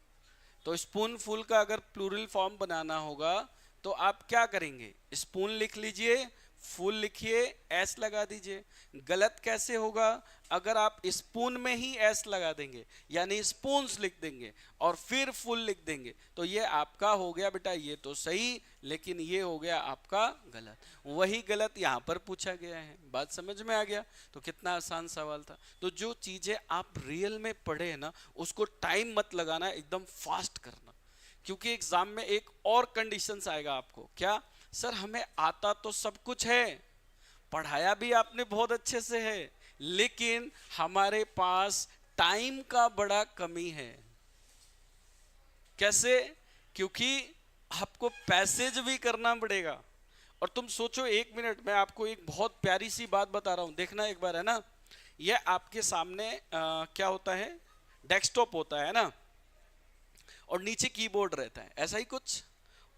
तो स्पून फुल का अगर प्लूरल फॉर्म बनाना होगा तो आप क्या करेंगे? स्पून लिख लीजिए, फुल लिखिए, एस लगा दीजिए। गलत कैसे होगा? अगर आप स्पून में ही एस लगा देंगे, यानी स्पून्स लिख देंगे और फिर फुल लिख देंगे, तो ये आपका हो गया बेटा ये तो सही, लेकिन ये हो गया आपका गलत। वही गलत यहाँ पर पूछा गया है। बात समझ में आ गया? तो कितना आसान सवाल था। तो जो चीजें आप रियल में पढ़े हैं ना, उसको टाइम मत लगाना, एकदम फास्ट करना, क्योंकि एग्जाम में एक और कंडीशंस आएगा आपको। क्या सर, हमें आता तो सब कुछ है, पढ़ाया भी आपने बहुत अच्छे से है, लेकिन हमारे पास टाइम का बड़ा कमी है। कैसे? क्योंकि आपको पैसेज भी करना पड़ेगा। और तुम सोचो, एक मिनट, मैं आपको एक बहुत प्यारी सी बात बता रहा हूं, देखना एक बार, है ना। ये आपके सामने क्या होता है? डेस्कटॉप होता है ना, और नीचे कीबोर्ड रहता है, ऐसा ही कुछ।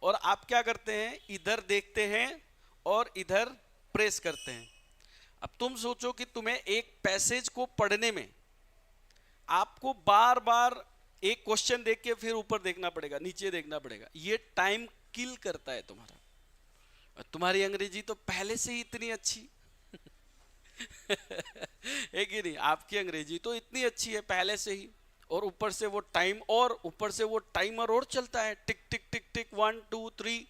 और आप क्या करते हैं? इधर देखते हैं और इधर प्रेस करते हैं। अब तुम सोचो कि तुम्हें एक पैसेज को पढ़ने में आपको बार बार एक क्वेश्चन देख के फिर ऊपर देखना पड़ेगा, नीचे देखना पड़ेगा, ये टाइम किल करता है तुम्हारा। और तुम्हारी अंग्रेजी तो पहले से ही इतनी अच्छी है कि नहीं? आपकी अंग्रेजी तो इतनी अच्छी है पहले से ही, और ऊपर से वो टाइम, और ऊपर से वो टाइमर और चलता है, टिक टिक टिक टिक, 1 2 3,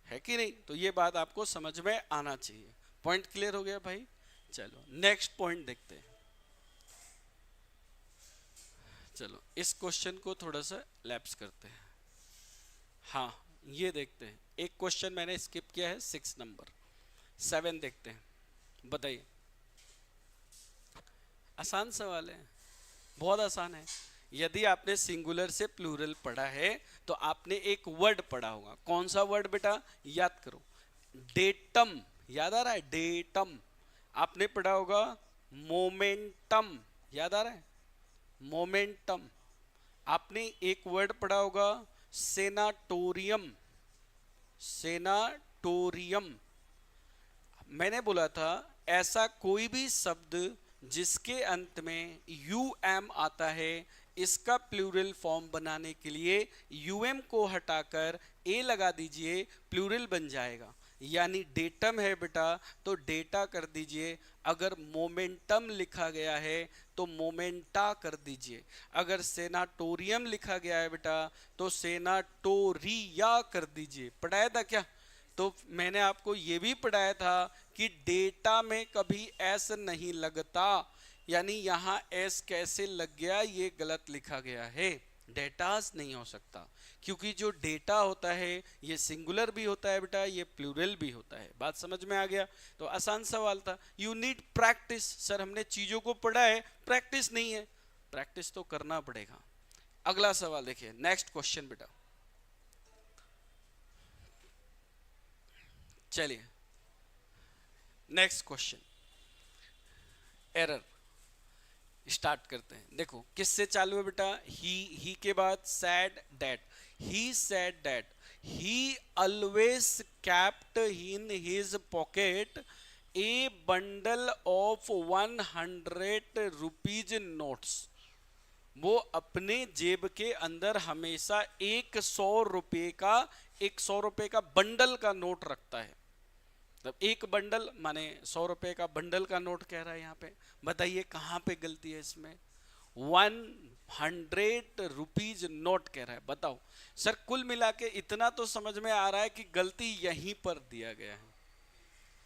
है कि नहीं? तो ये बात आपको समझ में आना चाहिए। पॉइंट क्लियर हो गया भाई? चलो नेक्स्ट पॉइंट देखते हैं। चलो इस क्वेश्चन को थोड़ा सा लैप्स करते हैं। हाँ, ये देखते हैं। एक क्वेश्चन मैंने स्किप किया है, 6 नंबर, 7 देखते हैं। बताइए, आसान सवाल है, बहुत आसान है। यदि आपने सिंगुलर से प्लूरल पढ़ा है तो आपने एक वर्ड पढ़ा होगा। कौन सा वर्ड बेटा? याद करो, डेटम। याद आ रहा है? डेटम। आपने पढ़ा होगा मोमेंटम। याद आ रहा है? मोमेंटम। आपने एक वर्ड पढ़ा होगा सेनाटोरियम। सेनाटोरियम। मैंने बोला था ऐसा कोई भी शब्द जिसके अंत में यूएम आता है, इसका प्लूरल फॉर्म बनाने के लिए यूएम को हटाकर ए लगा दीजिए, प्लूरल बन जाएगा। यानी डेटम है बेटा तो डेटा कर दीजिए, अगर मोमेंटम लिखा गया है तो मोमेंटा कर दीजिए, अगर सेनाटोरियम लिखा गया है बेटा तो सेनाटोरिया कर दीजिए। पढ़ाया था क्या? तो मैंने आपको ये भी पढ़ाया था कि डेटा में कभी एस नहीं लगता, यानी यहाँ एस कैसे लग गया, ये गलत लिखा गया है। डेटास नहीं हो सकता, क्योंकि जो डेटा होता है ये सिंगुलर भी होता है बेटा, ये प्लूरल भी होता है। बात समझ में आ गया? तो आसान सवाल था। You need practice. सर हमने चीजों को पढ़ा है, प्रैक्टिस नहीं है। प्रैक्टिस तो करना पड़ेगा। अगला सवाल देखिए, नेक्स्ट क्वेश्चन बेटा। चलिए नेक्स्ट क्वेश्चन, एरर स्टार्ट करते हैं। देखो किससे चालू है बेटा? ही के बाद sad that. He sad that he always kept in his pocket A bundle of 100 rupees notes. वो अपने जेब के अंदर हमेशा 100 रुपए का बंडल का नोट रखता है। तब एक बंडल माने 100 रुपए का बंडल का नोट कह रहा है यहाँ पे। बताइए कहाँ पे गलती है इसमें? 100 रुपीज नोट कह रहा है। बताओ सर, कुल मिला के इतना तो समझ में आ रहा है कि गलती यहीं पर दिया गया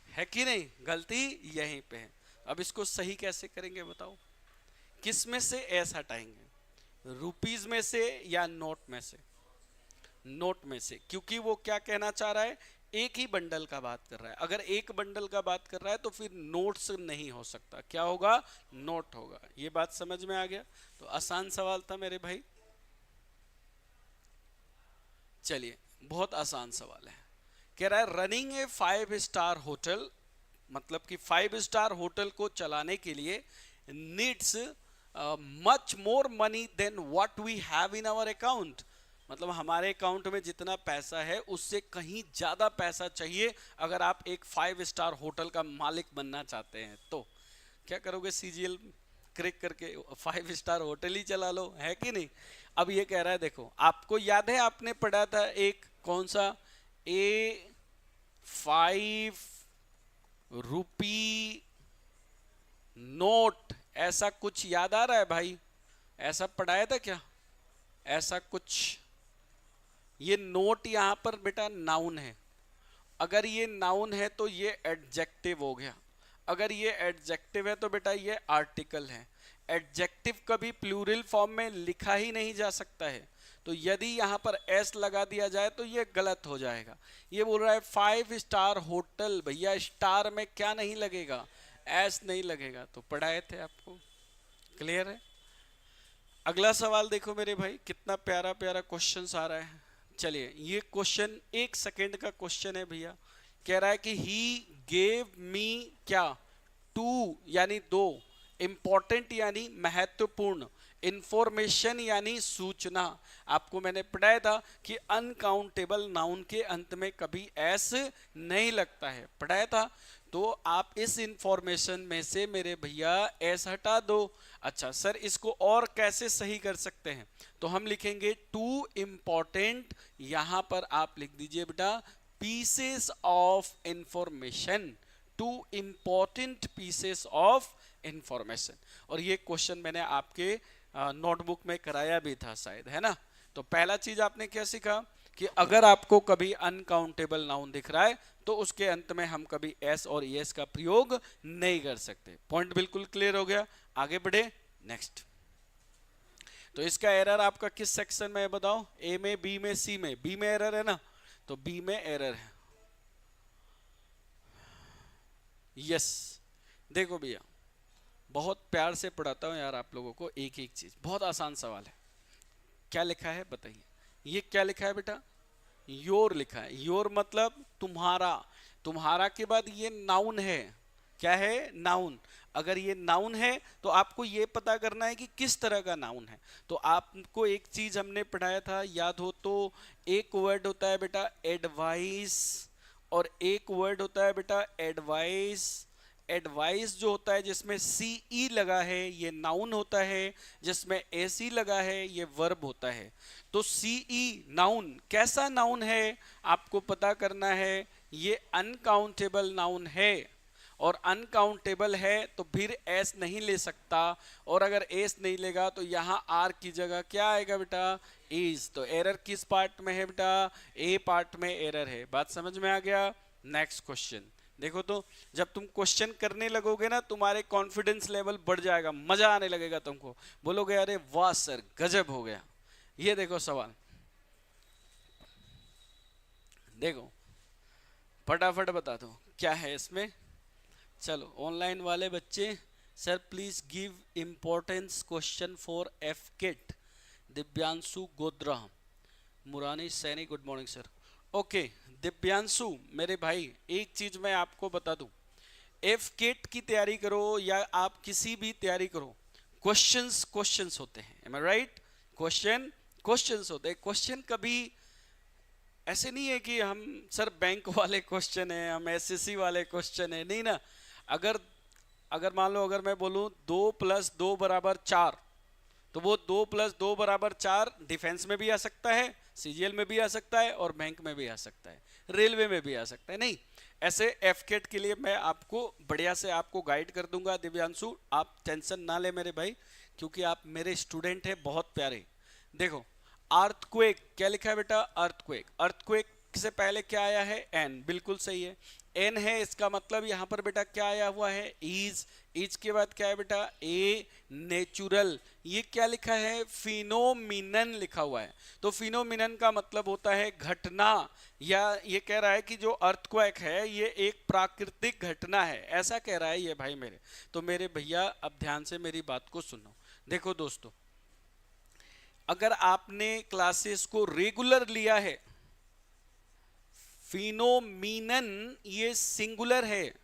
है कि नहीं? गलती यहीं पे है। अब इसको सही कैसे करेंगे बताओ? किस में से एस हटाएंगे, रुपीज में से या नोट में से? नोट में से, क्योंकि वो क्या कहना चाह रहा है? एक ही बंडल का बात कर रहा है। अगर एक बंडल का बात कर रहा है तो फिर नोट्स नहीं हो सकता, क्या होगा? नोट होगा। ये बात समझ में आ गया? तो आसान सवाल था मेरे भाई। चलिए बहुत आसान सवाल है। कह रहा है रनिंग ए 5 स्टार होटल, मतलब कि 5 स्टार होटल को चलाने के लिए needs much more money than what we have in our account. मतलब हमारे अकाउंट में जितना पैसा है उससे कहीं ज्यादा पैसा चाहिए अगर आप एक 5 स्टार होटल का मालिक बनना चाहते हैं। तो क्या करोगे? सीजीएल क्लिक करके 5 स्टार होटल ही चला लो, है कि नहीं? अब ये कह रहा है, देखो आपको याद है आपने पढ़ा था एक कौन सा, ₹5 नोट, ऐसा कुछ याद आ रहा है भाई? ऐसा पढ़ाया था क्या? ऐसा कुछ। ये नोट यहां पर बेटा नाउन है। अगर ये नाउन है तो ये एडजेक्टिव हो गया। अगर ये एडजेक्टिव है तो बेटा ये आर्टिकल है। एडजेक्टिव कभी प्लूरल फॉर्म में लिखा ही नहीं जा सकता है, तो यदि यहां पर एस लगा दिया जाए तो ये गलत हो जाएगा। ये बोल रहा है 5 स्टार होटल, भैया स्टार में क्या नहीं लगेगा? एस नहीं लगेगा। तो पढ़ाए थे आपको, क्लियर है? अगला सवाल देखो मेरे भाई, कितना प्यारा प्यारा क्वेश्चन आ रहा है। चलिए, ये क्वेश्चन 1 सेकेंड का क्वेश्चन है भैया। कह रहा है कि ही गेव मी क्या, 2 यानी 2, इंपॉर्टेंट यानी महत्वपूर्ण, इंफॉर्मेशन यानी सूचना। आपको मैंने पढ़ाया था कि अनकाउंटेबल नाउन के अंत में कभी एस नहीं लगता है, पढ़ाया था। तो आप इस इंफॉर्मेशन में से मेरे भैया एस हटा दो। अच्छा सर, इसको और कैसे सही कर सकते हैं? तो हम लिखेंगे 2 इंपॉर्टेंट, यहां पर आप लिख दीजिए बेटा pieces of information, 2 important pieces of information. और ये क्वेश्चन मैंने आपके नोटबुक में कराया भी था शायद, है ना? तो पहला चीज आपने क्या सीखा कि अगर आपको कभी अनकाउंटेबल नाउन दिख रहा है तो उसके अंत में हम कभी एस और एस का प्रयोग नहीं कर सकते। पॉइंट बिल्कुल क्लियर हो गया। आगे बढ़े, नेक्स्ट। तो इसका एरर आपका किस सेक्शन में है बताओ? ए में, बी में, सी में? बी में एरर है ना, तो बी में एरर है। यस, देखो भैया बहुत प्यार से पढ़ाता हूं यार आप लोगों को, एक एक चीज, बहुत आसान सवाल है। क्या लिखा है बताइए? ये क्या लिखा है बेटा? योर लिखा है। योर मतलब तुम्हारा। तुम्हारा के बाद ये नाउन है। क्या है? नाउन। अगर ये नाउन है तो आपको ये पता करना है कि किस तरह का नाउन है। तो आपको एक चीज हमने पढ़ाया था, याद हो तो, एक वर्ड होता है बेटा एडवाइस, और एक वर्ड होता है बेटा एडवाइस। एडवाइस जो होता है जिसमें सी ई लगा है ये नाउन होता है, जिसमें ए सी लगा है ये वर्ब होता है। तो सी ई नाउन कैसा नाउन है आपको पता करना है। ये अनकाउंटेबल नाउन है, और अनकाउंटेबल है तो फिर एस नहीं ले सकता, और अगर एस नहीं लेगा तो यहाँ आर की जगह क्या आएगा बेटा? इज। तो एरर किस पार्ट में है बेटा? ए पार्ट में एरर है। बात समझ में आ गया? नेक्स्ट क्वेश्चन देखो। तो जब तुम क्वेश्चन करने लगोगे ना तुम्हारे कॉन्फिडेंस लेवल बढ़ जाएगा, मजा आने लगेगा तुमको, बोलोगे अरे वाह सर गजब हो गया। ये देखो सवाल, देखो फटाफट बता दो क्या है इसमें। चलो ऑनलाइन वाले बच्चे, sir please give importance question for F kit. Divyanshu Godra, Murani Saini, good morning sir. Okay Divyanshu मेरे भाई, एक चीज मैं आपको बता दूं, एफ किट की तैयारी करो या आप किसी भी तैयारी करो, क्वेश्चंस क्वेश्चंस होते हैं, एम आई राइट? क्वेश्चन क्वेश्चंस होते हैं। क्वेश्चन कभी ऐसे नहीं है कि हम सर बैंक वाले क्वेश्चन है, हम एसएससी वाले क्वेश्चन है, नहीं ना। अगर अगर मान लो अगर मैं बोलूं 2 + 2 = 4, तो वो 2 + 2 = 4 डिफेंस में भी आ सकता है, सीजीएल में भी आ सकता है, और बैंक में भी आ सकता है, रेलवे में भी आ सकता है। नहीं, ऐसे एफकेट के लिए मैं आपको बढ़िया से आपको गाइड कर दूंगा दिव्यांशु, आप टेंशन ना ले मेरे भाई, क्योंकि आप मेरे स्टूडेंट हैं बहुत प्यारे। देखो अर्थक्वेक क्या लिखा है बेटा? अर्थक्वेक। अर्थक्वेक से पहले क्या आया है? एन, बिल्कुल सही है, एन है। इसका मतलब यहां पर बेटा क्या आया हुआ है? इज। इज के बाद क्या है बेटा? A natural. ये क्या लिखा है? फिनोमिनन लिखा हुआ है। तो फिनोमिनन का मतलब होता है घटना, या ये कह रहा है कि जो अर्थक्वेक है ये एक प्राकृतिक घटना है, ऐसा कह रहा है ये भाई मेरे। तो मेरे भैया अब ध्यान से मेरी बात को सुनो। देखो दोस्तों, अगर आपने क्लासेस को रेगुलर लिया है, फिनोमिनन ये सिंगुलर है,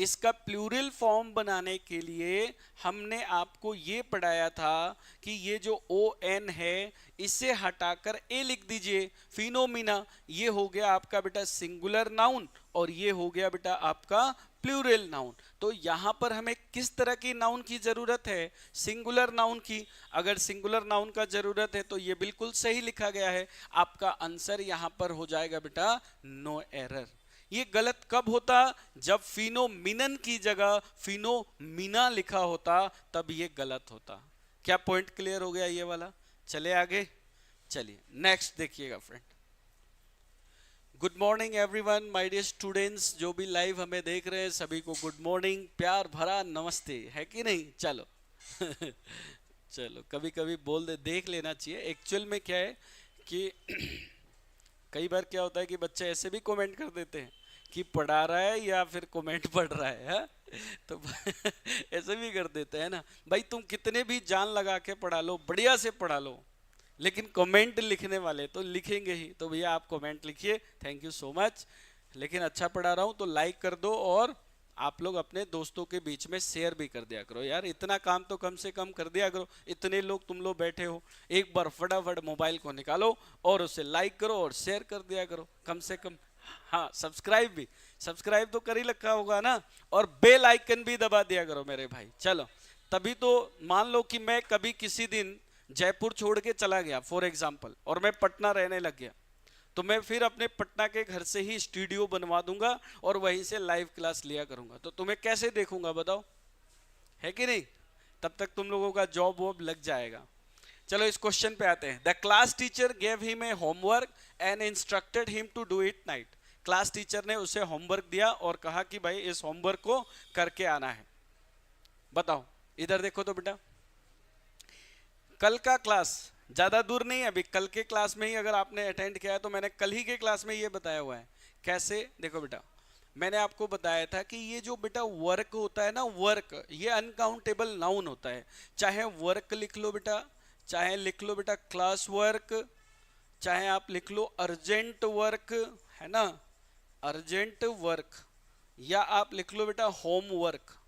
इसका प्लूरल फॉर्म बनाने के लिए हमने आपको ये पढ़ाया था कि ये जो ओ एन है इसे हटाकर ए लिख दीजिए, फिनोमिना। ये हो गया आपका बेटा सिंगुलर नाउन और ये हो गया बेटा आपका प्लूरल नाउन। तो यहां पर हमें किस तरह की नाउन की जरूरत है? सिंगुलर नाउन की। अगर सिंगुलर नाउन का जरूरत है तो ये बिल्कुल सही लिखा गया है। आपका आंसर यहां पर हो जाएगा बेटा नो एरर। ये गलत कब होता? जब फिनोमिनन की जगह फिनोमिना लिखा होता, तब ये गलत होता। क्या पॉइंट क्लियर हो गया ये वाला? चले आगे, चलिए नेक्स्ट देखिएगा friend. Good morning everyone, my dear students. जो भी लाइव हमें देख रहे हैं सभी को गुड मॉर्निंग, प्यार भरा नमस्ते, है कि नहीं? चलो चलो कभी कभी बोल दे, देख लेना चाहिए। एक्चुअल में क्या है कि कई बार क्या होता है कि बच्चे ऐसे भी कमेंट कर देते हैं कि पढ़ा रहा है या फिर कमेंट पढ़ रहा है, तो ऐसे भी कर देते हैं ना। भाई तुम कितने भी जान लगा के पढ़ा लो, बढ़िया से पढ़ा लो, लेकिन कमेंट लिखने वाले तो लिखेंगे ही। तो भैया आप कमेंट लिखिए, थैंक यू सो मच। लेकिन अच्छा पढ़ा रहा हूँ तो लाइक कर दो और आप लोग अपने दोस्तों के बीच में शेयर भी कर दिया करो यार। इतना काम तो कम से कम कर दिया करो। इतने लोग तुम लोग बैठे हो, एक बार फटाफट मोबाइल को निकालो और उसे लाइक करो और शेयर कर दिया करो कम से कम। हाँ, सब्सक्राइब भी, सब्सक्राइब तो कर ही रखा होगा ना, और बेल आइकन भी दबा दिया करो मेरे भाई। चलो, तभी तो मान लो कि मैं कभी किसी दिन जयपुर छोड़ के चला गया फॉर एग्जाम्पल, और मैं पटना रहने लग गया, तो मैं फिर अपने पटना के घर से ही स्टूडियो बनवा दूंगा और वहीं से लाइव क्लास लिया करूंगा। तो तुम्हें कैसे देखूंगा बताओ, है कि नहीं? तब तक तुम लोगों का जॉब वॉब लग जाएगा। चलो इस क्वेश्चन पे आते हैं। The class teacher gave him a homework and instructed him to do it night. Class teacher ने उसे होमवर्क दिया और कहा कि भाई इस होमवर्क को करके आना है। बताओ, इधर देखो तो बेटा, कल का क्लास ज्यादा दूर नहीं है, अभी कल के क्लास में ही अगर आपने अटेंड किया है तो मैंने कल ही के क्लास में ये बताया हुआ है। कैसे? देखो बेटा, मैंने आपको बताया था कि ये जो बेटा वर्क होता है ना, वर्क, ये अनकाउंटेबल नाउन होता है। चाहे वर्क लिख लो बेटा, चाहे लिख लो बेटा क्लास वर्क, चाहे आप लिख लो अर्जेंट वर्क, है ना, अर्जेंट वर्क, या आप लिख लो बेटा होम वर्क,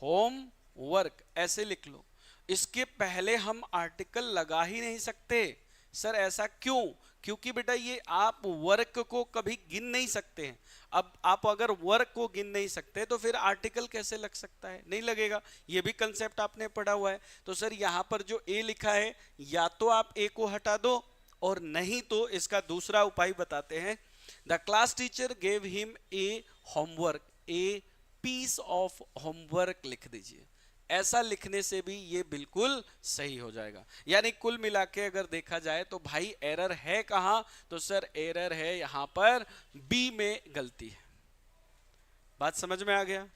होम वर्क, ऐसे लिख लो। इसके पहले हम आर्टिकल लगा ही नहीं सकते। सर ऐसा क्यों? क्योंकि बेटा ये आप वर्क को कभी गिन नहीं सकते हैं। अब आप अगर वर्क को गिन नहीं सकते तो फिर आर्टिकल कैसे लग सकता है? नहीं लगेगा। ये भी कंसेप्ट आपने पढ़ा हुआ है। तो सर यहाँ पर जो ए लिखा है, या तो आप ए को हटा दो और नहीं तो इसका दूसरा उपाय बताते हैं। The class teacher gave him a homework, a piece of homework लिख दीजिए। ऐसा लिखने से भी ये बिल्कुल सही हो जाएगा। यानी कुल मिला के अगर देखा जाए तो भाई एरर है कहां? तो सर एरर है यहां पर बी में गलती है। बात समझ में आ गया?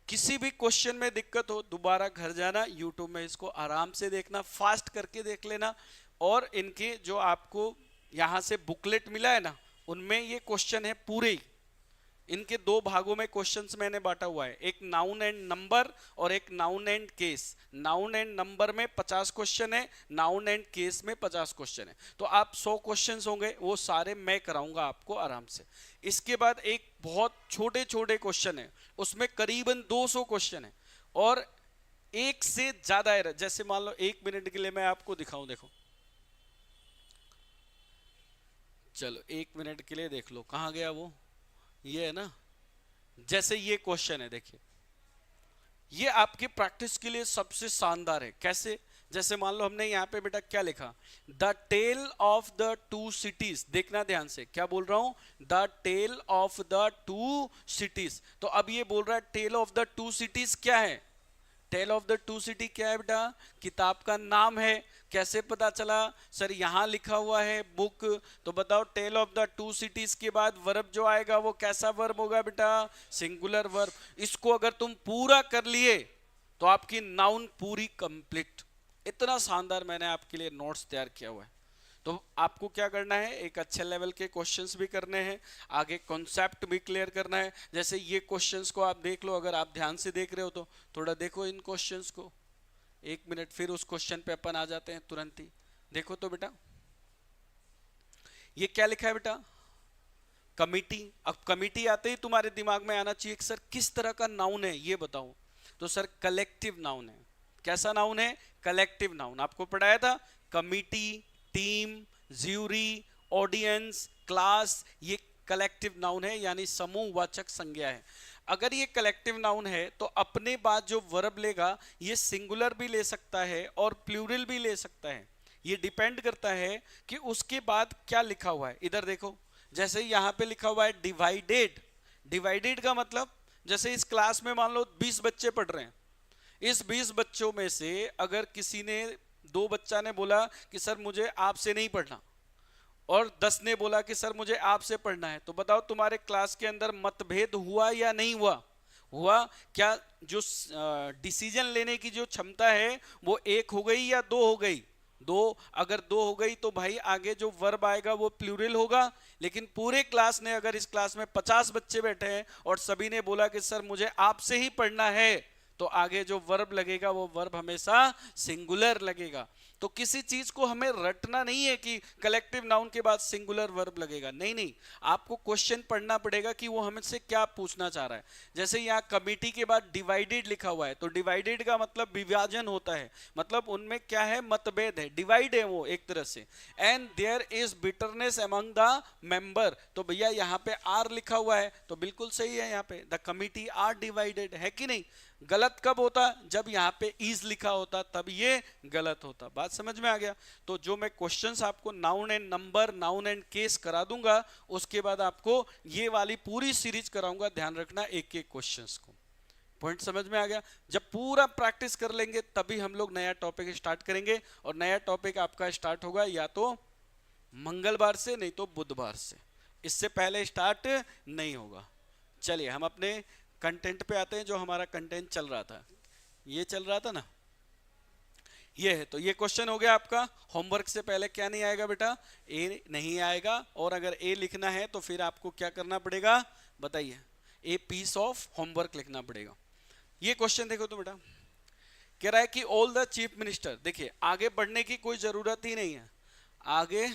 किसी भी क्वेश्चन में दिक्कत हो दोबारा घर जाना, यूट्यूब में इसको आराम से देखना, फास्ट करके देख लेना, और इनके जो आपको यहां से बुकलेट मिला है ना, उनमें ये क्वेश्चन है पूरे ही। इनके दो भागों में क्वेश्चंस मैंने बांटा हुआ है, एक नाउन एंड नंबर और एक noun and case. Noun and number में 50 क्वेश्चन है, नाउन एंड केस में 50 क्वेश्चन है। तो आप 100 क्वेश्चंस होंगे, वो सारे मैं कराऊंगा आपको आराम से। इसके बाद एक बहुत छोटे छोटे क्वेश्चन है, उसमें करीबन 200 क्वेश्चन है, और एक से ज्यादा एरर। जैसे मान लो 1 मिनट के लिए मैं आपको दिखाऊं, देखो, चलो 1 मिनट के लिए देख लो, कहां गया वो, ये है ना। जैसे ये क्वेश्चन है, देखिए, ये आपकी प्रैक्टिस के लिए सबसे शानदार है। कैसे? जैसे मान लो हमने यहाँ पे बेटा क्या लिखा, the tale of the two cities. देखना ध्यान से, क्या बोल रहा हूं, the tale of the two cities. तो अब ये बोल रहा है tale of the two cities क्या है? Tale of the two city क्या है बेटा? किताब का नाम है। कैसे पता चला? सर यहां लिखा हुआ है बुक। तो बताओ, tale of the two cities के बाद वर्ब जो आएगा वो कैसा वर्ब होगा बेटा? Singular verb. इसको अगर तुम पूरा कर लिए तो आपकी नाउन पूरी कंप्लीट। इतना शानदार मैंने आपके लिए नोट्स तैयार किया हुआ है। तो आपको क्या करना है, एक अच्छे लेवल के क्वेश्चंस भी करने हैं, आगे कॉन्सेप्ट भी क्लियर करना है। जैसे ये क्वेश्चंस को आप देख लो, अगर आप ध्यान से देख रहे हो तो थोड़ा देखो इन क्वेश्चंस को। 1 मिनट, फिर उस क्वेश्चन पे अपन आ जाते हैं तुरंत ही। देखो तो बेटा, ये क्या लिखा है बेटा? कमिटी। अब कमिटी आते ही तुम्हारे दिमाग में आना चाहिए कि सर किस तरह का नाउन है ये बताओ। तो सर कलेक्टिव नाउन है। कैसा नाउन है? Collective noun. आपको पढ़ाया था committee, team, jury, audience, class, ये कलेक्टिव नाउन है, यानी समूहवाचक संज्ञा है। अगर ये कलेक्टिव नाउन है तो अपने बाद जो वर्ब लेगा ये सिंगुलर भी ले सकता है और प्लूरल भी ले सकता है। ये डिपेंड करता है कि उसके बाद क्या लिखा हुआ है। इधर देखो, जैसे यहां पे लिखा हुआ है डिवाइडेड। डिवाइडेड का मतलब, जैसे इस क्लास में मान लो 20 बच्चे पढ़ रहे हैं, इस 20 बच्चों में से अगर किसी ने, 2 बच्चा ने बोला कि सर मुझे आपसे नहीं पढ़ना, और 10 ने बोला कि सर मुझे आपसे पढ़ना है, तो बताओ तुम्हारे क्लास के अंदर मतभेद हुआ या नहीं हुआ? हुआ। क्या जो डिसीजन लेने की जो क्षमता है वो 1 हो गई या 2 हो गई? 2। अगर 2 हो गई तो भाई आगे जो वर्ब आएगा वो प्लूरल होगा। लेकिन पूरे क्लास ने, अगर इस क्लास में 50 बच्चे बैठे हैं और सभी ने बोला कि सर मुझे आपसे ही पढ़ना है, तो आगे जो वर्ब लगेगा वो वर्ब हमेशा सिंगुलर लगेगा। तो किसी चीज को हमें रटना नहीं है कि कलेक्टिव नाउन के बाद सिंगुलर वर्ब लगेगा, नहीं नहीं, आपको क्वेश्चन पढ़ना पड़ेगा कि वो हमसे क्या पूछना चाह रहा है। जैसे यहाँ कमिटी के बाद डिवाइडेड लिखा हुआ है, तो डिवाइडेड का मतलब विभाजन होता है, मतलब उनमें क्या है, मतभेद है, डिवाइड है वो एक तरह से। And there is bitterness among the member, तो भैया यहाँ पे आर लिखा हुआ है तो बिल्कुल सही है, यहाँ पे द कमिटी आर डिवाइडेड, है कि नहीं? गलत कब होता? जब यहाँ पे इज लिखा होता तब ये गलत होता। बात समझ में आ गया? तो जो मैं क्वेश्चंस आपको noun and number, noun and case करा दूंगा, उसके बाद आपको ये वाली पूरी सीरीज कराऊंगा, ध्यान रखना एक एक क्वेश्चंस को। पॉइंट समझ में आ गया? जब पूरा प्रैक्टिस कर लेंगे तभी हम लोग नया टॉपिक स्टार्ट करेंगे, और नया टॉपिक आपका स्टार्ट होगा या तो मंगलवार से, नहीं तो बुधवार से, इससे पहले स्टार्ट नहीं होगा। चलिए हम अपने कंटेंट पे आते हैं। जो हमारा कंटेंट चल रहा था, ये चल रहा था ना, ये है। तो ये क्वेश्चन हो गया आपका। होमवर्क से पहले क्या नहीं आएगा बेटा? ए नहीं आएगा, और अगर ए लिखना है तो फिर आपको क्या करना पड़ेगा बताइए? ए पीस ऑफ होमवर्क लिखना पड़ेगा। ये क्वेश्चन देखो तो बेटा, कह रहा है कि ऑल द चीफ मिनिस्टर, देखिए आगे बढ़ने की कोई जरूरत ही नहीं है। आगे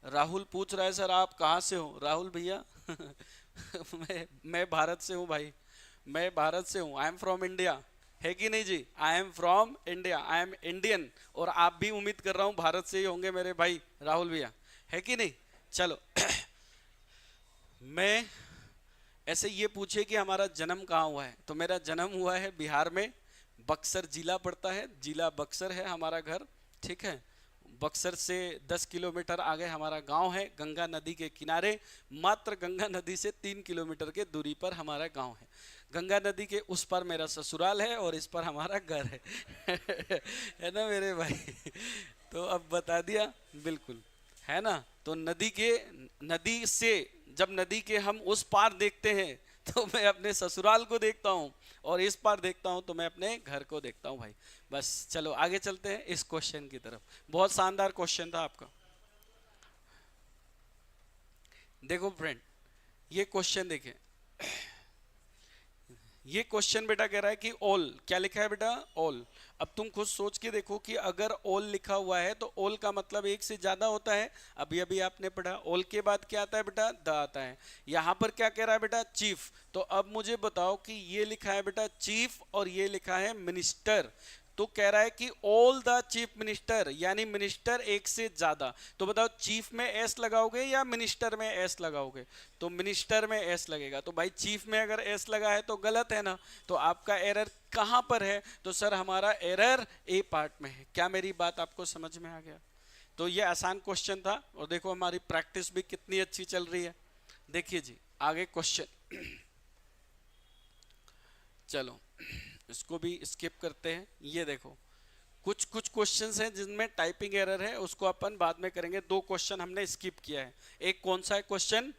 राहुल पूछ रहा है सर आप कहाँ से हो? राहुल भैया मैं भारत से हूँ भाई, मैं भारत से हूँ, आई एम फ्रॉम इंडिया, है कि नहीं जी? I am from India, I am Indian. और आप भी उम्मीद कर रहा हूँ भारत से ही होंगे मेरे भाई राहुल भैया, है कि नहीं? चलो मैं ऐसे ये पूछे कि हमारा जन्म कहाँ हुआ है, तो मेरा जन्म हुआ है बिहार में, बक्सर जिला पड़ता है, जिला बक्सर है हमारा घर, ठीक है। बक्सर से 10 किलोमीटर आगे हमारा गांव है, गंगा नदी के किनारे, मात्र गंगा नदी से 3 किलोमीटर के दूरी पर हमारा गांव है। गंगा नदी के उस पर मेरा ससुराल है और इस पर हमारा घर है है ना मेरे भाई? तो अब बता दिया, बिल्कुल, है ना? तो नदी से जब नदी के हम उस पार देखते हैं तो मैं अपने ससुराल को देखता हूँ, और इस पार देखता हूँ तो मैं अपने घर को देखता हूँ भाई। बस चलो आगे चलते हैं इस क्वेश्चन की तरफ। बहुत शानदार क्वेश्चन था आपका। देखो फ्रेंड, ये क्वेश्चन देखिए, ये क्वेश्चन बेटा कह रहा है कि ऑल, क्या लिखा है बेटा? ऑल। अब तुम खुद सोच के देखो कि अगर ऑल लिखा हुआ है तो ऑल का मतलब एक से ज्यादा होता है। अभी अभी आपने पढ़ा, ऑल के बाद क्या आता है बेटा? द आता है। यहाँ पर क्या कह रहा है बेटा? चीफ। तो अब मुझे बताओ कि ये लिखा है बेटा चीफ और ये लिखा है मिनिस्टर, तो कह रहा है कि ऑल द चीफ मिनिस्टर, यानी मिनिस्टर एक से ज्यादा। तो बताओ चीफ में एस लगाओगे या मिनिस्टर में एस लगाओगे? तो मिनिस्टर में एस लगेगा। तो भाई चीफ में अगर एस लगा है तो गलत है ना? तो आपका एरर कहां पर है? तो सर हमारा एरर ए पार्ट में है। क्या मेरी बात आपको समझ में आ गया? तो ये आसान क्वेश्चन था, और देखो हमारी प्रैक्टिस भी कितनी अच्छी चल रही है। देखिए जी आगे क्वेश्चन चलो इसको भी स्किप करते हैं। ये देखो कुछ क्वेश्चंस हैं जिनमें टाइपिंग एरर है, उसको अपन बाद में करेंगे। 2 क्वेश्चन हमने स्किप किया है। एक कौन सा है क्वेश्चन?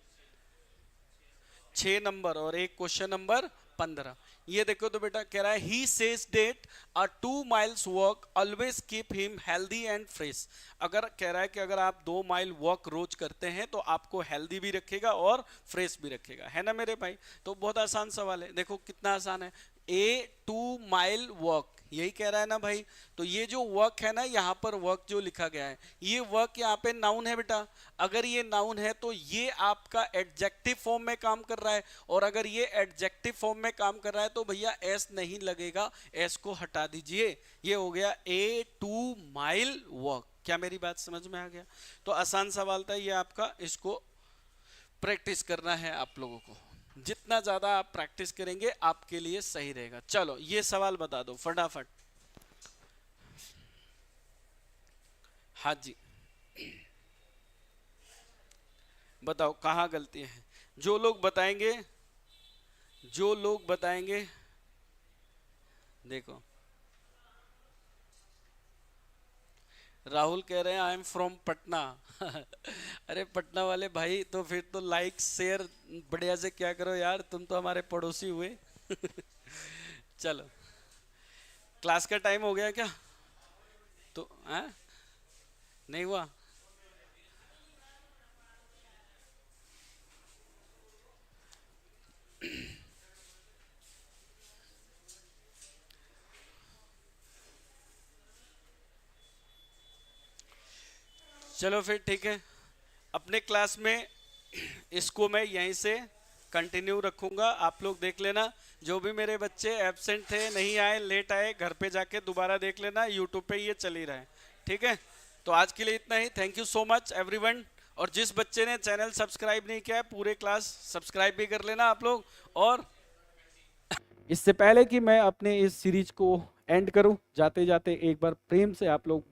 6 नंबर, और एक क्वेश्चन नंबर 15। ये देखो तो बेटा कह रहा है he says that a 2 miles walk always keep him healthy and fresh. अगर कह रहा है कि अगर आप 2 माइल वॉक रोज करते हैं तो आपको हेल्दी भी रखेगा और फ्रेश भी रखेगा, है ना मेरे भाई? तो बहुत आसान सवाल है, देखो कितना आसान है। ए 2 माइल वॉक, यही कह रहा है ना भाई। तो ये जो वर्क है ना, यहाँ पर वर्क जो लिखा गया है, ये वर्क यहाँ पे नाउन है बेटा। अगर ये नाउन है तो ये आपका एडजेक्टिव फॉर्म में काम कर रहा है, और अगर ये एडजेक्टिव फॉर्म में काम कर रहा है तो भैया एस नहीं लगेगा, एस को हटा दीजिए। ये हो गया ए 2 माइल वॉक। क्या मेरी बात समझ में आ गया? तो आसान सवाल था ये आपका, इसको प्रैक्टिस करना है आप लोगों को। जितना ज्यादा आप प्रैक्टिस करेंगे आपके लिए सही रहेगा। चलो ये सवाल बता दो फटाफट। हाँ जी, बताओ कहाँ गलती है। जो लोग बताएंगे, जो लोग बताएंगे, देखो राहुल कह रहे हैं आई एम फ्रॉम पटना। अरे पटना वाले भाई, तो फिर तो लाइक शेयर बढ़िया से क्या करो यार, तुम तो हमारे पड़ोसी हुए। चलो, क्लास का टाइम हो गया क्या? तो नहीं हुआ? चलो फिर ठीक है, अपने क्लास में इसको मैं यहीं से कंटिन्यू रखूंगा। आप लोग देख लेना, जो भी मेरे बच्चे एब्सेंट थे, नहीं आए, लेट आए, घर पे जाके दोबारा देख लेना, यूट्यूब पे ये चल ही रहा है। ठीक है, तो आज के लिए इतना ही। Thank you so much everyone. और जिस बच्चे ने चैनल सब्सक्राइब नहीं किया है, पूरे क्लास सब्सक्राइब भी कर लेना आप लोग। और इससे पहले कि मैं अपने इस सीरीज को एंड करूं, जाते जाते एक बार प्रेम से आप लोग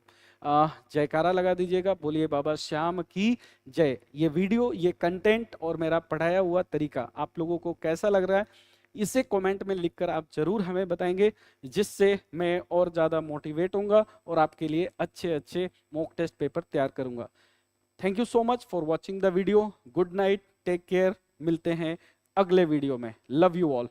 जयकारा लगा दीजिएगा, बोलिए बाबा श्याम की जय। ये वीडियो, ये कंटेंट और मेरा पढ़ाया हुआ तरीका आप लोगों को कैसा लग रहा है, इसे कमेंट में लिखकर आप जरूर हमें बताएंगे, जिससे मैं और ज़्यादा मोटिवेट होऊंगा और आपके लिए अच्छे अच्छे मॉक टेस्ट पेपर तैयार करूंगा। Thank you so much for watching the video. Good night, take care, मिलते हैं अगले वीडियो में। Love you all.